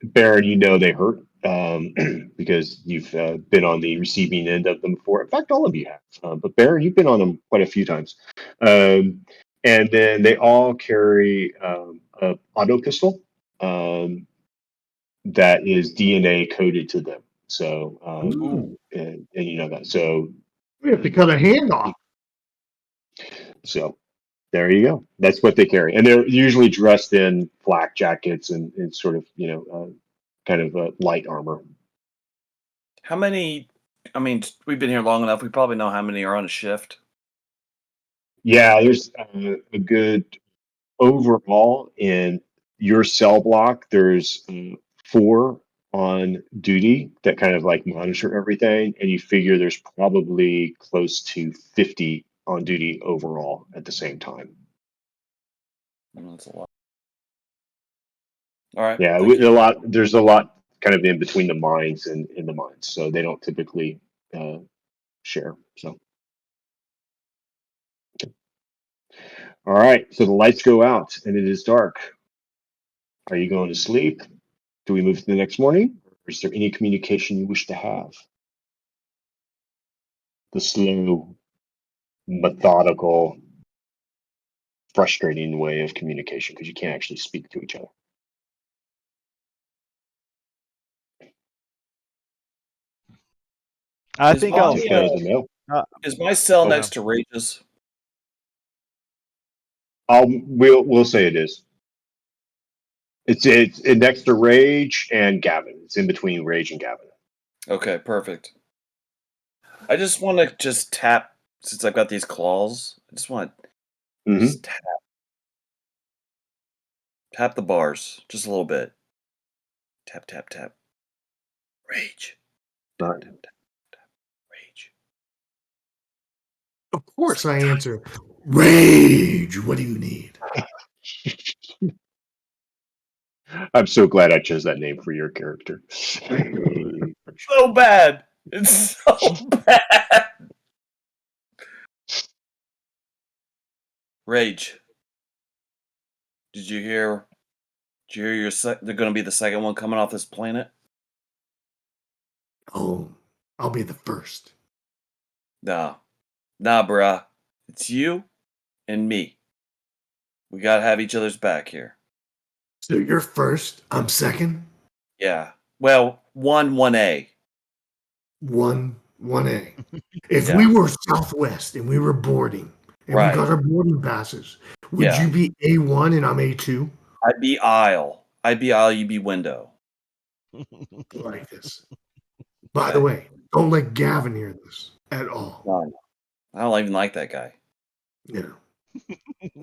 Baron, you know they hurt because you've been on the receiving end of them before. In fact, all of you have. But Baron, you've been on them quite a few times. And then they all carry an auto pistol that is DNA coded to them. So, and you know that. So We have to cut a hand off. So there you go. That's what they carry. And they're usually dressed in flak jackets and sort of, kind of light armor. How many? I mean, we've been here long enough. We probably know how many are on a shift. Yeah, there's a good overall in your cell block. There's 4 on duty that kind of like monitor everything. And you figure there's probably close to 50 on duty overall at the same time. That's a lot. All right. Yeah, there's a lot kind of in between the mines and in the mines, so they don't typically share. So, All right, so the lights go out and it is dark. Are you going to sleep? Do we move to the next morning? Or is there any communication you wish to have? The slow, methodical, frustrating way of communication because you can't actually speak to each other. I Is think my, I'll Take sleep. that as a no. is my cell Okay. next to Rage's? We'll say it is. It's next to Rage and Gavin. It's in between Rage and Gavin. Okay, perfect. I just want to just tap, since I've got these claws. I just want to Mhm. just tap the bars just a little bit. Tap, tap, tap. Rage. Tap, Right. tap, tap, tap. Rage. Of course, I answer. Rage. What do you need? I'm so glad I chose that name for your character. So bad. It's so bad. Rage. Did you hear? Did you hear they're going to be the second one coming off this planet? Oh, I'll be the first. Nah. Nah, bruh. It's you and me. We gotta have each other's back here. So you're first. I'm second. Yeah. Well, 1A. 1A. If Yeah. we were Southwest and we were boarding and Right. we got our boarding passes, would Yeah. you be A1 and I'm A2? I'd be aisle. You'd be window. Like this. By Okay. the way, don't let Gavin hear this at all. No. I don't even like that guy. You know,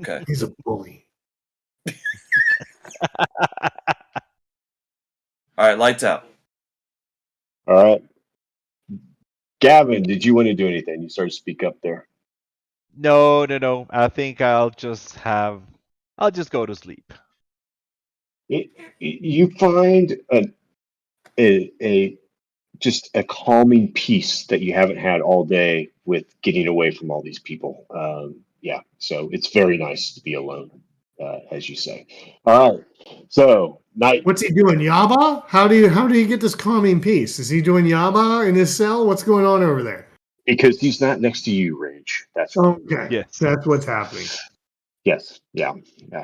Okay. he's a bully. All right, lights out. All right. Gavin, did you want to do anything? You started to speak up there. No. I think I'll just go to sleep. You find a just a calming peace that you haven't had all day with getting away from all these people. Yeah, so it's very nice to be alone, as you say. All right, so night. What's he doing? Yaba? How do you get this calming peace? Is he doing Yaba in his cell? What's going on over there? Because he's not next to you, Rage. That's right. Okay. Yes. That's what's happening. Yes, yeah.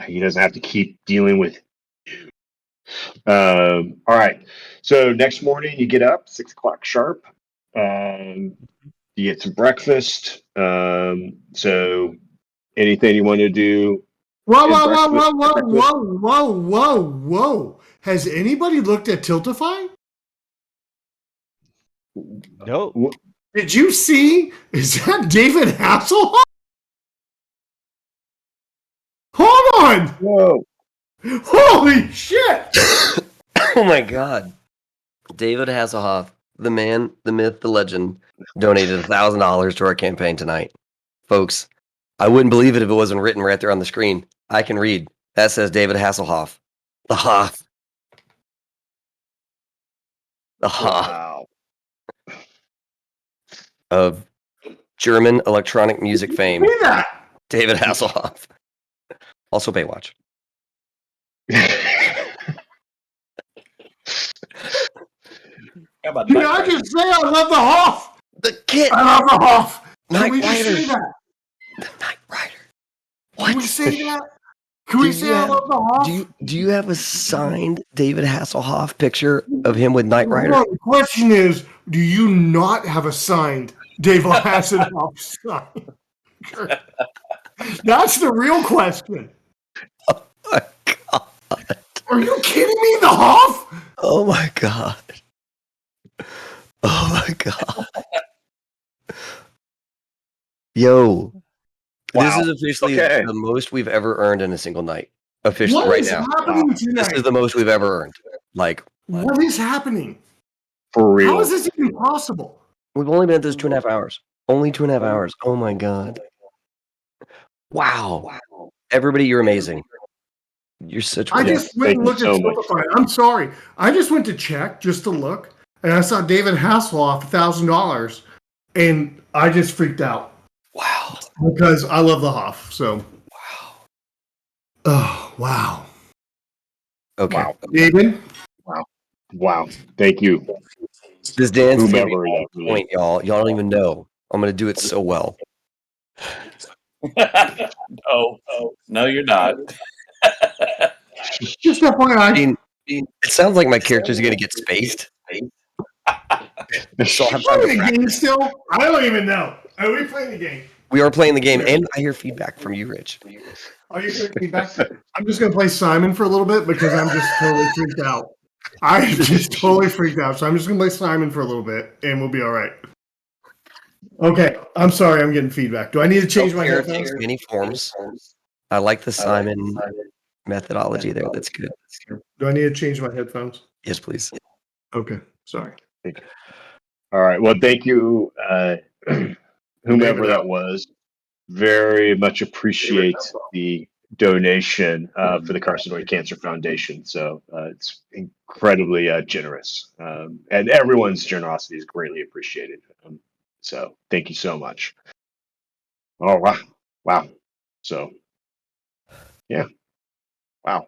He doesn't have to keep dealing with. All right. So next morning you get up 6 o'clock sharp. You get some breakfast. So anything you want to do? Whoa, in whoa, whoa, breakfast- whoa, whoa, breakfast? whoa, whoa, whoa, whoa. Has anybody looked at Tiltify? No. Did you see? Is that David Hasselhoff? Hold on! Whoa! Holy shit! Oh my God. David Hasselhoff, the man, the myth, the legend, donated $1,000 to our campaign tonight. Folks, I wouldn't believe it if it wasn't written right there on the screen. I can read. That says David Hasselhoff. The Hoff. The Hoff Wow! of German electronic music fame. See that? David Hasselhoff. Also Baywatch. How about Did Knight I Rider? just say I love the Hoff? The kid. I love the Hoff. Can Knight we just Rider. say that? The Knight Rider. Can we What? say that? Can we Do say you I have- love the Hoff? Do you have a signed David Hasselhoff picture of him with Knight Rider? No, the question is, do you not have a signed David Hasselhoff sign? That's the real question. Oh my God. Are you kidding me? The Hoff? Oh my God. Oh my God. Yo. Wow. This is officially Okay. the most we've ever earned in a single night. Officially, What right is now. happening Wow. tonight? This is the most we've ever earned. Like, What is happening? For real. How is this even possible? we've only been at this 2.5 hours. Only 2.5 hours. Oh my God. Wow. Everybody, you're amazing. You're such I wonders. just went and Thank you looked at so much. Spotify. I'm sorry. I just went to check just to look, and I saw David Hasselhoff $1,000, and I just freaked out Wow. because I love the Hoff. So Wow. Oh, wow. Okay. Wow. David? Wow. Thank you. This dance theory Whomever on that really. point, y'all. Y'all don't even know. I'm gonna do it so well. No, you're not. Just I FYI. mean, it sounds like my character's gonna get spaced. So I'll have time to Playing the practice. game still? I don't even know. Are we playing the game? We are playing the game, and I hear feedback from you, Rich. Are you hearing feedback? I'm just going to play Simon for a little bit because I'm just totally freaked out. I'm just totally freaked out. So I'm just going to play Simon for a little bit and we'll be all right. Okay. I'm sorry. I'm getting feedback. Do I need to change my Character headphones? takes many forms. I like the Simon methodology there. That's good. Do I need to change my headphones? Yes, please. Okay. Sorry. All right. Well, thank you, whomever David, that was. Very much appreciate the donation for the Carcinoid Cancer Foundation. So it's incredibly generous, and everyone's generosity is greatly appreciated. So thank you so much. Oh wow. So yeah, wow.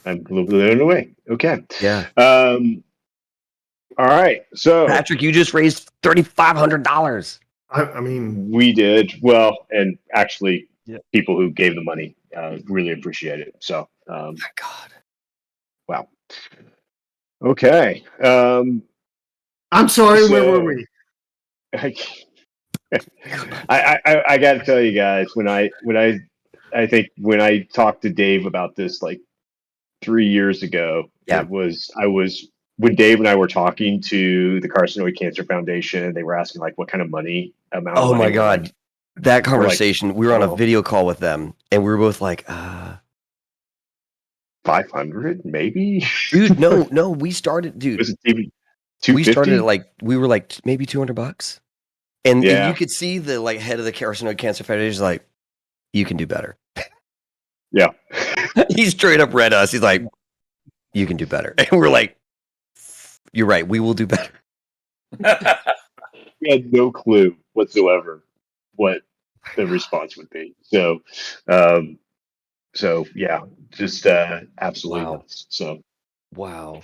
I'm a little bit blown away. Okay. Yeah. All right. So Patrick, you just raised $3,500. I mean, we did well, and actually, Yeah. people who gave the money really appreciate it. So My God. wow. Okay. I'm sorry. So- Where were we? I got to tell you guys, I think when I talked to Dave about this like 3 years ago, Yeah. I was when Dave and I were talking to the Carcinoid Cancer Foundation. They were asking like what kind of money amount. Oh of money my we're like, God. That conversation, we were on a oh. video call with them, and we were both like, 500 maybe. dude, no, we started, dude. Was it even We started 250? at like, we were like maybe $200. And Yeah. you could see the like head of the Carcinoid Cancer Foundation like, you can do better. Yeah. He straight up read us. He's like, you can do better. And we're like, you're right. We will do better. We had no clue whatsoever what the response would be. So, yeah, just absolutely Wow. nuts. So, Wow.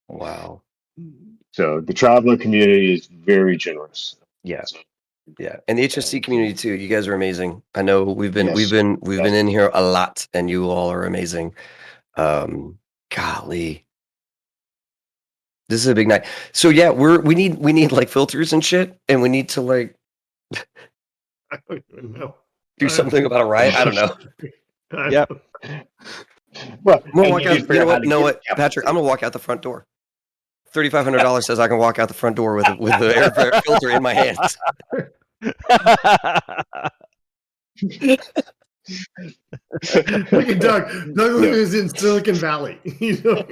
Wow. so the traveler community is very generous. Yeah. So, Yeah. And the HSC community too. You guys are amazing. I know we've been Yes. in here a lot, and you all are amazing. Golly. This is a big night. So yeah, we need like filters and shit, and we need to like I don't even know. do something about a riot. I don't know. Yep. well, I'm gonna and walk you out. need to figure You know out how what? to You know get what, capital. Patrick? I'm gonna walk out the front door. $3,500 says I can walk out the front door with the air filter in my hands. Look at Doug. Doug is in Silicon Valley. You know?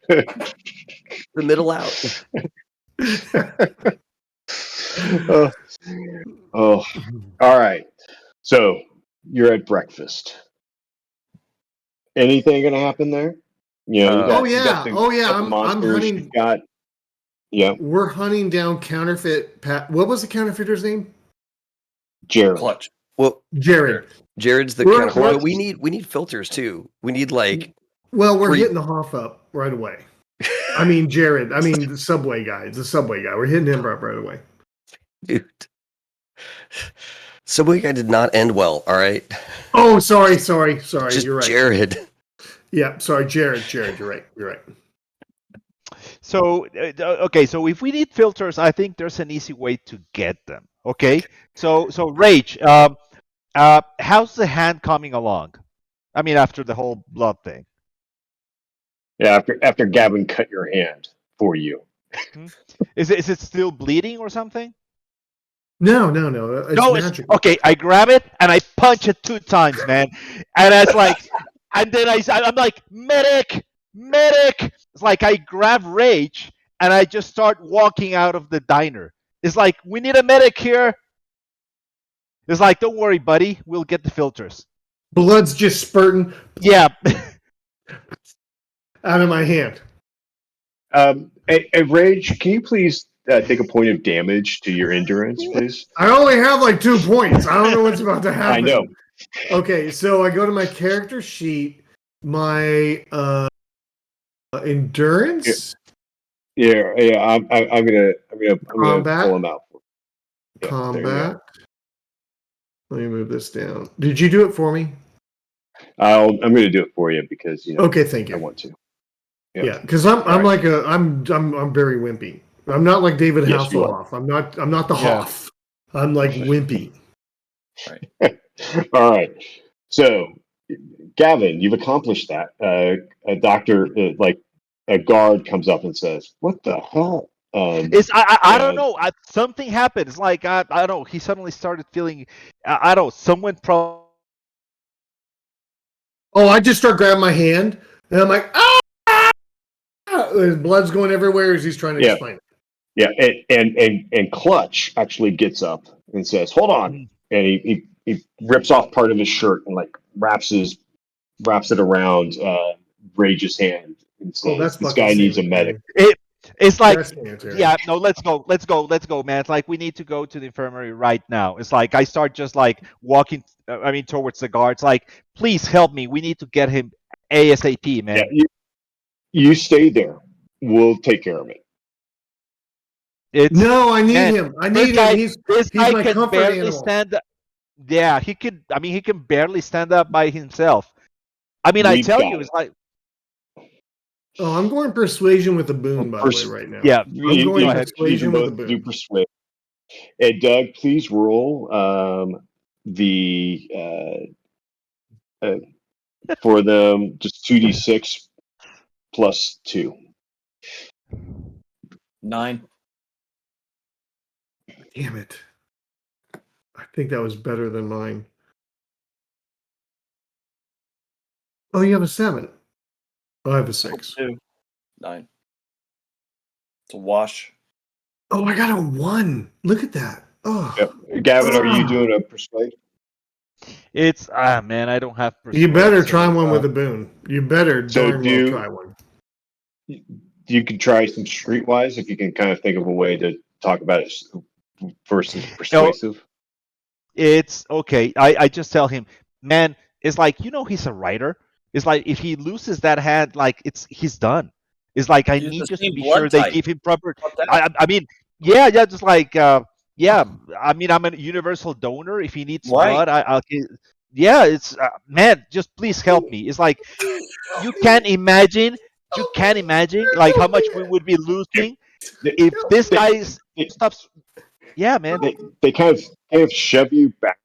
The middle out. Oh, all right. So you're at breakfast. Anything gonna happen there? You know, Oh, you got the I'm monsters. hunting. You got yeah, We're hunting down counterfeit. What was the counterfeiter's name? Jared. Clutch. Well, Jared. Jared's the We're- counterfeit. we're- But we need filters too. We need like Well, we're Three- hitting the Hoff up right away. I mean, Jared. I mean, the subway guy. The subway guy. We're hitting him up right away. dude. Subway guy did not end well. All right. Oh, sorry. Just You're right. Jared. Yeah, sorry, Jared. You're right. So, okay, so if we need filters, I think there's an easy way to get them. Okay, so Rage, how's the hand coming along? I mean, after the whole blood thing. Yeah, after Gavin cut your hand for you. Is it still bleeding or something? No. It's No, magic. okay. I grab it and I punch it 2 times, man. And it's like, and then I'm like, medic. It's like I grab Rage and I just start walking out of the diner. It's like, we need a medic here. It's like, don't worry, buddy. We'll get the filters. Blood's just spurting Yeah. out of my hand. Hey, Rage, can you please take a point of damage to your endurance, please? I only have like 2 points. I don't know what's about to happen. I know. Okay, so I go to my character sheet, my endurance, Yeah. I'm gonna pull combat, them out. Yeah, there you combat. Let me move this down. Did you do it for me? go. I'm gonna do it for you because Okay, thank I you. want to. Yeah, because I'm All right. like I'm very wimpy. I'm not like David Yes, you are. Hasselhoff. I'm not the Yeah. Hoff. I'm like wimpy. All right. So, Gavin, you've accomplished that. A doctor, like a guard, comes up and says, "What the hell?" I don't And know. Something happened. It's like I don't know. He suddenly started feeling. I don't know. Someone probably. Oh, I just start grabbing my hand and I'm like, ah! His blood's going everywhere as he's trying to yeah, explain it. yeah, and Clutch actually gets up and says, "Hold on," and he rips off part of his shirt and like wraps it around Rage's hand and Oh, that's says, "This fucking guy needs a medic." sanitary. It's like, That's sanitary. yeah, no, let's go, man. It's like we need to go to the infirmary right now. It's like I start just like walking. Towards the guards. Like, please help me. We need to get him ASAP, Yeah, man. you stay there. We'll take care of it. It's No, I need man. him. I This need him. guy, He's this guy my can comfort barely animal. stand up. Yeah, he could. I mean, he can barely stand up by himself. I mean, I We've tell got you, it. it's like, Oh, I'm going persuasion with a boon, by the way, Pers- right now. yeah. I'm you, Go going ahead. you can persuasion with a both do boon. persuade. And Doug, please roll the for them just 2d6 plus 2. 9. Damn it. I think that was better than mine. Oh, you have a 7. Oh, I have a 6. 2. 9. It's a wash. Oh, I got a 1. Look at that. Oh. Yep. Gavin, are you Ah. doing a persuade? It's man, I don't have You persuade. better So, try one with a boon. You better So darn well try one. you could try some streetwise if you can kind of think of a way to talk about it versus oh, persuasive. it's okay. I just tell him, man. It's like he's a writer. It's like if he loses that hand, like he's done. It's like I Use the need just to same be sure blood they type. give him proper. How about that? I mean, yeah, just like yeah. I mean, I'm a universal donor. If he needs Right. blood, I'll. Yeah, it's man. Just please help me. It's like you can't imagine. You can't imagine like how much we would be losing They, if this they, guy they, stops. Yeah, man. they kind of shove you back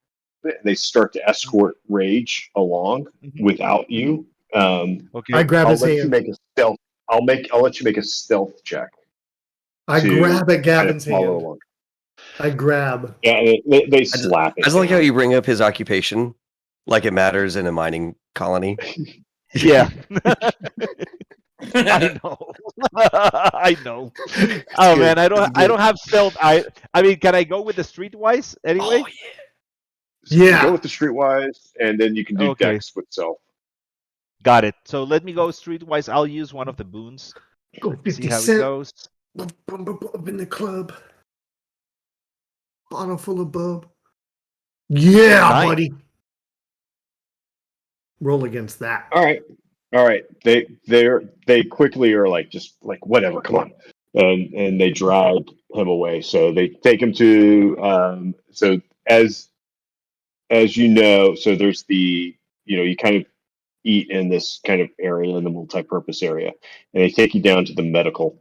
a bit, and they start to escort Rage along Mhm. without you. Okay. I grab I'll his let you hand. make a stealth. I'll let you make a stealth check I to grab at kind of Gavin's follow hand. along. I grab. Yeah, and they I just, slap I it just like how down. you bring up his occupation, like it matters in a mining colony. Yeah. I know. I know. Oh good. man, I It's don't good. have stealth. I mean, can I go with the streetwise anyway? Oh yeah. Go Yeah. with the streetwise, and then you can do Okay, dex with self. got it. So let me go streetwise. I'll use one of the boons. Go See 50 how it cent. goes. Up in the club. Bottle full of bub. Yeah, Nice. buddy. Roll against that. All right. They quickly are like just like whatever. Come on, and they drag him away. So they take him to so as you know. So there's the you kind of eat in this kind of area in the multi-purpose area, and they take you down to the medical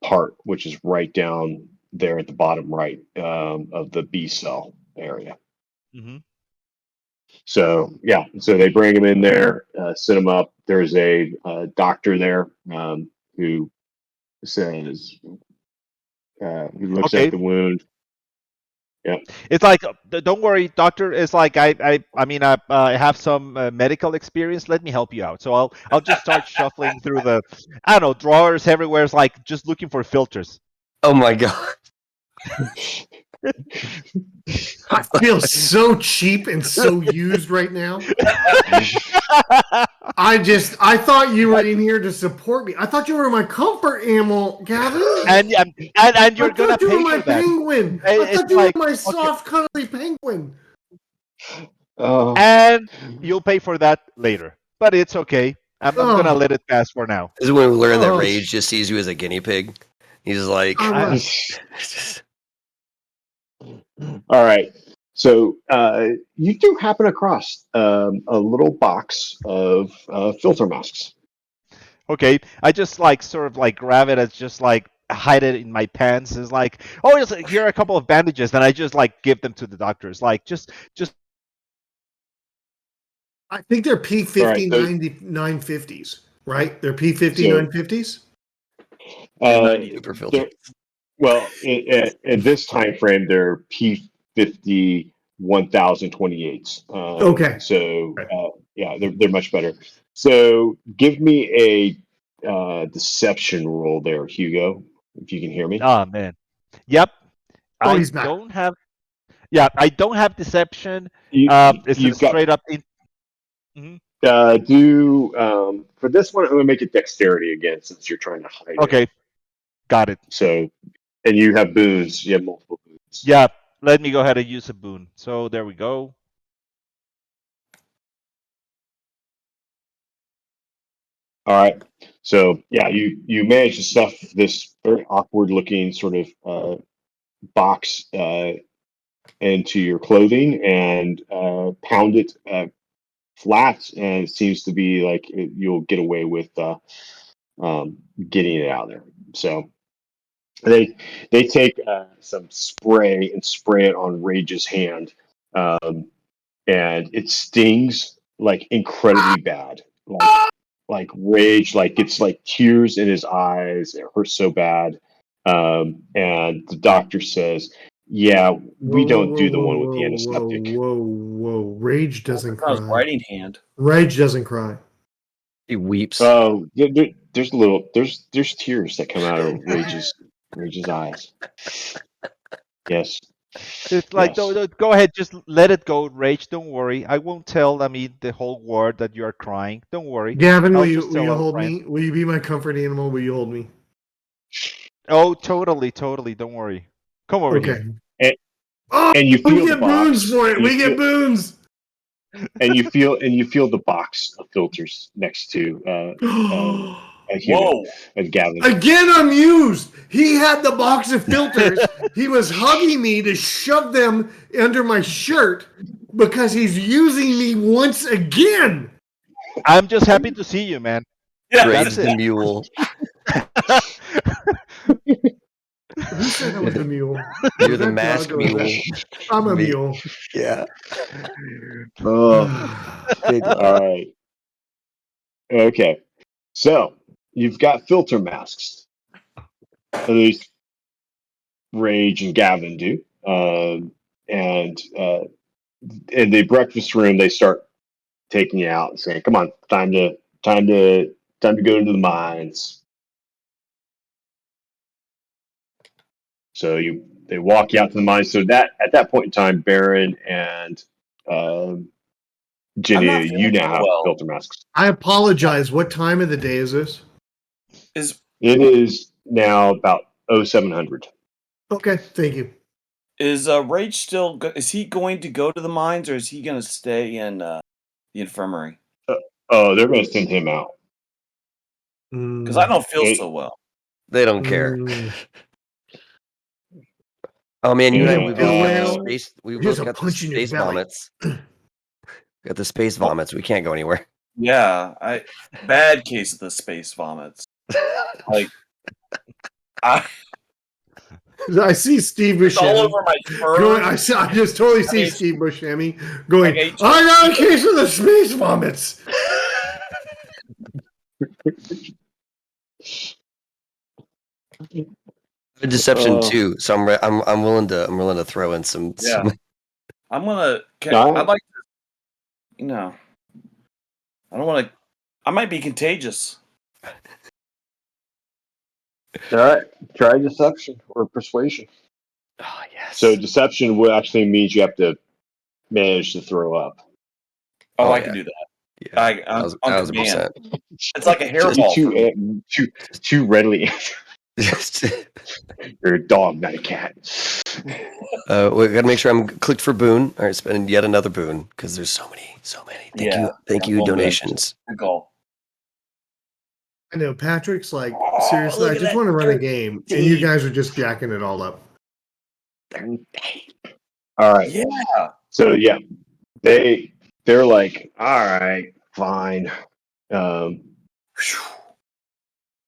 part, which is right down there at the bottom right of the B cell area. Hmm. So yeah, so they bring him in there, sit him up. There's a doctor there who says he looks at Okay. the wound. Yeah, It's like, don't worry, doctor. It's like I mean, I have some medical experience. Let me help you out. So I'll just start shuffling through the, I don't know, drawers everywhere. It's like just looking for filters. Oh my god. I feel so cheap and so used right now. I thought you were in here to support me. I thought you were my comfort animal, Gavin. And you're I gonna thought you pay were my for that. penguin. I It's thought you like, were my okay, soft, cuddly penguin. and you'll pay for that later. But it's okay. I'm gonna let it pass for now. This is when we learn that Oh. Rage just sees you as a guinea pig. He's like, I- All right. So you do happen across a little box of filter masks. Okay, I just like sort of like grab it as just like hide it in my pants. It's like, oh, it's like, here are a couple of bandages, and I just like give them to the doctors. Like just I think they're All right, so- P50 950s, right? They're P50 So- 950s. super filter. Well, in this time frame, they're P50 1028s. Okay. So yeah, they're much better. So give me a deception roll there, Hugo, if you can hear me. oh man, yep. Oh, I he's back. don't have. Yeah, I don't have deception. You, It's you've a got straight up. Mhm. do for this one. I'm gonna make it dexterity again since you're trying to hide it. Okay, got it. So, and you have boons. You have multiple boons. Yeah, let me go ahead and use a boon. So there we go. All right. So yeah, you manage to stuff this very awkward looking sort of box into your clothing and pound it flat, and it seems to be like you'll get away with getting it out there. So they take some spray and spray it on Rage's hand, and it stings like incredibly bad. Like Rage, like it's like tears in his eyes. It hurts so bad. And the doctor says, "Yeah, we don't do the one with the antiseptic." Whoa. Rage doesn't On his cry. writing hand. Rage doesn't cry. He weeps. Oh, there's tears that come out of Rage's eyes. Yes, It's like, yes. go ahead, just let it go, Rage. Don't worry. I won't tell, I mean, the whole world that you are crying. Don't worry. Gavin, I'll will just you tell our hold friend. me? Will you be my comfort animal? Will you hold me? Oh, totally. Don't worry. Come over Okay. here. Oh, And you we feel the get boons box. for it. and you We get feel- boons. and you feel the box of filters next to a human, Whoa! and Gavin. Again, I'm used. He had the box of filters. He was hugging me to shove them under my shirt because he's using me once again. I'm just happy to see you, man. Yeah, Rage that's the it. mule. Who said I was the mule? You're Was the that masked Doug or was mule. that- I'm a Me. mule. Yeah. Oh, Big all laugh. right. Okay. So you've got filter masks. At least Rage and Gavin do. And in the breakfast room, they start taking you out and saying, "Come on, time to go into the mines." So they walk you out to the mines. So that at that point in time, Baron and I'm not Jenny, you feeling now so have well. filter masks. I apologize. What time of the day is this? Is It is now about 0700. Okay, thank you. Rage still? Is he going to go to the mines, or is he going to stay in the infirmary? Oh, they're going to send him out. Because I don't feel They- so well. They don't care. Mm. Oh man, you and I, we Yeah, both got the well, space. We here's both a got the punch in your space belly. vomits. Got the space vomits. We can't go anywhere. Yeah, bad case of the space vomits. Like, I, I see Steve it's all Buscemi. over my fur. Going, I just totally see mean, Steve Buscemi going, like, I got a case of the space vomits. Deception too. So I'm willing to throw in some. Yeah. I'm gonna. All right. I'd like to. I don't want to. I might be contagious. All right. Try deception or persuasion. Oh yes. So deception will actually means you have to manage to throw up. Oh, Oh, I yeah. can do that. Yeah. I'm on command. 1,000%. It's like a hairball. for me. Too readily. You're a dog, not a cat. We got to make sure I'm clicked for boon. All right, spending yet another boon because there's so many. Thank you, I'm going back. donations. Good call. I know Patrick's like, Oh, seriously, look I at just that want to run a dirt game, and you deep. guys are just jacking it all up. All right. Yeah. So yeah, they're like, all right, fine.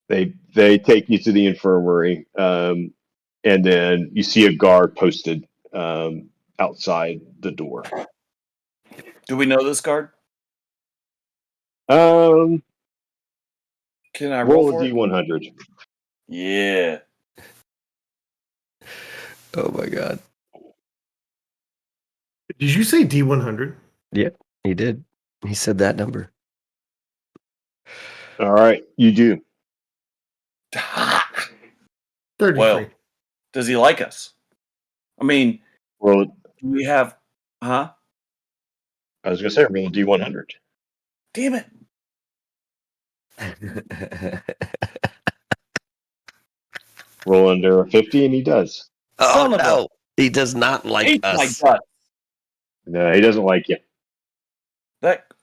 They take you to the infirmary, and then you see a guard posted outside the door. Do we know this card? Um, Can I roll roll a for it? D100. Yeah. Oh my god. Did you say D100? Yep, he did. He said that number. All right, you do. 33. Well, does he like us? I mean, Roll. do we have? Huh? I was gonna say roll a D100. Damn it! Roll under 50, and he does. Oh Son of a- no, he does not like Ate my us. gut. No, he doesn't like you.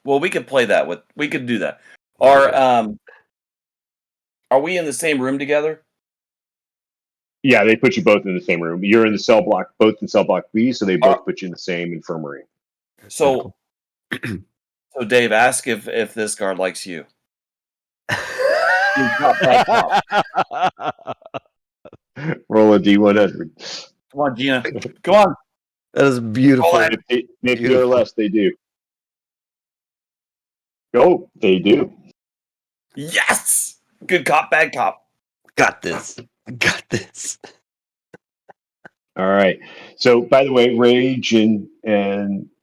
Well, we could play that with. We could do that. Are we in the same room together? Yeah, they put you both in the same room. You're in the cell block, both in cell block B, so they both put you in the same infirmary. So, so Dave, ask if this guard likes you. Roll a D100. Come on, Gina. Come on. That is beautiful. Roll it. 50 or Beautiful. less, they do. Oh, they do. Yes. Good cop, bad cop. Got this. Got this. All right. So, by the way, Rage and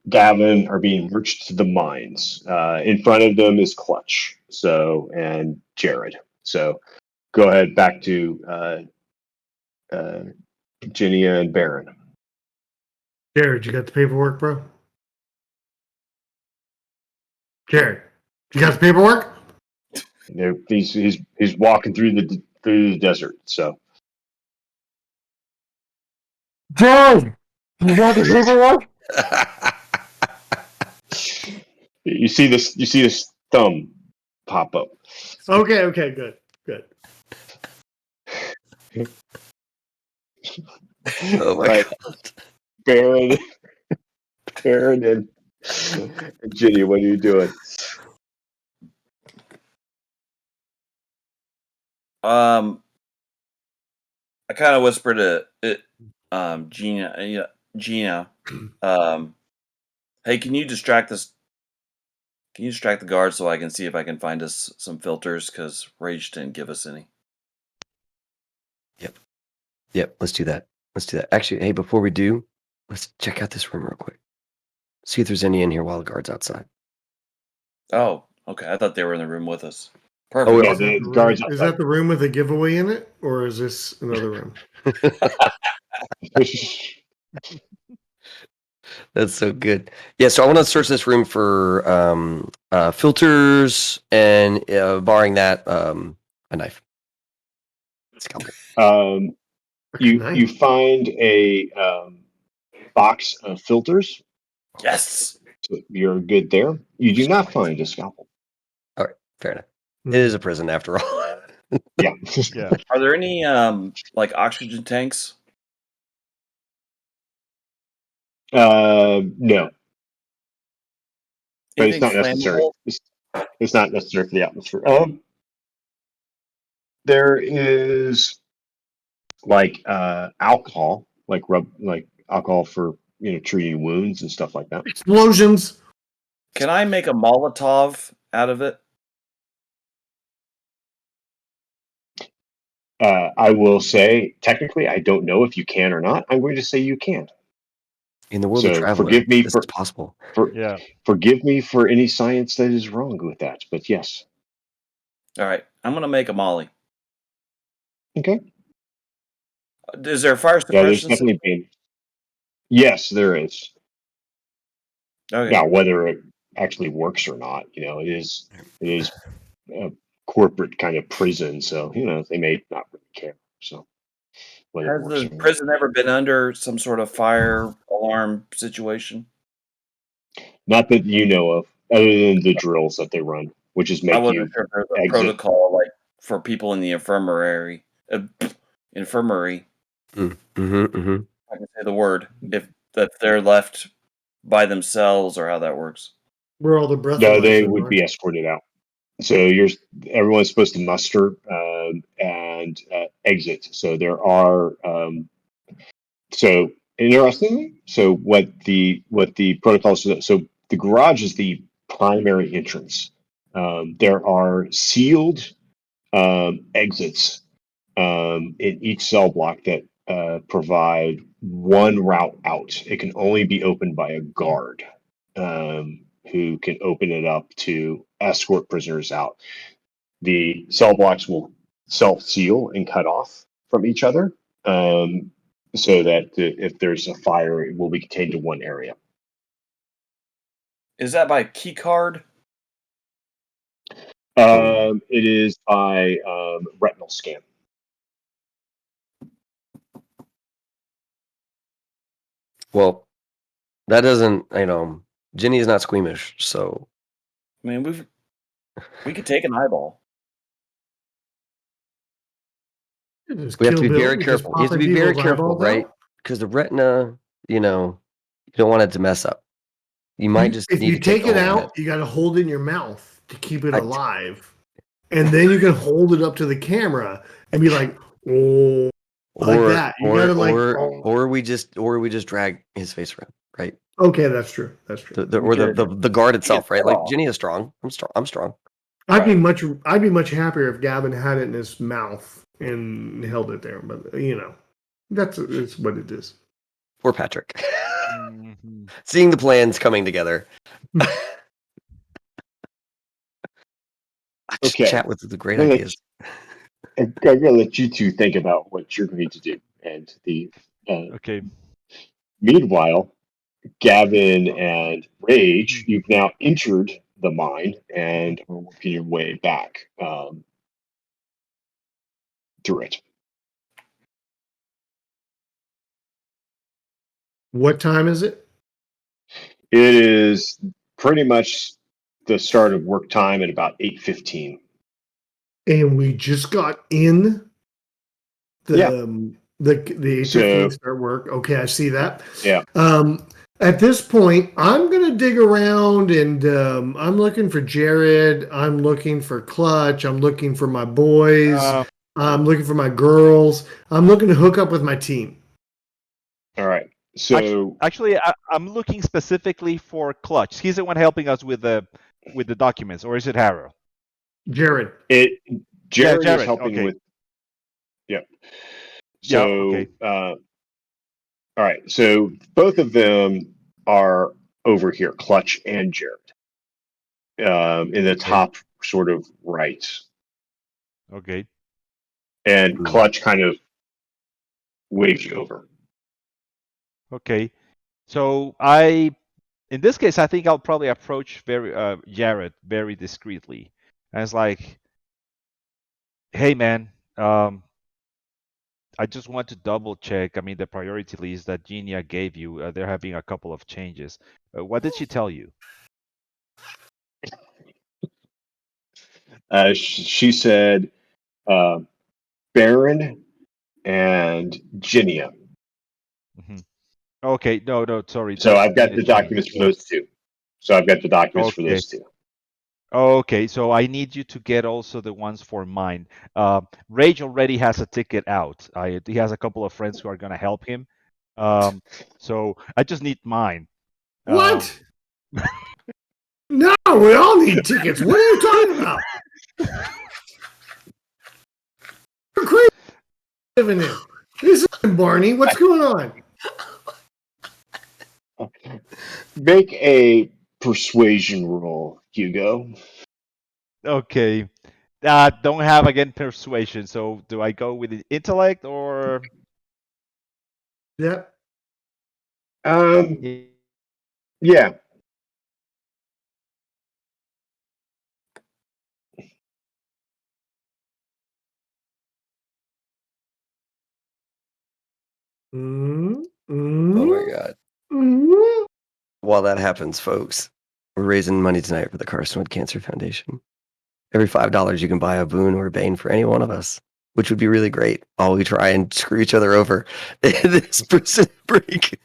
Gavin are being marched to the mines. In front of them is Clutch. So, and Jared. So, go ahead back to Ginny and Baron. Jared, you got the paperwork, bro? Jared, you got the paperwork? He's walking through the desert. So, Jared, you got the paperwork? you see this thumb pop up. Okay, good. Oh my Right. god. Baron and Ginny, what are you doing? I kind of whisper to Gina. Gina, hey, can you distract this? Can you distract the guard so I can see if I can find us some filters? Because Rage didn't give us any. Yep, let's do that. Actually, hey, before we do, let's check out this room real quick. See if there's any in here while the guard's outside. Oh, okay. I thought they were in the room with us. Perfect. Oh, Yeah, Is that the the guards room- is that the room with a giveaway in it, or is this another room? That's so good. Yeah, so I want to search this room for filters and, barring that, a knife. Scalpel. You find a box of filters. Yes. So you're good there. You do not find a scalpel. All right, fair enough. It is a prison after all. Yeah. Yeah. Are there any like oxygen tanks? No, but it's Anything not necessary. flammable? It's not necessary for the atmosphere. There is like alcohol, like alcohol for treating wounds and stuff like that. Explosions. Can I make a Molotov out of it? I will say, technically, I don't know if you can or not. I'm going to say you can. In the world of So Traveler, forgive me this for is possible. Yeah. forgive me for any science that is wrong with that. But yes, All right. I'm gonna make a Molly. okay. Is there a fire Yeah, there's suppression definitely system? been. Yes, there is. Okay. Now, whether it actually works or not, it is a corporate kind of prison, so they may not really care. So whether it Has works the or not. prison ever been under some sort of fire alarm situation? Not that you know of, other than the drills that they run, which is I make wasn't you sure if there's a exit. protocol like for people in the infirmary. Mm-hmm. I can say the word if that they're left by themselves or how that works. Where all the No, they breathalyzers would are. be escorted out. So everyone's supposed to muster and exit. So there are so interestingly, so what the protocol is, so the garage is the primary entrance. There are sealed exits in each cell block that provide one route out. It can only be opened by a guard who can open it up to escort prisoners out. The cell blocks will self seal and cut off from each other so that if there's a fire, it will be contained to one area. Is that by key card? It is by retinal scan. Well, that doesn't, Ginny is not squeamish, so I mean, we could take an eyeball. Just we have to Kill be Bill, very you're just careful. You have to popping be very people's careful, eyeballs right? out? Because the retina, you don't want it to mess up. You might just If need you to take take the it whole head. out, you got to hold it in your mouth to keep it I- alive, and then you can hold it up to the camera and be like, "Oh," like Or that. You got to like, oh. or we just drag his face around, right? Okay, that's true. That's true. The guard itself, right? Like off. Ginny is strong. I'm strong. I'd be much happier if Gavin had it in his mouth and held it there, but it's what it is. Poor Patrick. Mhm. Seeing the plans coming together. Just Okay. chat with the great I'm ideas. gonna let you two think about what you're going to do. And Okay. meanwhile, Gavin and Rage, you've now entered the mine and are working your way back through it. What time is it? It is pretty much the start of work time at about 8:15. And we just got in Yeah. the 8:15 So start work. Okay, I see that. yeah. At this point, I'm gonna dig around and I'm looking for Jared. I'm looking for Clutch. I'm looking for my boys. I'm looking for my girls. I'm looking to hook up with my team. All right. So Actually, I'm looking specifically for Clutch. He's the one helping us with the documents, or is it Harrow? Jared. Jared is Jared. helping Okay. with. Yeah. Yeah. So Okay. all right. So both of them are over here, Clutch and Jared, in the top sort of right. Okay. And Clutch kind of waves you over. Okay. So in this case, I think I'll probably approach Jared very discreetly, and it's like, hey man, I just want to double check. I mean, the priority list that Genia gave you, there have been a couple of changes. What did she tell you? She said Baron and Ginia. Mm-hmm. Okay, no, sorry, So that's I've got the Ginny. documents for those two. So I've got the documents for Okay. those two. Okay, so I need you to get also the ones for mine. Rage already has a ticket out. He has a couple of friends who are going to help him. So I just need mine. What? No, we all need tickets. What are you talking about? You're crazy living in. This isn't Barney. What's going on? Make a persuasion roll, Hugo. Okay. Don't have again persuasion. So do I go with the intellect or? Yep. Yeah. Oh my god. While that happens, folks, we're raising money tonight for the Carcinoid Cancer Foundation. Every $5 you can buy a boon or a bane for any one of us, which would be really great while we try and screw each other over in this prison break.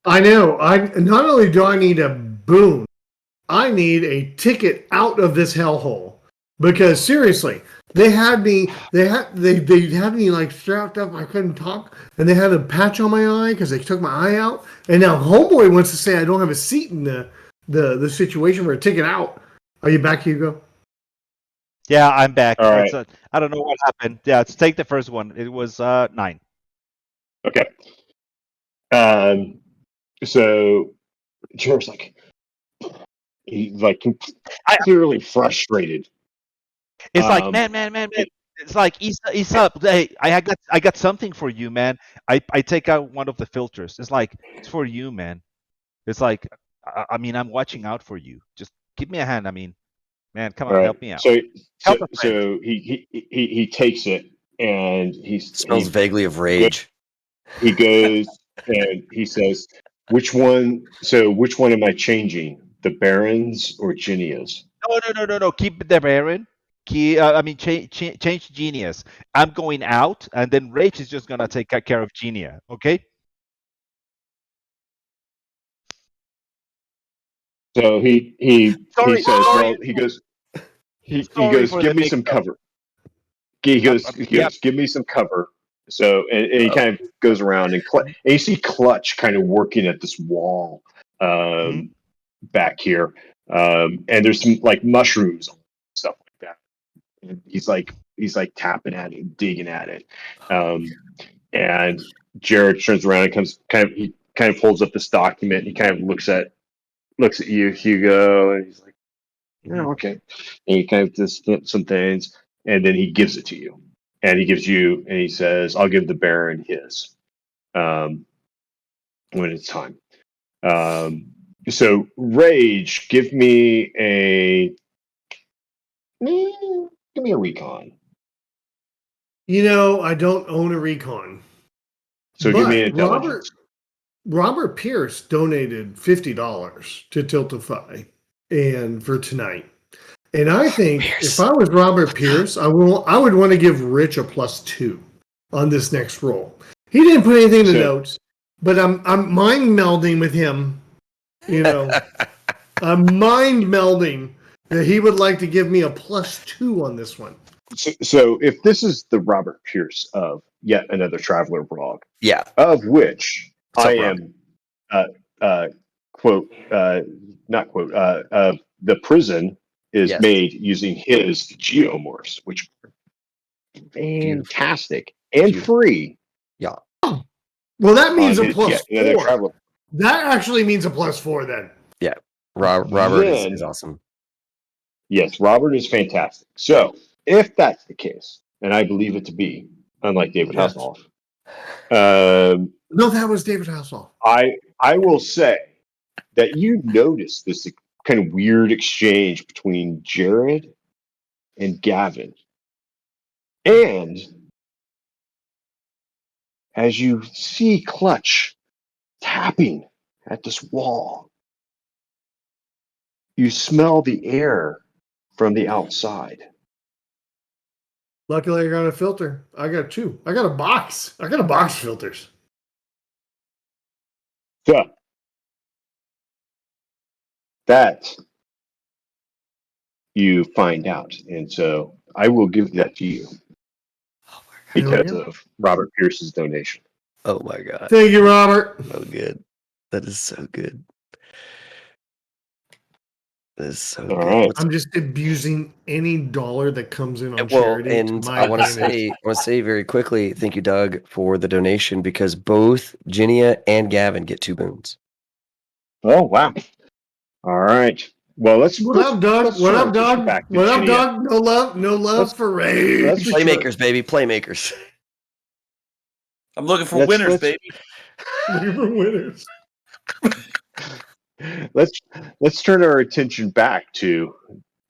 I know. Not only do I need a boon, I need a ticket out of this hellhole. Because seriously, they had me like strapped up. I couldn't talk, and they had a patch on my eye because they took my eye out. And now homeboy wants to say I don't have a seat in the situation for a ticket out. Are you back, Hugo? Yeah, I'm back. All right. I don't know what happened. Yeah, let's take the first one. It was 9. Okay. So Jared's like, he's like clearly frustrated. It's like, Um, man. It's like, ease up. Hey, I got something for you, man. I take out one of the filters. It's like, it's for you, man. It's like, I mean, I'm watching out for you. Just give me a hand. I mean, man, come all on, right. help me out. So Help a friend. so he takes it and Smells vaguely of rage. he goes and he says, which one am I changing? The Barons or Ginias? No. Keep the Baron. I mean, change Genius. I'm going out, and then Rach is just gonna take care of Genia. Okay? So he Sorry, says, sorry, well, he goes, he sorry goes, for give the me some mix-up. cover. He Yep. goes, give me some cover. So, and he kind of goes around and you see Clutch kind of working at this wall Mhm. back here. And there's some like mushrooms and stuff like that. And he's like tapping at it, digging at it. And Jared turns around and he kind of holds up this document. And he kind of looks at you, Hugo, and he's like, yeah, okay. And he kind of does some things, and then he gives it to you. And he gives you, and he says, I'll give the Baron his when it's time. So, Rage, give me a recon. You know, I don't own a recon. So, give me an intelligence. Robert Pierce donated $50 to Tiltify and for tonight. And I think if I was Robert Pierce, I would want to give Rich a +2 on this next roll. He didn't put anything in the notes, but I'm mind melding with him. You know, I'm mind melding that he would like to give me a +2 on this one. So if this is the Robert Pierce of yet another Traveler blog, Yeah. of which What's up, I Rob? am, quote, not quote, the prison is Yes. made using his geomorphs, which are fantastic and Beautiful. free. Yeah. Well, that means a another +4. Traveler. That actually means a +4 then. Yeah. Robert is awesome. Yes, Robert is fantastic. So if that's the case, and I believe it to be, unlike David Yes. Hasselhoff, no, that was David Hasselhoff. I will say that you notice this kind of weird exchange between Jared and Gavin. And as you see Clutch tapping at this wall, you smell the air from the outside. Luckily, I got a filter. I got 2. I got a box. I got a box of filters. So that you find out. And so I will give that to you because of Robert Pierce's donation. Oh my god. Thank you, Robert. So good. That is so good. That is so All good. right. I'm just abusing any dollar that comes in on Well, charity. and I want to say very quickly, thank you, Doug, for the donation because both Ginia and Gavin get 2 boons. Oh wow! All right. Well, What up, Doug? What up, Doug? What up, Doug? No love for Rage. Playmakers, baby, playmakers. I'm looking for winners, baby. Looking for winners. Let's turn our attention back to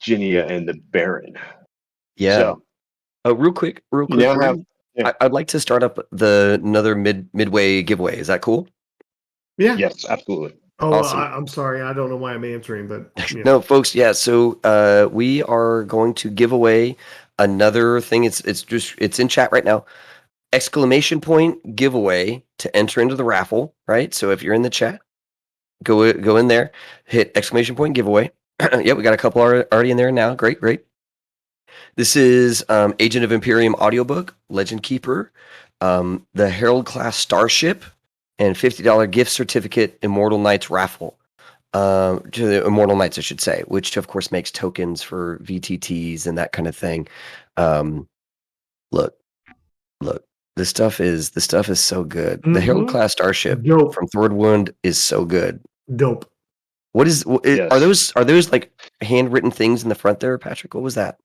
Ginia and the Baron. Yeah. So, real quick. now have I'd like to start up another midway giveaway. Is that cool? Yeah. Yes, absolutely. Oh, Awesome. I'm sorry. I don't know why I'm answering, but yeah. No, folks. Yeah. So we are going to give away another thing. It's in chat right now. Exclamation point giveaway to enter into the raffle. Right. So if you're in the chat, go in there, hit exclamation point giveaway. Yeah, we got a couple already in there now. Great. This is Agent of Imperium audiobook, Legend Keeper, the Herald class starship, and $50 gift certificate Immortal Knights raffle. To the Immortal Knights, I should say, which of course makes tokens for VTTs and that kind of thing. Look, this stuff is so good. The Herald class starship Dope. from Thordwound is so good. Dope. What is? Yes. Are those like handwritten things in the front there, Patrick? What was that?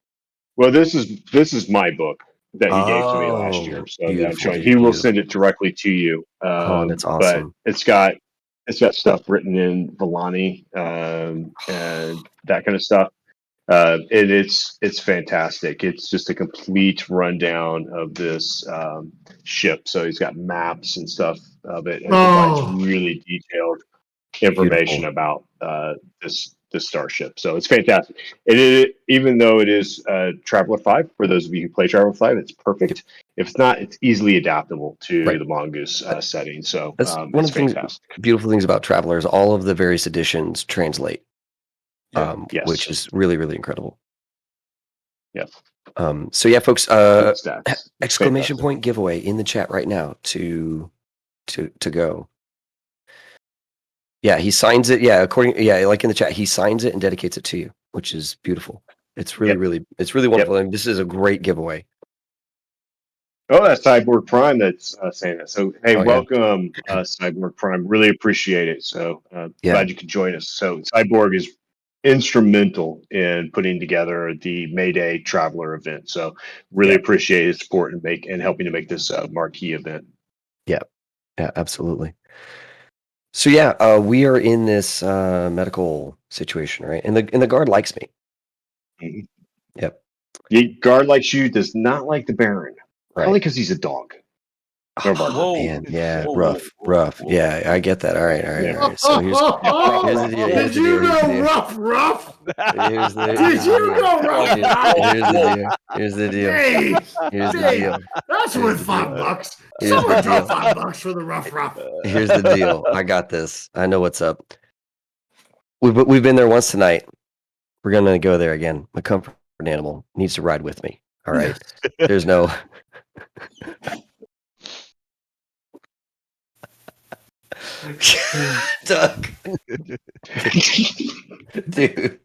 Well, this is my book that he gave to me last Oh, year. So that I'm beautiful, showing. dude, He will beautiful. send it directly to you. Oh, that's But awesome. it's got stuff written in Villani and that kind of stuff. And it's fantastic. It's just a complete rundown of this ship. So he's got maps and stuff of it, and provides Oh, really detailed information Beautiful. about this starship. So it's fantastic. Even though it is Traveler 5, for those of you who play Traveler 5, it's perfect. If it's not, it's easily adaptable to Right. the Mongoose setting. So That's one it's of the fantastic. beautiful things about Travelers. All of the various editions translate, Yeah. Yes. which is really, really incredible. Yes. So yeah, folks, Good stats. It's exclamation fantastic. point giveaway in the chat right now to go. Yeah, he signs it. Yeah, like in the chat, he signs it and dedicates it to you, which is beautiful. It's really, it's really wonderful. And this is a great giveaway. Oh, that's Cyborg Prime that's saying that. So, hey, Oh, yeah. welcome, Cyborg Prime. Really appreciate it. So, Yeah. glad you could join us. So, Cyborg is instrumental in putting together the Mayday Traveler event. So, really appreciate his support and helping to make this marquee event. Yeah, absolutely. So yeah, we are in this medical situation, right? And the guard likes me. Mhm. Yep. The guard likes you, does not like the Baron. Right. Probably because he's a dog. Or bark. Oh, man, yeah, Whoa. rough. Yeah, I get that. All right. Yeah. So here's the deal. Did you know rough? Here's the Did you know rough? Here's the deal. Hey, Here's the hey, deal. that's Here's worth the deal. $5. Here's the Someone drop deal. $5 for the rough. Here's the deal. I got this. I know what's up. We've been there once tonight. We're gonna go there again. My comfort animal needs to ride with me. All right. There's no. Doug. Dude.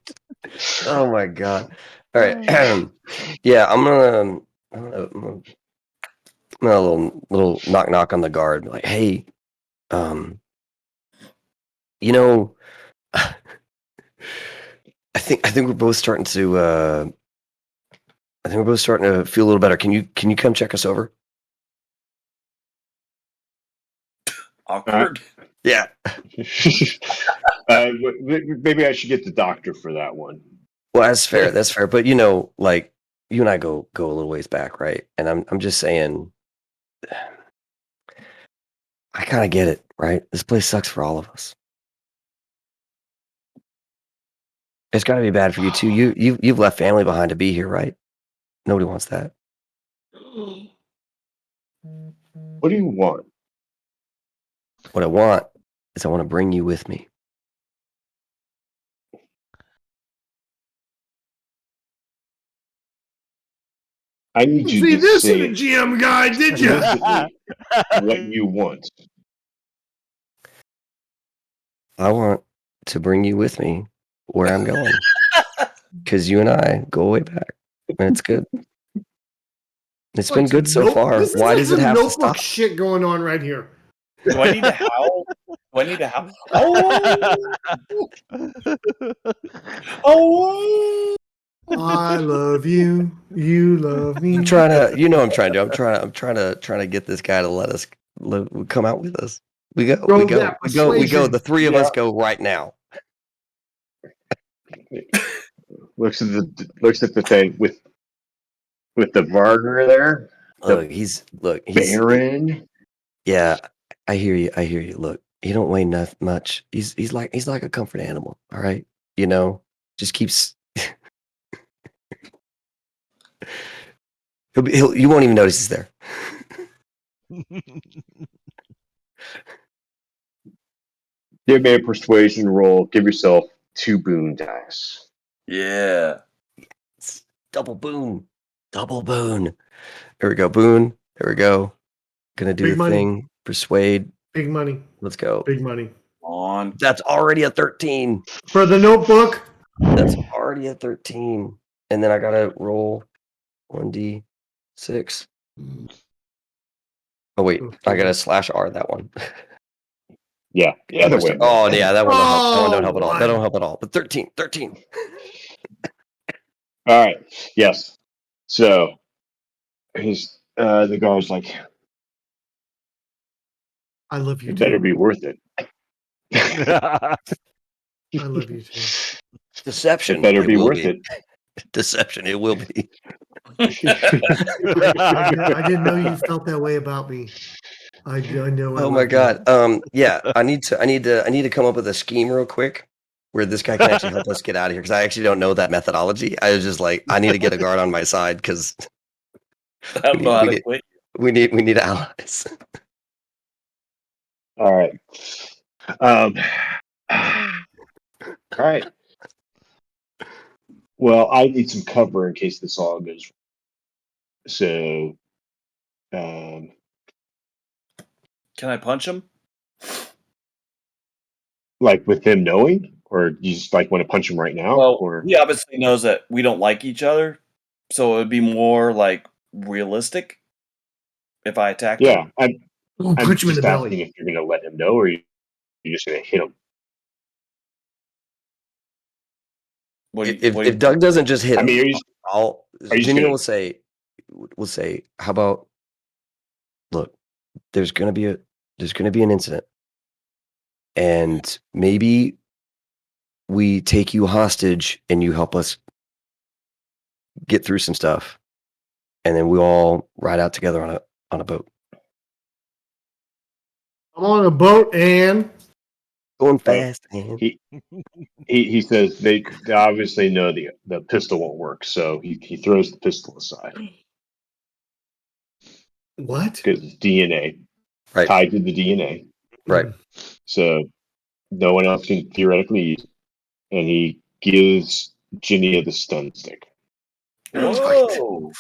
Oh my god. All right. Yeah, I'm gonna a little knock on the guard. Like, hey, you know, I think we're both starting to feel a little better. Can you come check us over? Awkward. Yeah. Maybe I should get the doctor for that one. Well, that's fair. That's fair. But like you and I go a little ways back, right? And I'm just saying, I kind of get it, right? This place sucks for all of us. It's got to be bad for you too. You've left family behind to be here, right? Nobody wants that. What do you want? What I want is I want to bring you with me. I need you See to this say in the GM guide, did you? what you want. I want to bring you with me where I'm going. Because you and I go way back. And it's good. It's been good so far. This is Why like does it some have to notebook stop? shit going on right here. Do I need to howl? Do I need to howl? Oh! I love you. You love me. I'm trying to, I'm trying to get this guy to let us come out with us. We go. The three of us go right now. Looks at the thing with the Varger there. He's Baron. yeah. I hear you. I hear you. Look, he don't weigh much. He's like a comfort animal. All right, just keeps. You won't even notice he's there. Give me a persuasion roll. Give yourself 2 boon dice. Yeah. It's double boon. Double boon. Here we go. Boon. Here we go. Gonna do Big the money. thing. Persuade. Big money. Let's go. Big money. On. That's already a 13. For the notebook. That's already a 13. And then I gotta roll 1d6. Oh wait, I gotta slash R that one. Yeah, either way. Oh yeah, that one don't help. That one don't Oh, help at all. That don't help at all. But 13. All right. Yes. So the guard's like, I love you it better too. be worth it. I love you too. Deception. It better It be will worth be. it. Deception. It will be. I didn't know you felt that way about me. I know. I Oh love my you. god. Yeah. I need to come up with a scheme real quick where this guy can actually help us get out of here because I actually don't know that methodology. I was just like, I need to get a guard on my side because I don't know how to quit. we need allies. All right. All right. Well, I need some cover in case this all goes. So, Can I punch him? like with him knowing, or you just like want to punch him right now? Well, Or he obviously knows that we don't like each other, so it would be more like realistic if I attacked yeah, him. I'm Punch him in the just asking belly. if you're going to let him know, or you're just going to hit him. If Doug doesn't just hit I him, mean, are you just Ginny gonna- will say, how about, look, there's gonna be an incident, and maybe we take you hostage and you help us get through some stuff, and then we all ride out together on a boat. I'm on a boat and Going fast, and he says they obviously know the pistol won't work, so he throws the pistol aside what? because it's DNA right, tied to the DNA, right. so no one else can theoretically use it. And he gives Ginny the stun stick. Whoa!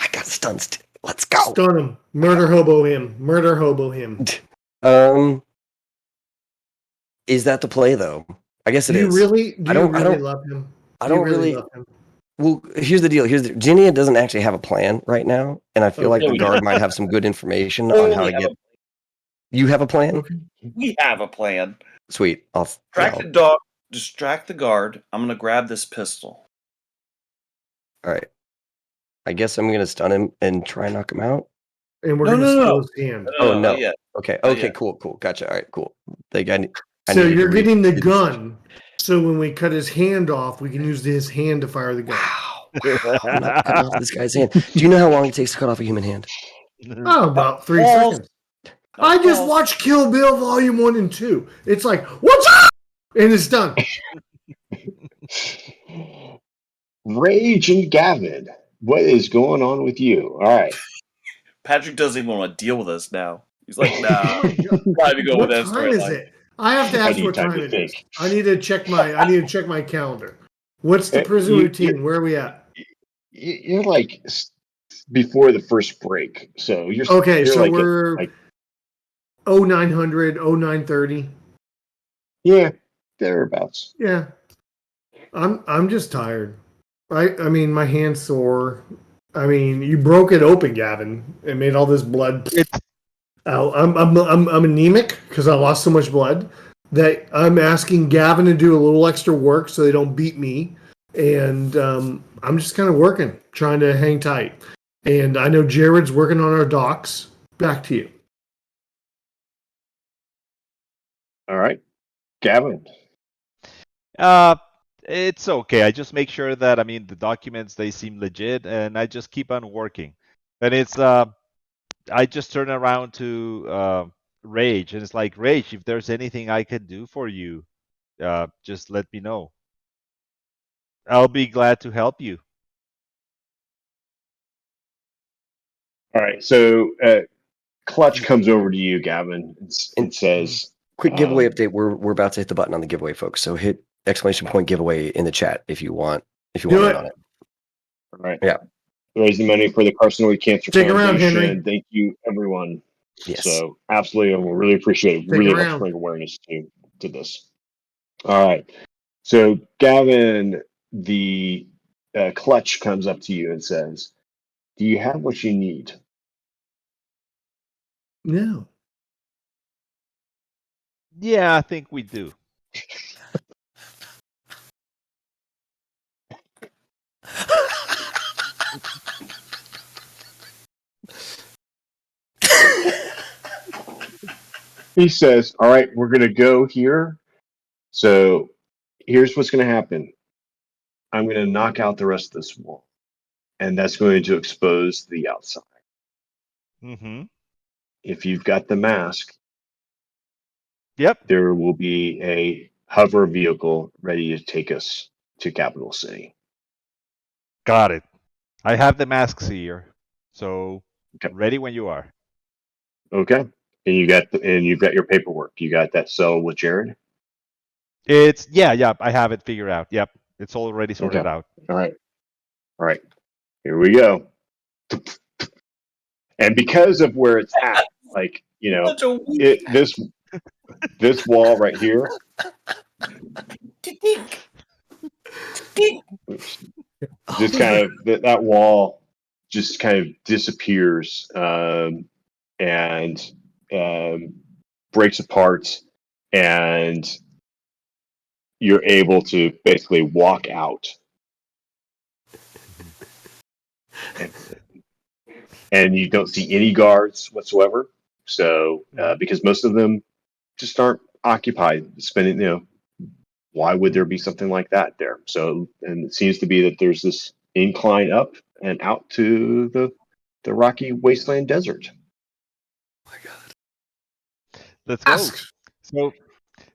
I got a stun stick. Let's go. Stun him. Murder hobo him. Murder hobo him. Is that the play though? I guess it Do you is. really I don't love him? I Do you don't really. love him? Well, here's the deal. Ginny doesn't actually have a plan right now, and I feel like Okay. the guard might have some good information on how to get. You have a plan? Okay. We have a plan. Sweet. Distract the guard. I'm gonna grab this pistol. All right. I guess I'm gonna stun him and try and knock him out. And we're No, gonna no, steal no. his hand. Oh no. not yet. Okay. Not Okay. yet. Cool. Gotcha. All right. Cool. I So needed you're to read- getting the read gun. So when we cut his hand off, we can use his hand to fire the gun. Wow. I'm not cutting off this guy's hand. Do you know how long it takes to cut off a human hand? Oh, about 3 Balls. seconds. I just watched Kill Bill Volume 1 and 2. It's like, what's up? And it's done. Rage and Gavin, what is going on with you? All right. Patrick doesn't even want to deal with us now. He's like, nah. Oh my God. Time to go What with that time is storyline. it? I have to I ask need what time time to it is. think. I need to check my calendar. What's the prison routine? Where are we at? You're like before the first break, so you're Okay, you're so like we're like 0900, 0930. yeah, thereabouts. Yeah. I'm just tired. I mean my hand's sore. I mean, you broke it open, Gavin, and made all this blood. I'm anemic because I lost so much blood that I'm asking Gavin to do a little extra work so they don't beat me, and I'm just kind of working, trying to hang tight. And I know Jared's working on our docs. Back to you. All right, Gavin. It's okay. I just make sure that the documents they seem legit, and I just keep on working. And it's I just turn around to Rage, and it's like, Rage, if there's anything I can do for you, just let me know. I'll be glad to help you. All right. So Clutch comes over to you, Gavin, and says, Quick giveaway update. We're about to hit the button on the giveaway, folks. So hit ! Giveaway in the chat if you want Do in it. on it. all right. Yeah. Raising money for the Carcinoid Cancer Stick around, Foundation. Henry. Thank you, everyone. Yes. So absolutely, and we really appreciate it. Stick Really helps around. bring awareness to this. All right. So Gavin, the Clutch comes up to you and says, "Do you have what you need?" No. Yeah, I think we do. He says, "All right, we're gonna go here. So here's what's gonna happen. I'm gonna knock out the rest of this wall, and that's going to expose the outside. Mm-hmm. If you've got the mask, Yep. there will be a hover vehicle ready to take us to Capital City." Got it. I have the masks here, so Okay. ready when you are. Okay. And you've got your paperwork. You got that settled with Jared? It's yeah. I have it figured out. Yep, it's already sorted Okay. out. All right. All right. Here we go. And because of where it's at, like, Such a this wall right here, oops, just kind of that wall just kind of disappears, and breaks apart, and you're able to basically walk out, and you don't see any guards whatsoever. So because most of them just aren't occupied, spending, why would there be something like that there? So, and it seems to be that there's this incline up and out to the rocky wasteland desert. Let's go. Masks.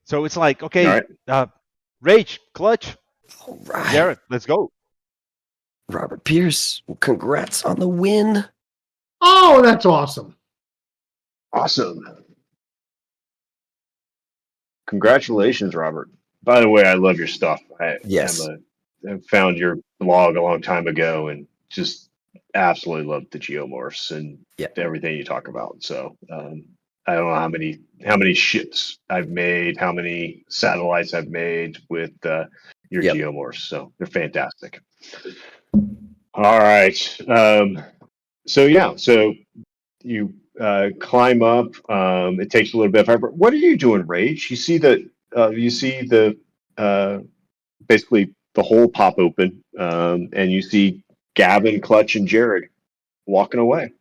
So it's like, All okay, right. Rage, Clutch, All right. Jared, let's go. Robert Pierce, congrats on the win. Oh, that's awesome. Awesome. Congratulations, Robert. By the way, I love your stuff. Yes. I found your blog a long time ago and just absolutely love the geomorphs and Yeah. everything you talk about. So I don't know how many ships I've made, how many satellites I've made with your Yep. geomorphs. So they're fantastic. All right. So you climb up. It takes a little bit of effort. What are you doing, Rage? You see the basically the hole pop open, and you see Gavin, Clutch, and Jared walking away.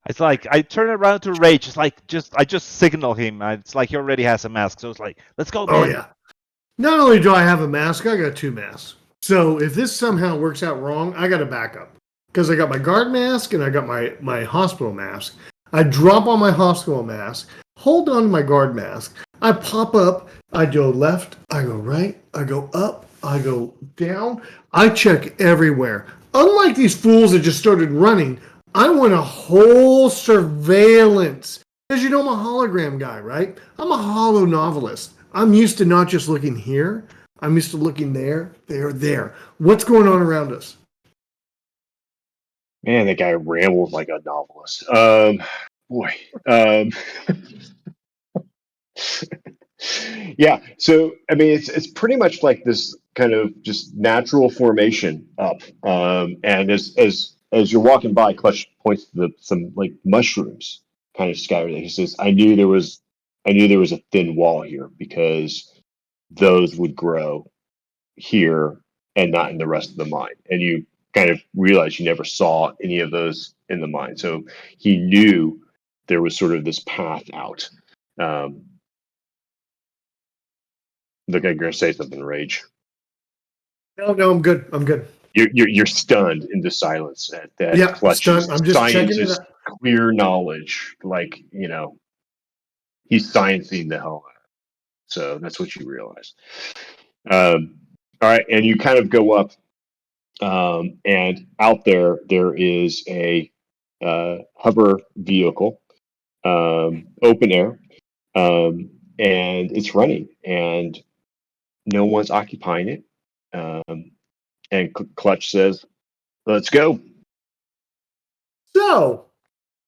It's like I turn around to Rage. It's like I just signal him. It's like he already has a mask. So it's like, let's go, man. Oh, yeah. Not only do I have a mask, I got two masks. So if this somehow works out wrong, I got a backup. Because I got my guard mask and I got my hospital mask. I drop on my hospital mask, hold on to my guard mask. I pop up, I go left, I go right, I go up, I go down. I check everywhere. Unlike these fools that just started running, I want a whole surveillance. Because I'm a hologram guy, right? I'm a holo novelist. I'm used to not just looking here. I'm used to looking there, there. What's going on around us? Man, that guy rambles like a novelist. Boy. Yeah. So I mean, it's pretty much like this kind of just natural formation up. And as you're walking by, Clutch points to some like mushrooms kind of scattered there. He says, I knew there was a thin wall here because those would grow here and not in the rest of the mine." And you kind of realize you never saw any of those in the mine. So he knew there was sort of this path out. Look like you're going to say something, Rage. No, I'm good. I'm good. You're stunned into silence at that. Yeah, Clutch's stunned. I'm just checking it scientist out. clear knowledge, like he's sciencing the hell out of it. So that's what you realize. All right, and you kind of go up, and out there is a hover vehicle, open air, and it's running, and no one's occupying it. And Clutch says, "Let's go." So,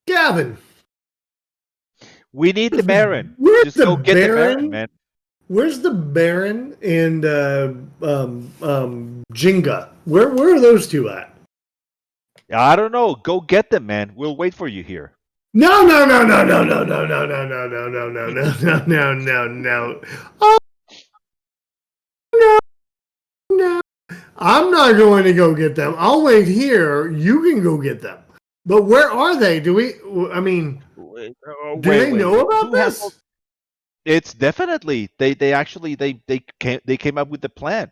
Gavin, We need the Baron. where's Just the go get the Baron, Baron? man. Where's the Baron and Jenga? Where are those two at? I don't know. Go get them, man. We'll wait for you here. No. Oh, no. I'm not going to go get them. I'll wait here. You can go get them. But where are they? Do they know about this? It's definitely they actually they came up with the plan.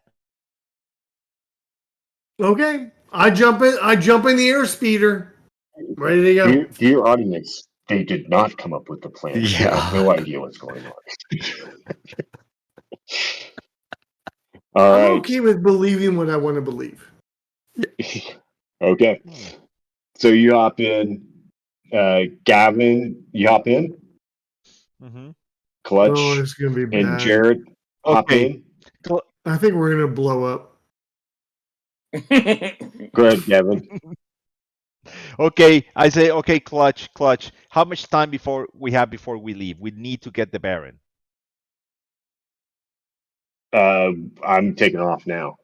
Okay. I jump in the airspeeder. Ready to go. Dear audience, they did not come up with the plan. They have no idea what's going on. All I'm right. okay with believing what I want to believe. Okay. So you hop in. Gavin, you hop in. Mm-hmm. Clutch Oh, it's gonna be and bad. Jared hop in. I think we're gonna blow up. Go ahead, Gavin. Okay, I say okay, Clutch. How much time before we leave? We need to get the Baron. I'm taking off now.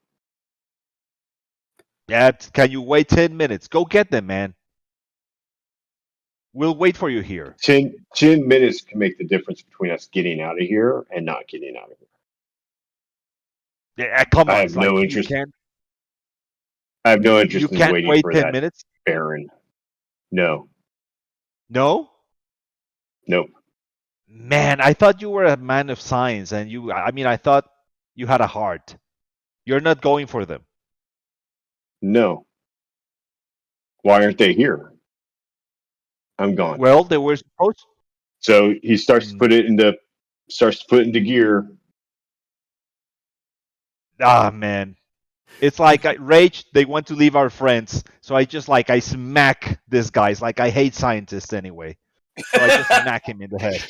Yeah, can you wait 10 minutes? Go get them, man. We'll wait for you here. 10 minutes can make the difference between us getting out of here and not getting out of here. Yeah, come on. I have no you interest. can't, I have no interest you in can't waiting wait for 10 that minutes? Baron. No. No? Nope. Man, I thought you were a man of science and I thought you had a heart. You're not going for them. No. Why aren't they here? I'm gone. Well, they were supposed. So he starts to put it into gear. Ah, man. It's like Rage, they want to leave our friends. So I smack this guy. It's like I hate scientists anyway. So I just smack him in the head.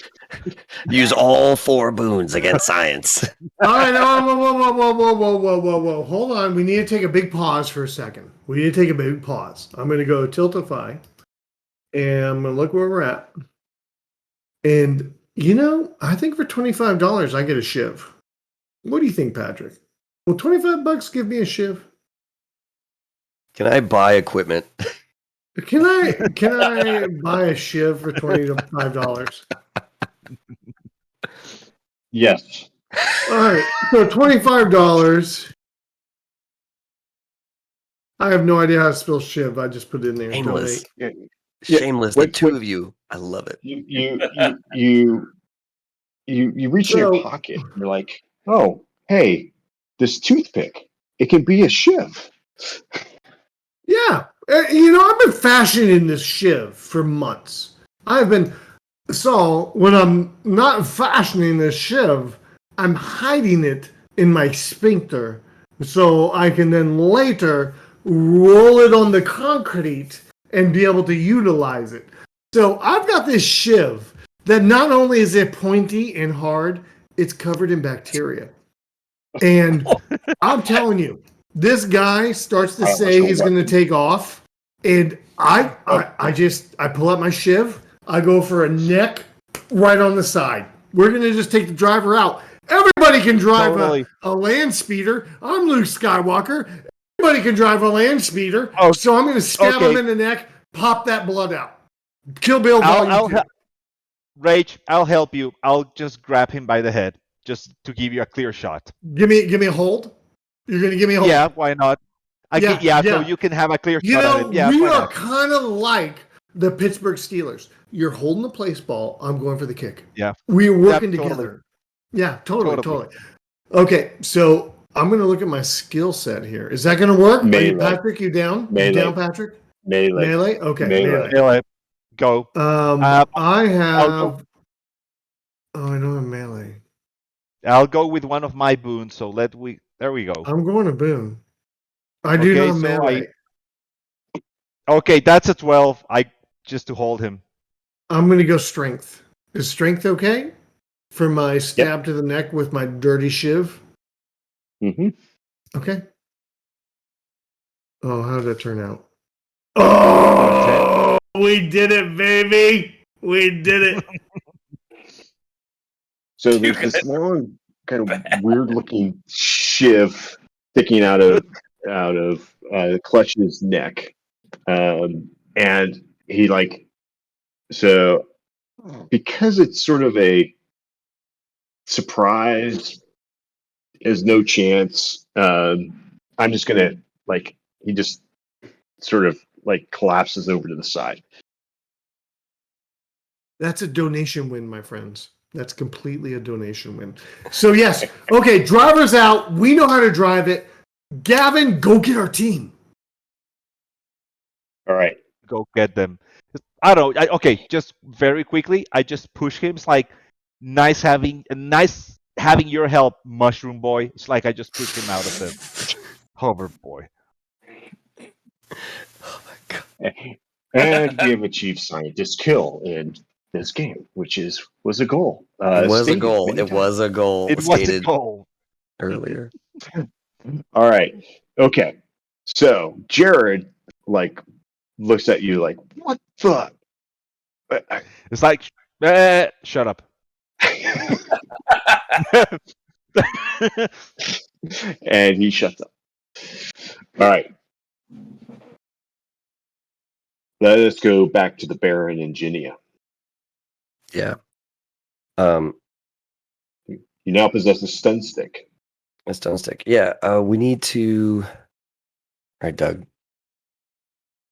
Use all 4 boons against science. All right, whoa. Hold on. We need to take a big pause for a second. We need to take a big pause. I'm going to go Tiltify, and I'm going to look where we're at. And, I think for $25, I get a shiv. What do you think, Patrick? Will $25 give me a shiv? Can I buy equipment? Can I buy a shiv for $25? Yes. All right, so $25. I have no idea how to spell shiv. I just put it in there. Shameless. Donate. Shameless. The two of you. I love it. You reach in your pocket. You're like, oh, hey, this toothpick. It can be a shiv. Yeah. I've been fashioning this shiv for months. So when I'm not fashioning this shiv, I'm hiding it in my sphincter so I can then later roll it on the concrete and be able to utilize it. So I've got this shiv that not only is it pointy and hard, it's covered in bacteria. And I'm telling you, this guy starts to say he's going to take off, and I pull out my shiv. I go for a neck right on the side. We're going to just take the driver out. Everybody can drive a land speeder. I'm Luke Skywalker. Everybody can drive a land speeder. Oh, so I'm going to stab him in the neck, pop that blood out. Kill Bill Volume 2. Rage, I'll help you. I'll just grab him by the head, just to give you a clear shot. Give me a hold. You're going to give me a hold? Yeah, why not? So you can have a clear shot at him. Yeah, we are kind of like the Pittsburgh Steelers. You're holding the place ball. I'm going for the kick. Yeah. We're working together. Yeah, totally. Okay, so I'm gonna look at my skill set here. Is that gonna work? Are you, Melee. Patrick, you down? You Melee. down, Patrick? Melee. Melee? Okay, Melee. melee. Go. I I'll have. Oh, I know I'm melee. I'll go with one of my boons. So there we go. I'm going to boon. I do Okay, not so melee. Okay, that's a 12. Just to hold him. I'm going to go strength. Is strength okay for my stab to the neck with my dirty shiv? Mm-hmm. Okay. Oh, how did that turn out? Oh, we did it, baby. We did it. So there's this long, kind of weird-looking shiv sticking out of Clutch's neck, and he so because it's sort of a surprise, there's no chance. I'm just gonna he just sort of collapses over to the side. That's a donation win, my friends. That's completely a donation win. So, yes. Okay, driver's out. We know how to drive it. Gavin, go get our team. All right. Go get them. I don't know. Okay, just very quickly. I just push him. It's like nice having your help, Mushroom Boy. It's like I just pushed him out of the hover boy. And we have achieved scientist kill in this game, which was a goal. It was a stated goal. many It was a goal. It was a stated goal. earlier. All right. Okay. So Jared looks at you like, what the? It's like, shut up. And he shuts up. All right. Let us go back to the Baron and Ginia. Yeah. You now possess a stun stick. A stun stick. Yeah. We need to. All right, Doug.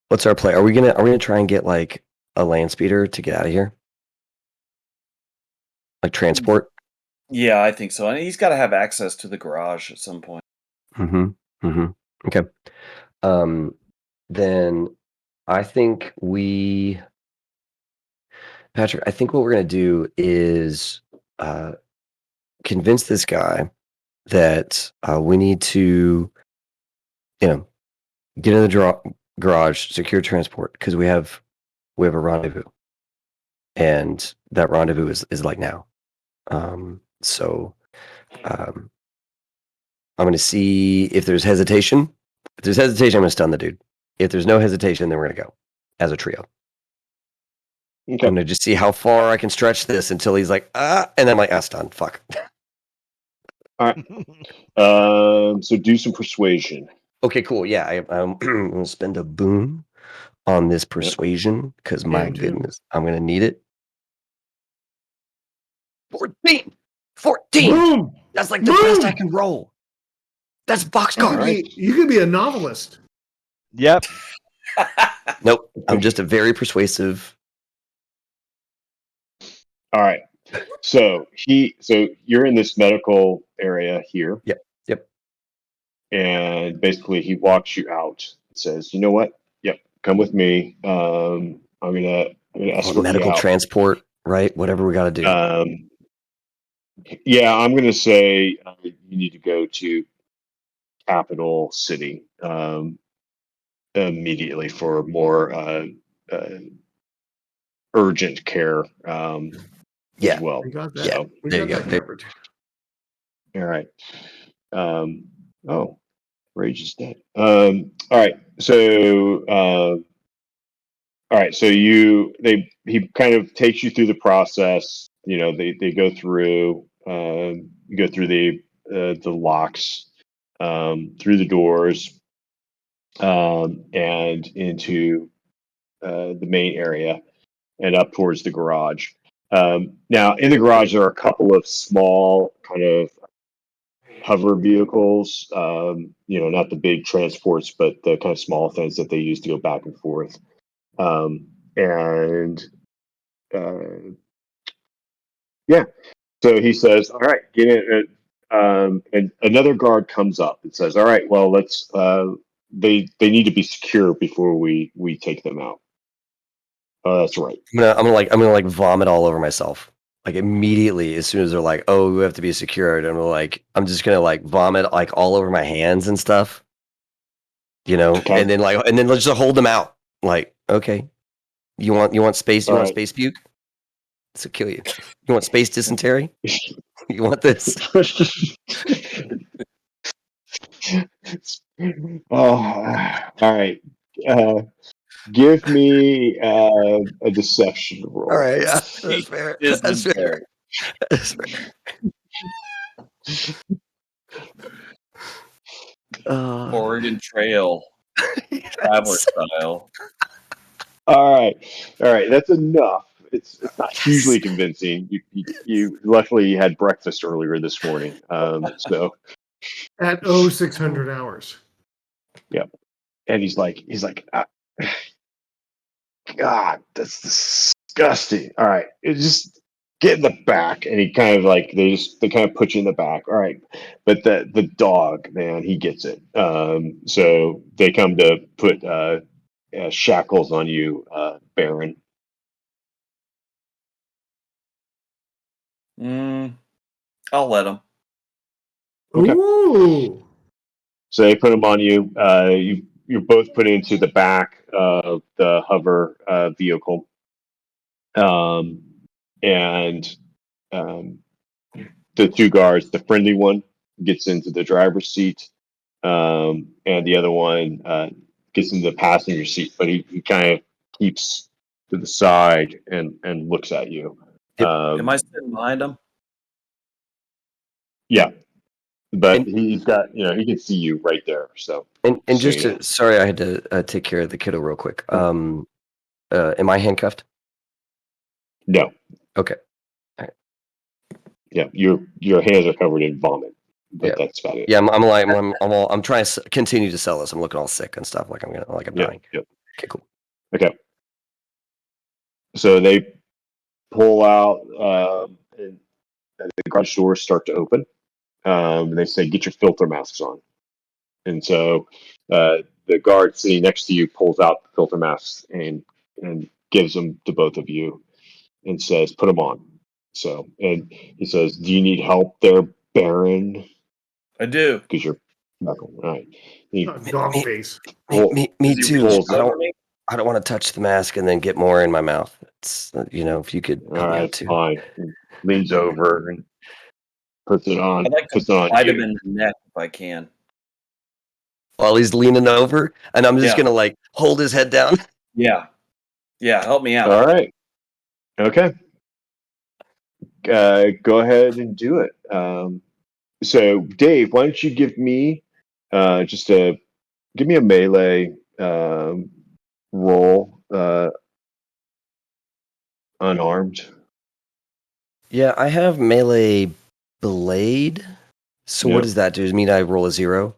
What's our play? Are we gonna try and get like a land speeder to get out of here? Like transport? Yeah, I think so. And he's got to have access to the garage at some point. Okay. Then I think Patrick, I think what we're gonna do is convince this guy that we need to, get in the garage, secure transport, because we have a rendezvous, and that rendezvous is like now. So I'm going to see if there's hesitation. If there's hesitation, I'm going to stun the dude. If there's no hesitation, then we're going to go as a trio. Okay. I'm going to just see how far I can stretch this until he's like, and then I'm like, stun, fuck. All right. So do some persuasion. Okay, cool. Yeah, I'm going to spend a boon on this persuasion because my goodness, I'm going to need it. 14! Boom! That's like the best I can roll. That's boxcar. You could be a novelist. Yep. Nope. I'm just a very persuasive. All right. So you're in this medical area here. Yep. And basically he walks you out and says, you know what? Yep, come with me. I'm gonna escort medical you out. Transport, right? Whatever we got to do. Yeah, I'm gonna say you need to go to Capital City immediately for more urgent care as well. We got that. Yeah, We there got you go. that covered. All right. Rage is dead. All right. So he kind of takes you through the process. They go through you go through the locks, through the doors, and into the main area and up towards the garage. Now in the garage there are a couple of small kind of hover vehicles, not the big transports, but the kind of small things that they use to go back and forth. So he says, all right, get in. And another guard comes up and says, "All right, well, let's. They need to be secure before we take them out." Oh, that's right. I'm gonna like vomit all over myself. Like immediately as soon as they're like, "Oh, we have to be secured," I'm just gonna like vomit like all over my hands and stuff. Okay. And then let's just hold them out. Like, okay, you want space? You All want right. space puke? This will kill you. You want space dysentery? You want this? Oh, all right. Give me a deception roll. All right, yeah, that's fair. That's fair. Dysentery. That's fair. Oregon Trail, traveler style. All right. That's enough. It's not Yes. hugely convincing. You luckily you had breakfast earlier this morning. So At 0600 hours. and he's like, God, that's disgusting. All right, it's just get in the back, and he kind of like they kind of put you in the back. All right, but the dog, man, he gets it. So they come to put shackles on you, Baron. I'll let him. Okay. Ooh. So they put them on you. You're both put into the back of the hover vehicle, and um, the two guards, the friendly one gets into the driver's seat, and the other one gets into the passenger seat, but he kind of keeps to the side and looks at you. Am I sitting behind him? Yeah, but And- he's got he can see you right there. So And so just you know. sorry, I had to take care of the kiddo real quick. Am I handcuffed? No, Okay. yeah, your hands are covered in vomit, but Yeah. that's about it. Yeah, I'm trying to continue to sell this. I'm looking all sick and stuff, like I'm dying. Yep. Okay, cool. Okay. So they pull out, and the garage doors start to open. And they say, "Get your filter masks on." And so the guard sitting next to you pulls out the filter masks and gives them to both of you and says, "Put them on." So, and he says, "Do you need help there, Baron?" I do. Because you're knuckle. All right. He Dog face. Me Is he too. reaching I over me? I don't want to touch the mask and then get more in my mouth. It's if you could all help me right, out too. fine. He leans over and puts it on. I'd like Puts to it on bite him you. in the neck if I can. While he's leaning over, and I'm just Yeah. gonna like hold his head down. Yeah. Yeah, help me out. All right. Okay. Go ahead and do it. So, Dave, why don't you give me give me a melee roll, unarmed. Yeah, I have melee blade. So what Yep. does that do? Does it mean I roll a 0?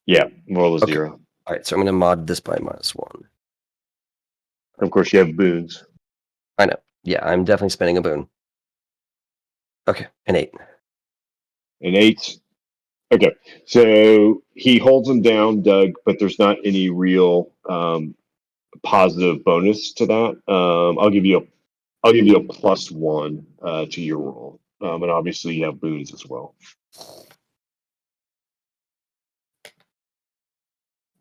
Yeah, roll a Okay. 0. All right, so I'm gonna mod this by -1. Of course, you have boons. I know. Yeah, I'm definitely spending a boon. Okay, an 8. An 8. Okay, so he holds him down, Doug, but there's not any real positive bonus to that. I'll give you a +1 to your roll, and obviously you have boons as well.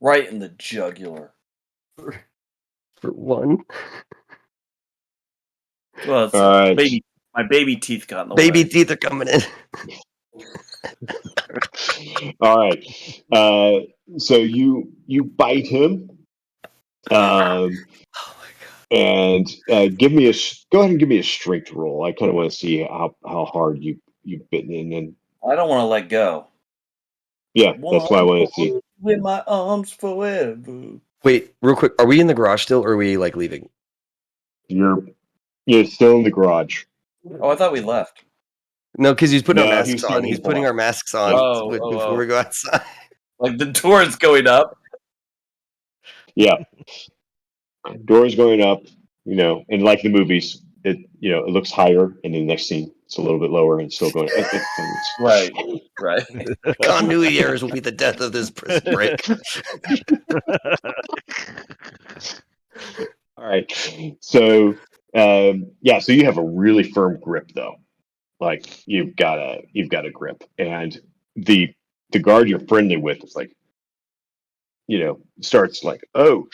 Right in the jugular. For 1. Well, it's All right. my baby teeth got in the Baby way. teeth are coming in. All right. So you bite him, um, Oh my god. and go ahead and give me a strength roll. I kind of want to see how hard you've bitten in, and I don't want to let go. yeah, that's why I want to see. In my arms forever. Wait, real quick. Are we in the garage still, or are we like leaving? You're still in the garage. Oh, I thought we left. No, because he's putting our No, masks he's on. starting He's to pull putting up. our masks on Oh, before we go outside. Like the door is going up. Yeah, doors going up. And like the movies, it looks higher, and then the next scene It's a little bit lower and still going. Right. Right. Continuity errors will be the death of this break. All right. So so you have a really firm grip though. Like you've got a grip, and the guard you're friendly with is like, starts like, oh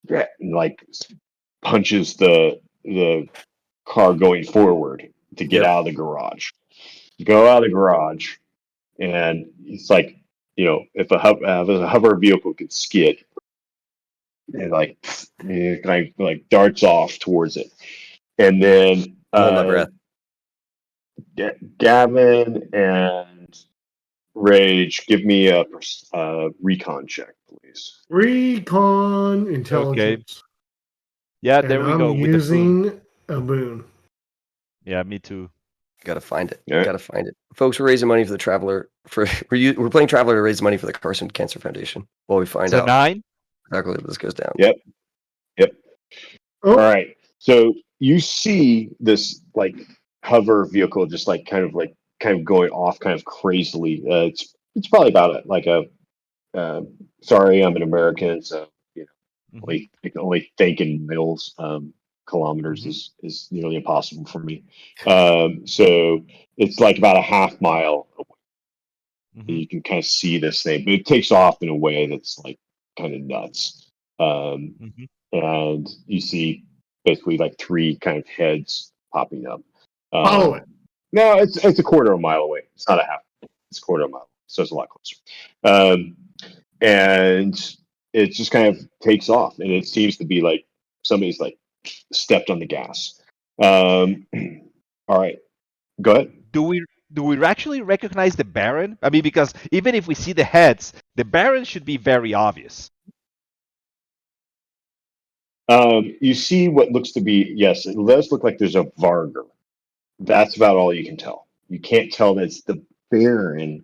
shit, and like punches the car going forward to get Yep. out of the garage. Go out of the garage, and it's like, if a hover vehicle could skid, and like darts off towards it, and then Hold my breath. Gavin and Rage, give me a recon check, please. Recon Okay. intelligence. Yeah, And there we I'm go with the boon. using a boon. Yeah, me too. Gotta find it. All right. Gotta find it. Folks, we're raising money for the Traveler. We're playing Traveler to raise money for the Carson Cancer Foundation. While we find It's a out 9. exactly how this goes down. Yep. Oh, All right. So you see this like hover vehicle just like kind of going off kind of crazily. It's probably about sorry, I'm an American, so Mhm. only think in miles. Kilometers Mhm. is nearly impossible for me. So it's like about a half mile away. Mhm. You can kind of see this thing, but it takes off in a way that's like kind of nuts. Um, Mhm. and you see basically like three kind of heads popping up. follow it. No, it's a quarter of a mile away. It's not a half. It's a quarter of a mile, so it's a lot closer. And it just kind of takes off, and it seems to be like somebody's like stepped on the gas. All right, go ahead. Do we actually recognize the Baron? I mean, because even if we see the heads, the Baron should be very obvious. You see what looks to be, yes, it does look like there's a Varger. That's about all you can tell. You can't tell that it's the Baron,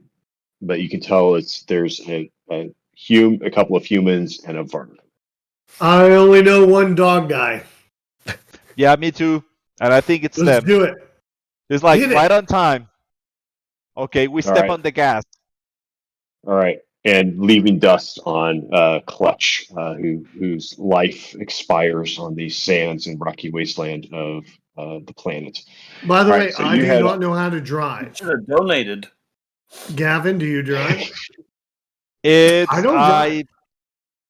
but you can tell there's a couple of humans and a Varger. I only know one dog guy. Yeah, me too. And I think it's Let's them. do it. It's like Hit it. right on time. Okay, we All step right. on the gas. All right, and leaving dust on Clutch, whose life expires on the sands and rocky wasteland of the planet. By the All way, right, so I you do head not up. know how to drive. Should have donated. Gavin, do you drive? It's I don't drive.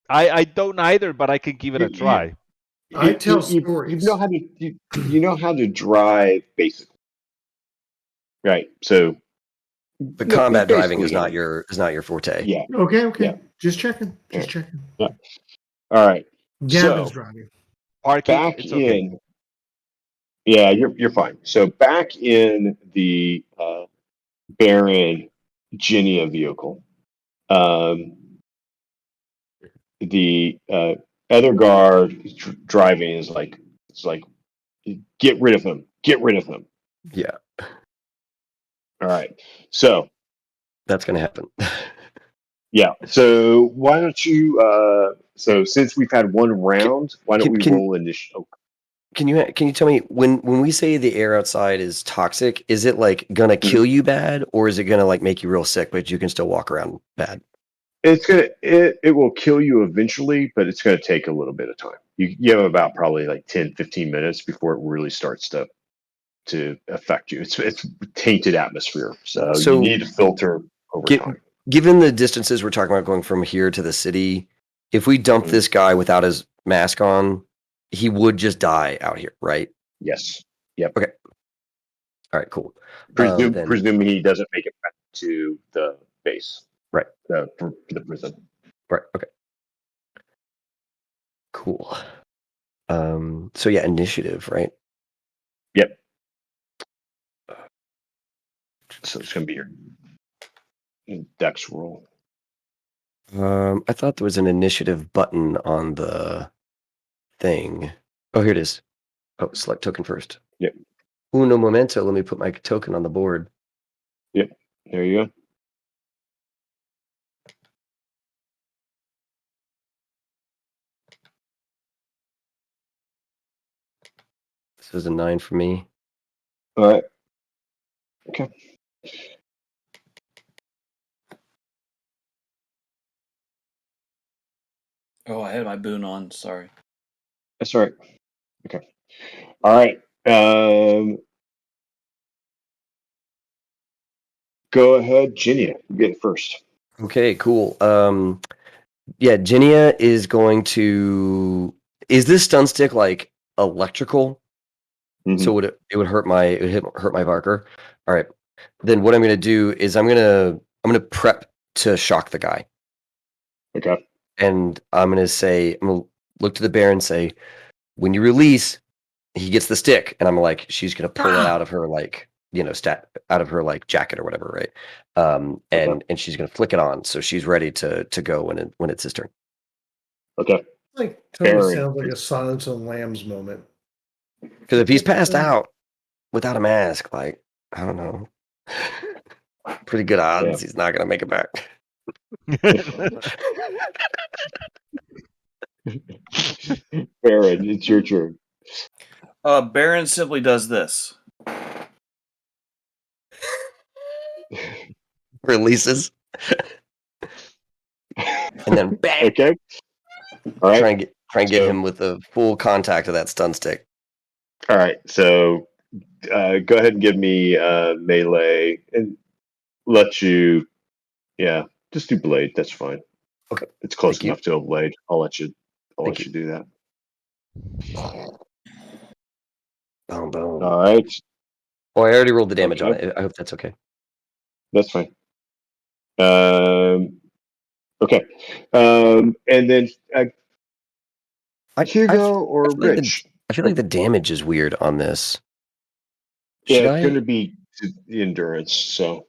I don't either, but I can give it a You, you, try. I tell you stories. know how to you know how to drive basically, right? So The combat driving is basically, not your forte. yeah, Okay. yeah, Just checking. yeah. Just checking. yeah. All right, Gavin's so driving. Parking, back it's okay. in, yeah, you're fine. So back in the Baron Ginia vehicle, um, the other guard driving is like, it's like, get rid of him, get rid of him. Yeah, All right, so that's gonna happen. yeah, so why don't you? So since we've had one round, why don't we Can roll initiative? can you tell me when we say the air outside is toxic, is it like gonna kill you bad, or is it gonna like make you real sick, but you can still walk around bad? It will kill you eventually, but it's gonna take a little bit of time. You have about probably like 10-15 minutes before it really starts to affect you. It's tainted atmosphere, so you So need to filter over time. given the distances we're talking about going from here to the city, if we dump Mhm. this guy without his mask on, he would just die out here, right? Yes. Yep. Okay. All right, cool. Then Presume he doesn't make it back to the base. right, For the prison. right, okay, cool. So yeah, initiative, right? Yep. So it's gonna be your dex roll. I thought there was an initiative button on the thing. Oh, here it is. Oh, select token first. Yep. Uno momento. Let me put my token on the board. Yep. There you go. This is a 9 for me. All right. Okay. Oh, I had my boon on. Sorry. That's all right. Okay. All right. Go ahead, Ginia. You get it first. Okay, cool. Yeah, Ginia is going to. Is this stun stick like electrical? Mhm. So it would hurt hurt my Barker. All right. Then what I'm gonna do is I'm gonna prep to shock the guy, Okay. and I'm gonna look to the bear and say, when you release, he gets the stick, and I'm like, she's gonna pull it out of her like out of her like jacket or whatever, right? Okay. And she's gonna flick it on, so she's ready to go when it's his turn. Okay. Like totally Baron. sounds like a Silence of the Lambs moment. Because if he's passed out without a mask, like I don't know, pretty good odds he's not gonna make it back. Baron, it's your turn. Baron simply does this. Releases and then bang. Okay. All right. Try and get So- him with the full contact of that stun stick. All right. So go ahead and give me melee and let you. Yeah, just do blade. That's fine. Okay. It's close Thank you. enough to a blade. I'll let you. Thank you. Do that. Boom, boom. All right. Oh, I already rolled the damage on Okay. it. I hope that's okay. That's fine. Okay. And then Hugo or feel like Rich? I feel like the damage is weird on this. Yeah, Should it's I? going to be the endurance. So.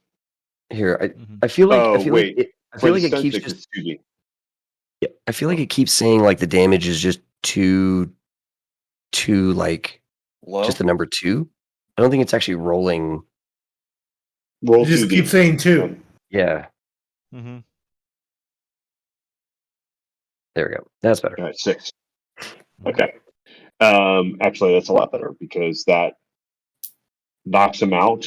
Here, Mhm. I feel like Oh, wait. I feel like it stun keeps stick just. is 2D. Yeah, I feel like it keeps saying like the damage is just too like Low. just the number 2. I don't think it's actually rolling. Roll You just 2D. keep saying 2. Yeah, Mhm. there we go. That's better. All right, 6. Okay. Actually, that's a lot better because that knocks him out.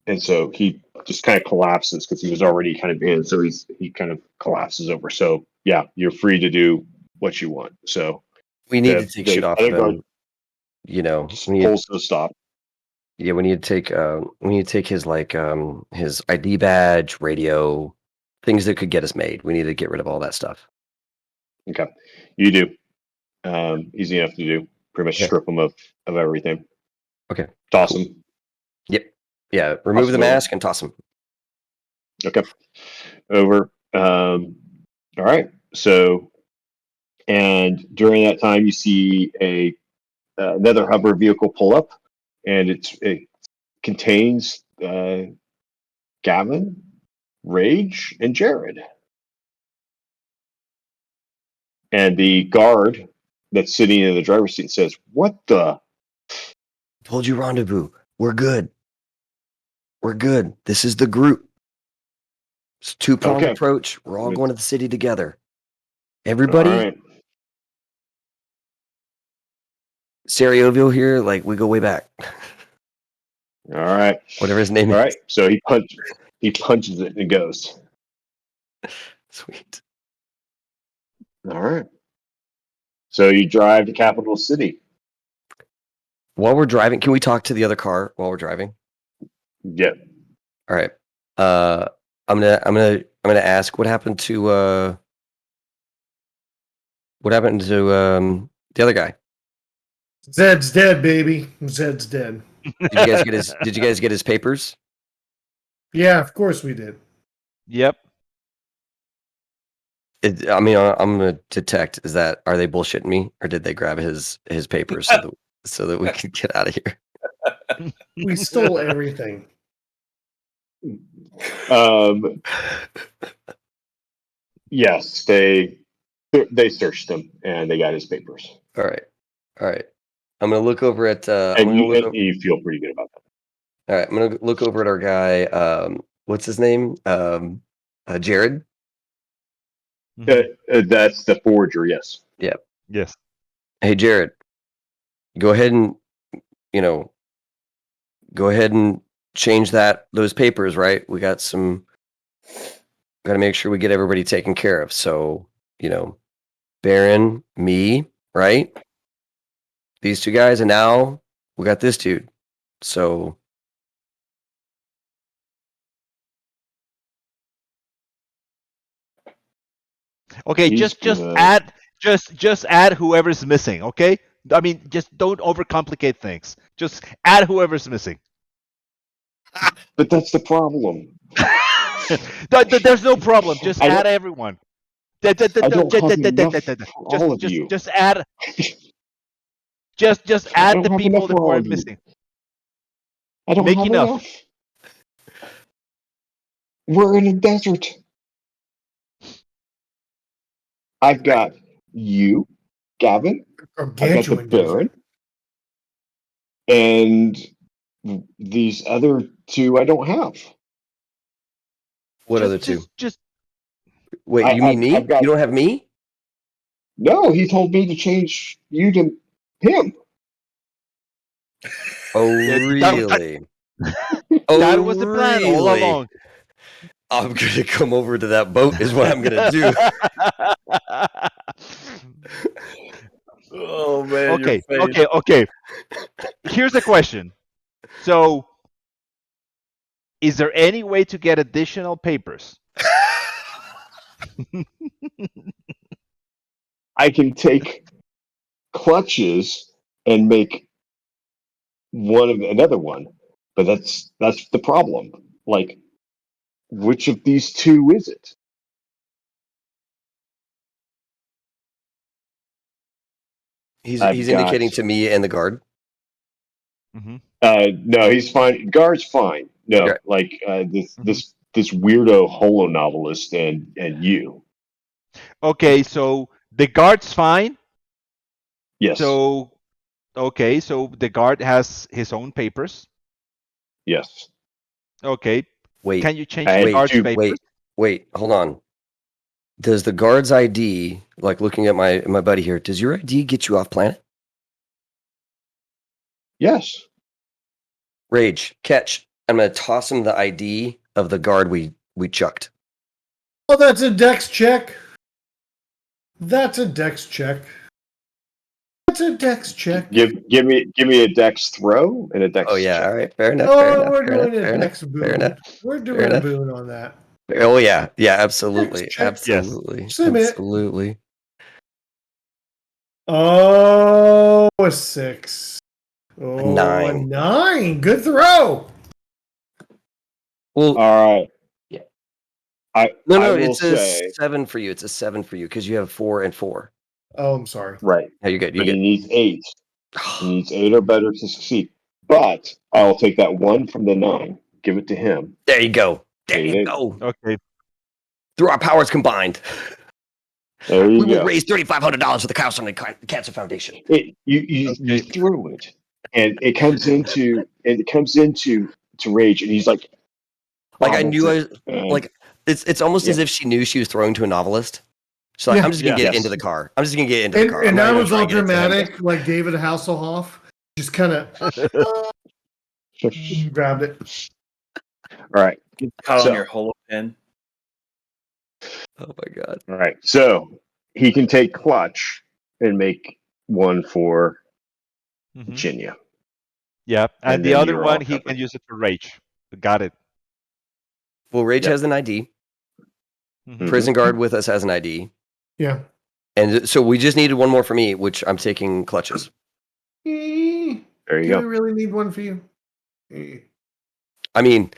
And so he just kind of collapses because he was already kind of in. So he kind of collapses over. So yeah, you're free to do what you want. So We need to take shit off of other guard him. You know, just we need, pulls to a stop. yeah, we need to take his like his ID badge, radio, things that could get us made. We need to get rid of all that stuff. Okay, you do. Easy enough to do. Pretty much Okay. strip him of everything. Okay. Toss Cool. him. Yep. Yeah. Remove the mask and toss him. Okay. Over. All right. So, and during that time, you see another hover vehicle pull up, and it contains Gavin, Rage, and Jared. And the guard that's sitting in the driver's seat says, "What the?" Told you rendezvous. We're good. We're good. This is the group. It's 2-pronged Okay. approach. We're all going to the city together. All Everybody, right. Sarajevo here, like we go way back. All right. Whatever his name All is. right. So he punches it and it goes. Sweet. All right. So you drive to Capital City. While we're driving, can we talk to the other car while we're driving? Yep. All right. I'm gonna ask what happened to the other guy? Zed's dead, baby. Zed's dead. Did you guys get his papers? Yeah, of course we did. Yep. I mean, I'm gonna detect are they bullshitting me or did they grab his papers so that we can get out of here? We stole everything. Yes, they searched him and they got his papers. All right. I'm gonna look over at. And you feel pretty good about that. All right, I'm gonna look over at our guy. What's his name? Jared. That's the forger. Yes. Yeah. Yes. Hey, Jared. Go ahead and change those papers, right? We got to make sure we get everybody taken care of. So, Baron, me, right? These two guys, and now we got this dude. So Okay, He's just good. add whoever's missing. Okay, I mean, just don't overcomplicate things. Just add whoever's missing. But that's the problem. There's no problem. Just I add don't- everyone. I don't have enough for all of you. Just add. Just I add don't the have people enough that for all were of you. missing. I don't Make have enough. enough. We're in a desert. I've got you, Gavin. I've got the Gargantuan Baron, and these other two I don't have. what other two? Just Wait, you mean me? I've got You don't have me? no. He told me to change you to him. Oh, that- really? that was the plan all along. I'm gonna come over to that boat. Is what I'm gonna do. Oh man, your face. Okay. Here's the question. So, is there any way to get additional papers? I can take clutches and make one of another one, but that's the problem. Like, which of these two is it? He's I've indicating got- to me and the guard. Mm-hmm. No, he's fine. Guard's fine. No, Okay. like this weirdo holo novelist and you. Okay, so the guard's fine. Yes. So the guard has his own papers. Yes. Okay, Wait, can you change I the had guard's two- papers? wait, hold on. Does the guard's ID, like looking at my buddy here, does your ID get you off planet? Yes. Rage, catch. I'm gonna toss him the ID of the guard we chucked. Oh, that's a dex check. That's a dex check. That's a dex check. Give me a dex throw and a dex Oh yeah, check. all right, fair enough. Oh, fair enough, we're fair enough, doing fair a enough, dex fair boon. enough. We're Fair doing a enough. boon on that. Oh yeah, absolutely, Dex check. absolutely, Submit. absolutely. Oh, a 6. Oh, 9. a 9. Good throw. Well, All right. Yeah. I no, will it's a say 7 for you. It's a 7 for you because you have 4 and 4. Oh, I'm sorry. right. No, you're good. But You're he good. needs 8. He needs 8 or better to succeed. But I'll take that 1 from the 9. Give it to him. There you go. There There you you go. Okay, Through our powers combined, There we you will go. raise $3,500 for the Carcinoid Cancer Foundation. You threw it, and it comes into to rage, and he's like, Like I knew I was and- like it's almost as Yeah. if she knew she was throwing to a novelist. She's like, Yeah. I'm just gonna Yeah. get Yes. into the car. I'm just gonna get into the car. I'm And not I even was trying all to get it to him. dramatic, like David Hasselhoff. Just kind of grabbed it. all right, Caught So- on your holo pen. Oh my god. all right. So he can take clutch and make one for Mhm. Virginia. Yeah, and And the then other you're one all he can covered. use it for rage. Got it. Well, Rage Yep. has an ID. Mhm. Prison guard with us has an ID. Yeah. And so we just needed one more for me, which I'm taking clutches. Do There you we go. really need one for you? I mean,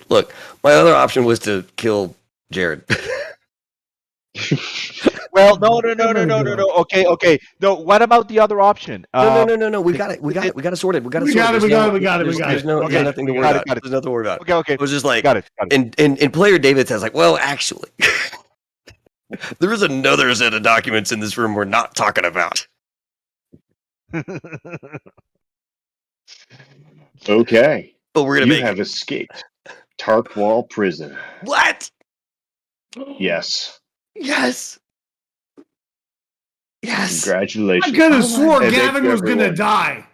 look, my other option was to kill Jared. Well, no. Okay. No, what about the other option? No. We got it. We got it sorted. We got it sorted. There's Okay. nothing to worry Got it, about. got it. There's nothing to worry about. Okay. It was just like, Got it. and player David says like, well, actually, there is another set of documents in this room we're not talking about. Okay, But we're gonna you make have it. escaped Tarkwall Prison. What? Yes, Yes. Yes. I congratulations. could have swore And thank Gavin you, was going to everyone. die.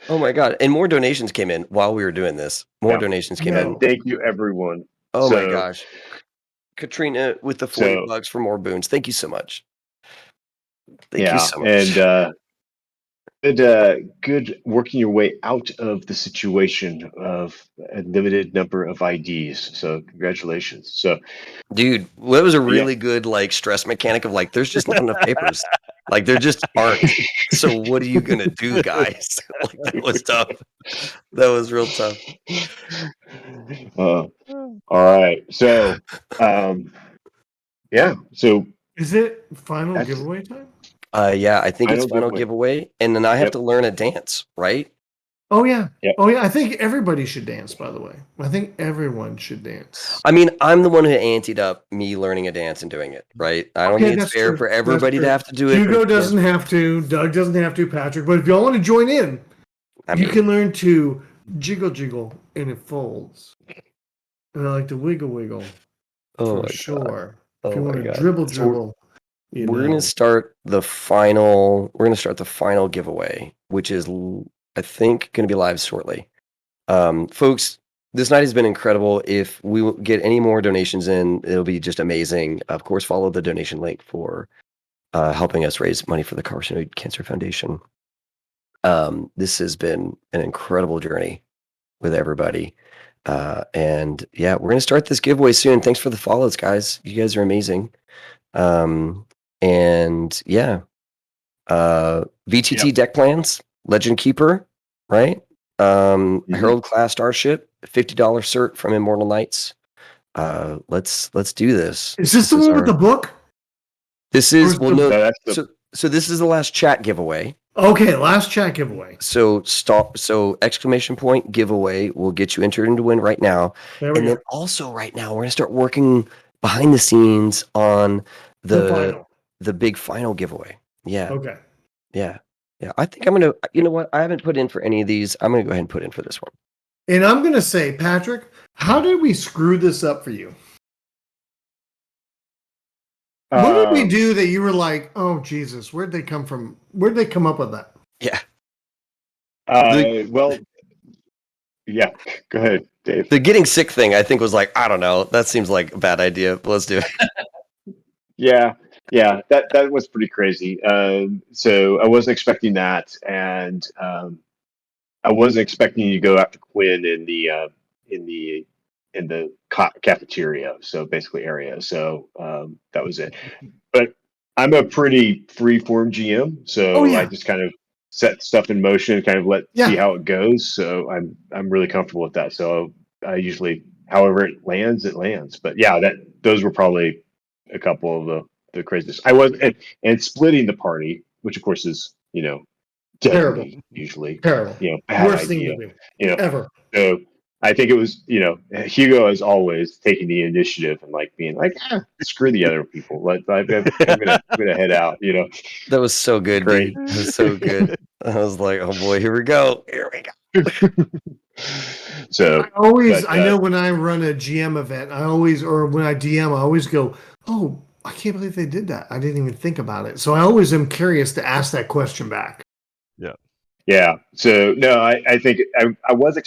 Oh my God. And more donations came in while we were doing this. More Yeah. donations came Yeah. in. Thank you, everyone. Oh my So, gosh. Katrina with the so $40 for more boons. Thank you so much. Thank you yeah, so and much. good working your way out of the situation of a limited number of IDs. So congratulations. So Dude, that was a yeah, really good like stress mechanic of like there's just not enough papers. Like there just aren't. So what are you gonna do, guys? Like that was tough. That was real tough. uh, all right. So yeah, so Is it final that's giveaway time? Yeah, I think it's final final giveaway. giveaway, and then I have Yep. to learn a dance, right? Oh yeah. Yep. Oh yeah. I think everybody should dance. By the way, I think everyone should dance. I mean, I'm the one who anteed up me learning a dance and doing it, right? I don't Okay, think it's that's fair true. for That's everybody to true. have to do it. But Hugo if you guys- doesn't have to. Doug doesn't have to. Patrick, but if y'all want to join in, I you mean, can learn to jiggle jiggle and it folds. And I like to wiggle wiggle oh for my God. sure. If Oh you my want to God. dribble So we're- dribble, you we're know. gonna start the final. We're gonna start the final giveaway, which is I think gonna be live shortly. Folks, this night has been incredible. If we will get any more donations in, it'll be just amazing. Of course, follow the donation link for helping us raise money for the Carcinoid Cancer Foundation. This has been an incredible journey with everybody. And yeah, we're gonna start this giveaway soon. Thanks for the follows, guys. You guys are amazing. And yeah, VTT Yep. deck plans, Legend Keeper, right? Mhm. Herald class starship, $50 cert from Immortal Knights. Let's do this. Is this the one with the book? This Or is is well the- no. No, that's the So this is the last chat giveaway. Okay, last chat giveaway. So stop. So exclamation point giveaway will get you entered into win right now. There we And go. then also right now we're gonna start working behind the scenes on The final. the big final giveaway. Yeah. Okay. Yeah. Yeah. I think I'm gonna you know what? I haven't put in for any of these. I'm gonna go ahead and put in for this one. And I'm gonna say, Patrick, how did we screw this up for you? What did we do that you were like, oh Jesus, where'd they come from? Where'd they come up with that? Yeah. well, yeah. Go ahead, Dave. The getting sick thing I think was like, I don't know. That seems like a bad idea, but let's do it. Yeah, that was pretty crazy. So I wasn't expecting that, and I wasn't expecting you to go after Quinn in the cafeteria. So basically area. So that was it. But I'm a pretty free-form GM, so Oh, yeah. I just kind of set stuff in motion, kind of see Yeah. how it goes. So I'm really comfortable with that. So I usually, however it lands, it lands. But yeah, those were probably a couple of the craziest. I was and splitting the party, which of course is Terrible. deadly usually, Terrible. bad Worst thing idea. to do. You know, Ever. so I think it was, Hugo as always taking the initiative and like being like, screw the other people. I'm gonna head out. That was so good, Great. dude. That was so good. I was like, oh boy, here we go. Here we go. So I know when I run a GM event, or when I DM, I always go, oh, I can't believe they did that. I didn't even think about it. So I always am curious to ask that question back. yeah. So no, I think I was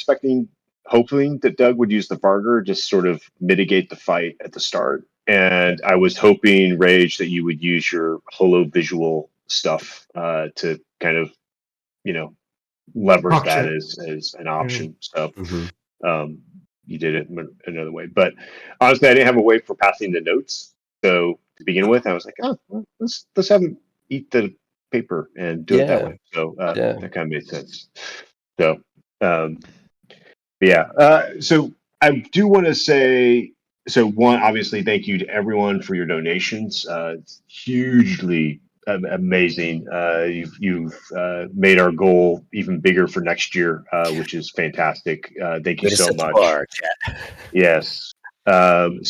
hoping that Doug would use the Varger, just sort of mitigate the fight at the start. And I was hoping, Rage, that you would use your holo visual stuff to kind of, leverage Talk that shit. as an option. So Mhm. you did it another way. But honestly, I didn't have a way for passing the notes. So to begin with, I was like, oh, well, let's have him eat the paper and do it that Yeah. way. So Yeah. that kind of made sense. So but yeah. So I do want to say, so one, obviously, thank you to everyone for your donations. It's hugely amazing. You've made our goal even bigger for next year, which is fantastic. Thank you Way to so set the much. bar, chat. Yes. And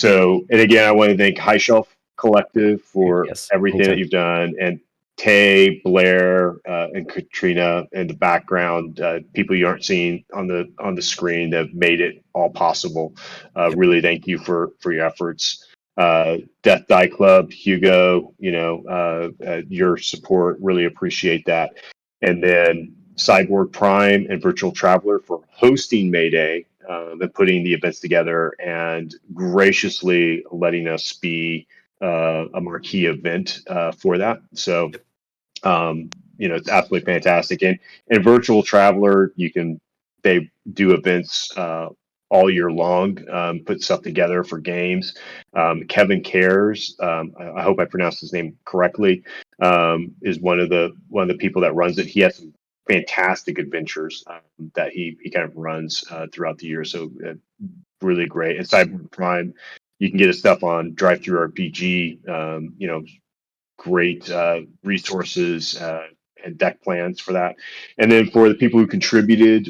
again, I want to thank High Shelf Collective for Yes. everything that Anytime. you've done, and Tay, Blair, and Katrina in the background, people you aren't seeing on the screen that have made it all possible. Yep. Really, thank you for your efforts. Death Die Club, Hugo, your support, really appreciate that. And then Cyborg Prime and Virtual Traveler for hosting Mayday and putting the events together and graciously letting us be a marquee event for that. So, it's absolutely fantastic. And Virtual Traveler, they do events all year long, put stuff together for games. Kevin Cares, I hope I pronounced his name correctly, is one of the people that runs it. He has some fantastic adventures that he kind of runs throughout the year. So really great. And Cyber Prime, you can get his stuff on Drive Through RPG. Great resources and deck plans for that. And then for the people who contributed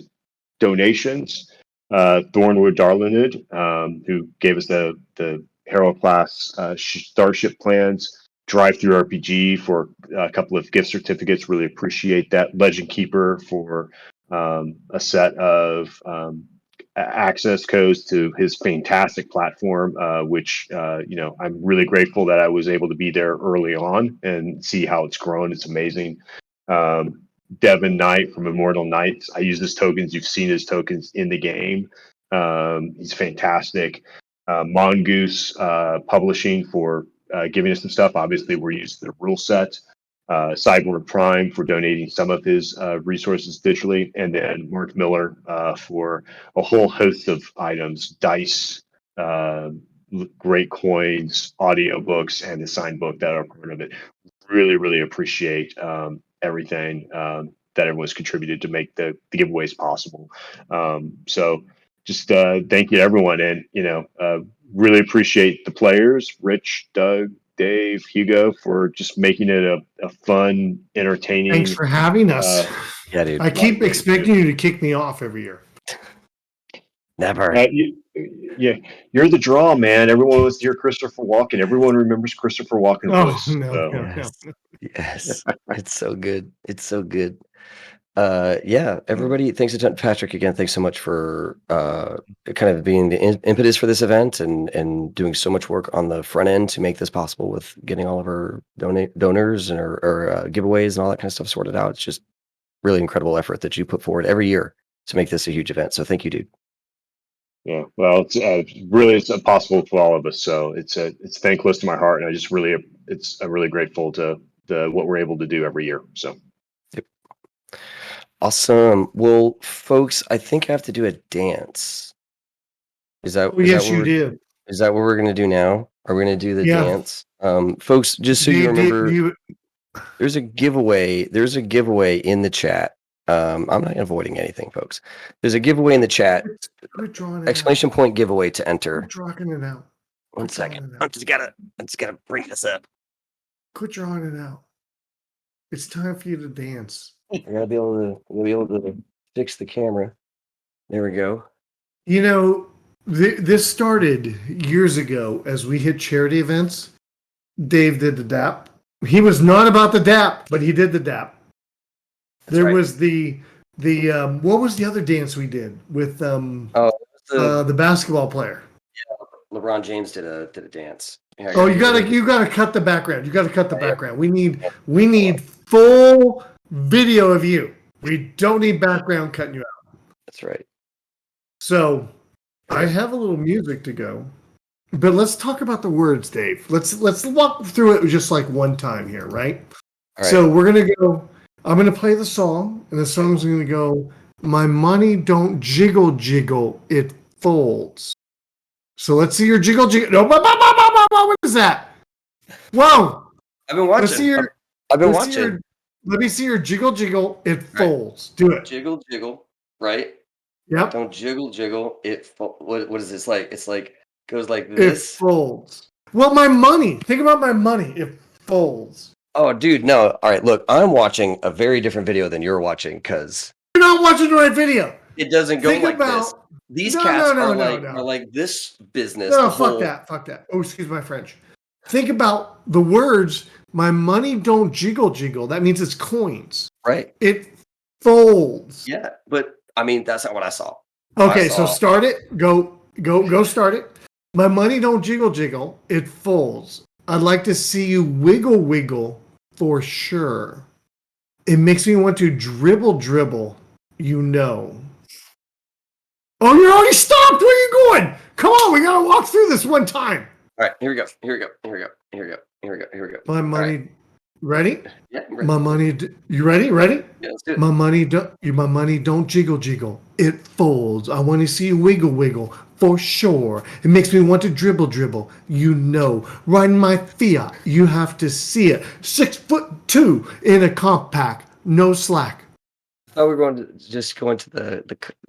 donations, Thornwood Darlinwood, who gave us the Herald class starship plans, Drive Through RPG for a couple of gift certificates. Really appreciate that. Legend Keeper for a set of access codes to his fantastic platform, which I'm really grateful that I was able to be there early on and see how it's grown. It's amazing. Devin Knight from Immortal Knights. I use his tokens. You've seen his tokens in the game. He's fantastic. Mongoose Publishing for giving us some stuff. Obviously, we're using the rule set. Cyborg Prime for donating some of his resources digitally, and then Mark Miller for a whole host of items, dice, great coins, audiobooks, and the signed book that are part of it. Really, really appreciate everything that everyone's contributed to make the giveaways possible. So just thank you to everyone, and really appreciate the players, Rich, Doug, Dave, Hugo, for just making it a fun, entertaining. Thanks for having us. Yeah, dude. I keep expecting you to kick me off every year. Never. Yeah, you're the draw, man. Everyone wants to hear Christopher Walken. Everyone remembers Christopher Walken's voice. No. Yes. It's so good. It's so good. Yeah, everybody, thanks a ton. Patrick, again, thanks so much for kind of being the impetus for this event and doing so much work on the front end to make this possible with getting all of our donors and our giveaways and all that kind of stuff sorted out. It's just really incredible effort that you put forward every year to make this a huge event. So thank you, dude. Yeah, well, it's possible for all of us. So it's thankless to my heart, and I'm really grateful to what we're able to do every year. So. Yep. Awesome. Well, folks, I think I have to do a dance. Is that what we're gonna do now? Are we gonna do the dance? Folks, just so you remember, there's a giveaway. There's a giveaway in the chat. I'm not avoiding anything, folks. There's a giveaway in the chat. Exclamation point giveaway to enter. Quit drawing it out. One second. I just gotta bring this up. Quit drawing it out. It's time for you to dance. I gotta be able to fix the camera. There we go. This started years ago as we hit charity events. Dave did the DAP. He was not about the DAP, but he did the DAP. There was the what was the other dance we did with the basketball player? Yeah, LeBron James did a dance. Yeah, you gotta cut the background. You gotta cut the background. We need full video of you. We don't need background cutting you out. That's right. So I have a little music to go, but let's talk about the words, Dave. Let's walk through it just like one time here, right? All right. So we're gonna go. I'm gonna play the song, and the song's gonna go. My money don't jiggle jiggle, it folds. So let's see your jiggle jiggle. No, what is that? Whoa! I've been watching. Let me see your jiggle jiggle. It folds. Right. Do it. Jiggle jiggle. Right. Yep. Don't jiggle jiggle. What is this like? It's like goes like this. It folds. Well, my money. Think about my money. It folds. Oh, dude, no. All right, look, I'm watching a very different video than you're watching because you're not watching the right video. It doesn't go this. These cats are like this business. No, fuck that. Oh, excuse my French. Think about the words. My money don't jiggle jiggle. That means it's coins. Right. It folds. Yeah, but I mean that's not what I saw. Okay, so start it. Go start it. My money don't jiggle jiggle. It folds. I'd like to see you wiggle wiggle for sure. It makes me want to dribble. You know. Oh, you already stopped. Where are you going? Come on, we gotta walk through this one time. All right, here we go. My money. Right. Ready? Yeah, I'm ready. My money. You ready? Ready? Yeah, let's do it. My money don't jiggle. It folds. I want to see you wiggle for sure. It makes me want to dribble. You know, riding my Fiat. You have to see it. 6'2" in a compact, no slack. Oh, we're going to just go into the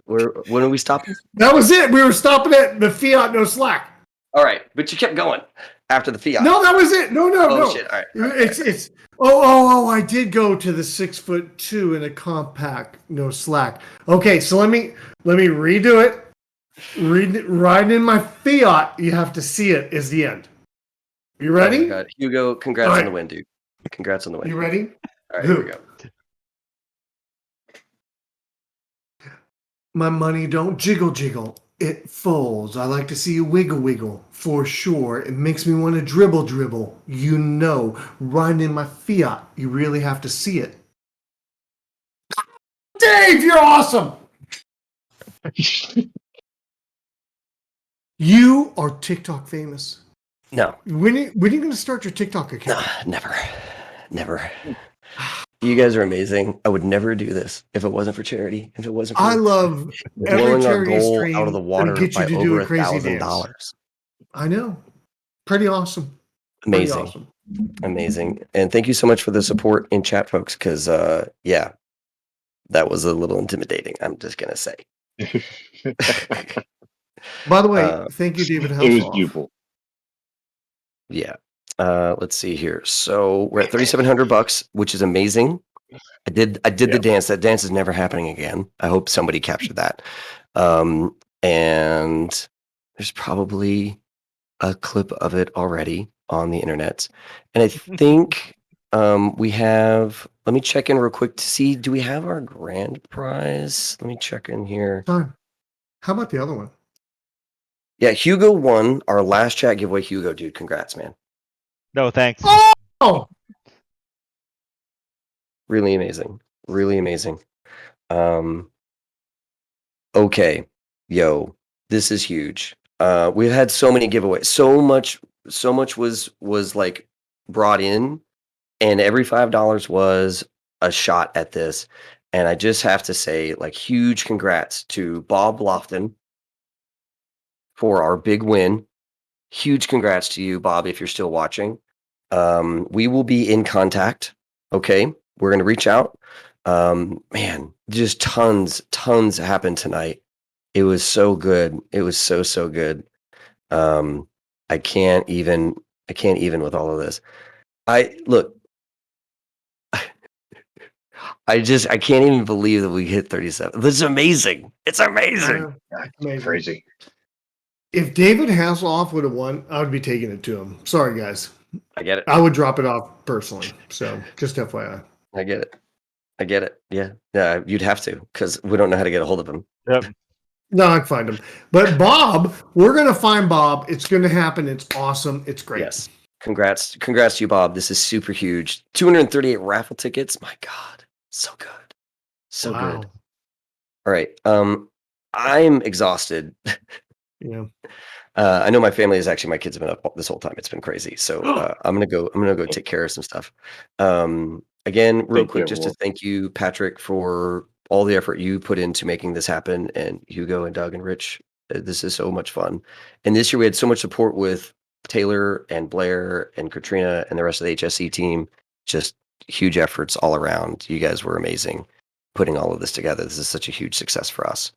where when are we stopping? That was it. We were stopping at the Fiat, no slack. All right, but you kept going after the Fiat. No, that was it. No. Shit. All right. It's oh, I did go to the 6'2" in a compact, no slack. Okay, so let me redo it. Riding in my Fiat, you have to see it is the end. You ready? Oh my God. Hugo, congrats All right. on the win, dude. Congrats on the win. You ready? All right, here we go. My money don't jiggle. It folds. I like to see you wiggle for sure. It makes me want to dribble. You know, riding in my Fiat, you really have to see it. Dave, you're awesome. You are TikTok famous. No. When are you going to start your TikTok account? Never. You guys are amazing. I would never do this if it wasn't for charity. If it wasn't for I love every blowing our charity goal stream out of the water that gets you by to do over a crazy $1,000. dance. I know. Pretty awesome. Amazing. Pretty awesome. Amazing. And thank you so much for the support in chat, folks, because yeah, that was a little intimidating. I'm just gonna say. By the way, thank you, David Hasselhoff. It was beautiful. Yeah. Let's see here. So we're at $3,700, which is amazing. I did the dance. That dance is never happening again. I hope somebody captured that. And there's probably a clip of it already on the internet. And I think we have, let me check in real quick to see, do we have our grand prize? Let me check in here. How about the other one? Yeah, Hugo won our last chat giveaway. Hugo, dude, congrats, man. No, thanks. Oh! Really amazing. Okay, yo, this is huge. We've had so many giveaways. So much was like brought in, and every $5 was a shot at this. And I just have to say, like, huge congrats to Bob Lofton for our big win. Huge congrats to you, Bob, if you're still watching. We will be in contact. Okay, we're gonna reach out. Man, just tons happened tonight. It was so good. It was so good. I can't even with all of this. Look, I can't even believe that we hit 37. This is amazing. It's amazing. Amazing. Crazy. If David Hasselhoff would have won, I would be taking it to him. Sorry, guys. I get it. I would drop it off personally. So just FYI. I get it. Yeah, you'd have to, because we don't know how to get a hold of him. Yep. No, I'd find him. But Bob, we're going to find Bob. It's going to happen. It's awesome. It's great. Yes. Congrats to you, Bob. This is super huge. 238 raffle tickets. My God. So good. So good. All right. I'm exhausted. Yeah. I know my family is actually, my kids have been up this whole time. It's been crazy. So I'm gonna go take care of some stuff. Again, real quick, just to thank you, Patrick, for all the effort you put into making this happen, and Hugo and Doug and Rich. This is so much fun. And this year we had so much support with Taylor and Blair and Katrina and the rest of the HSC team. Just huge efforts all around. You guys were amazing putting all of this together. This is such a huge success for us.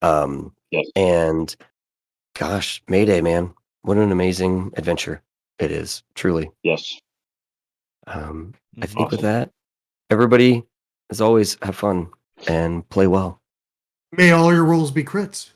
Yes. And gosh, Mayday, man. What an amazing adventure it is, truly. Yes. I think with that, everybody, as always, have fun and play well. May all your rolls be crits.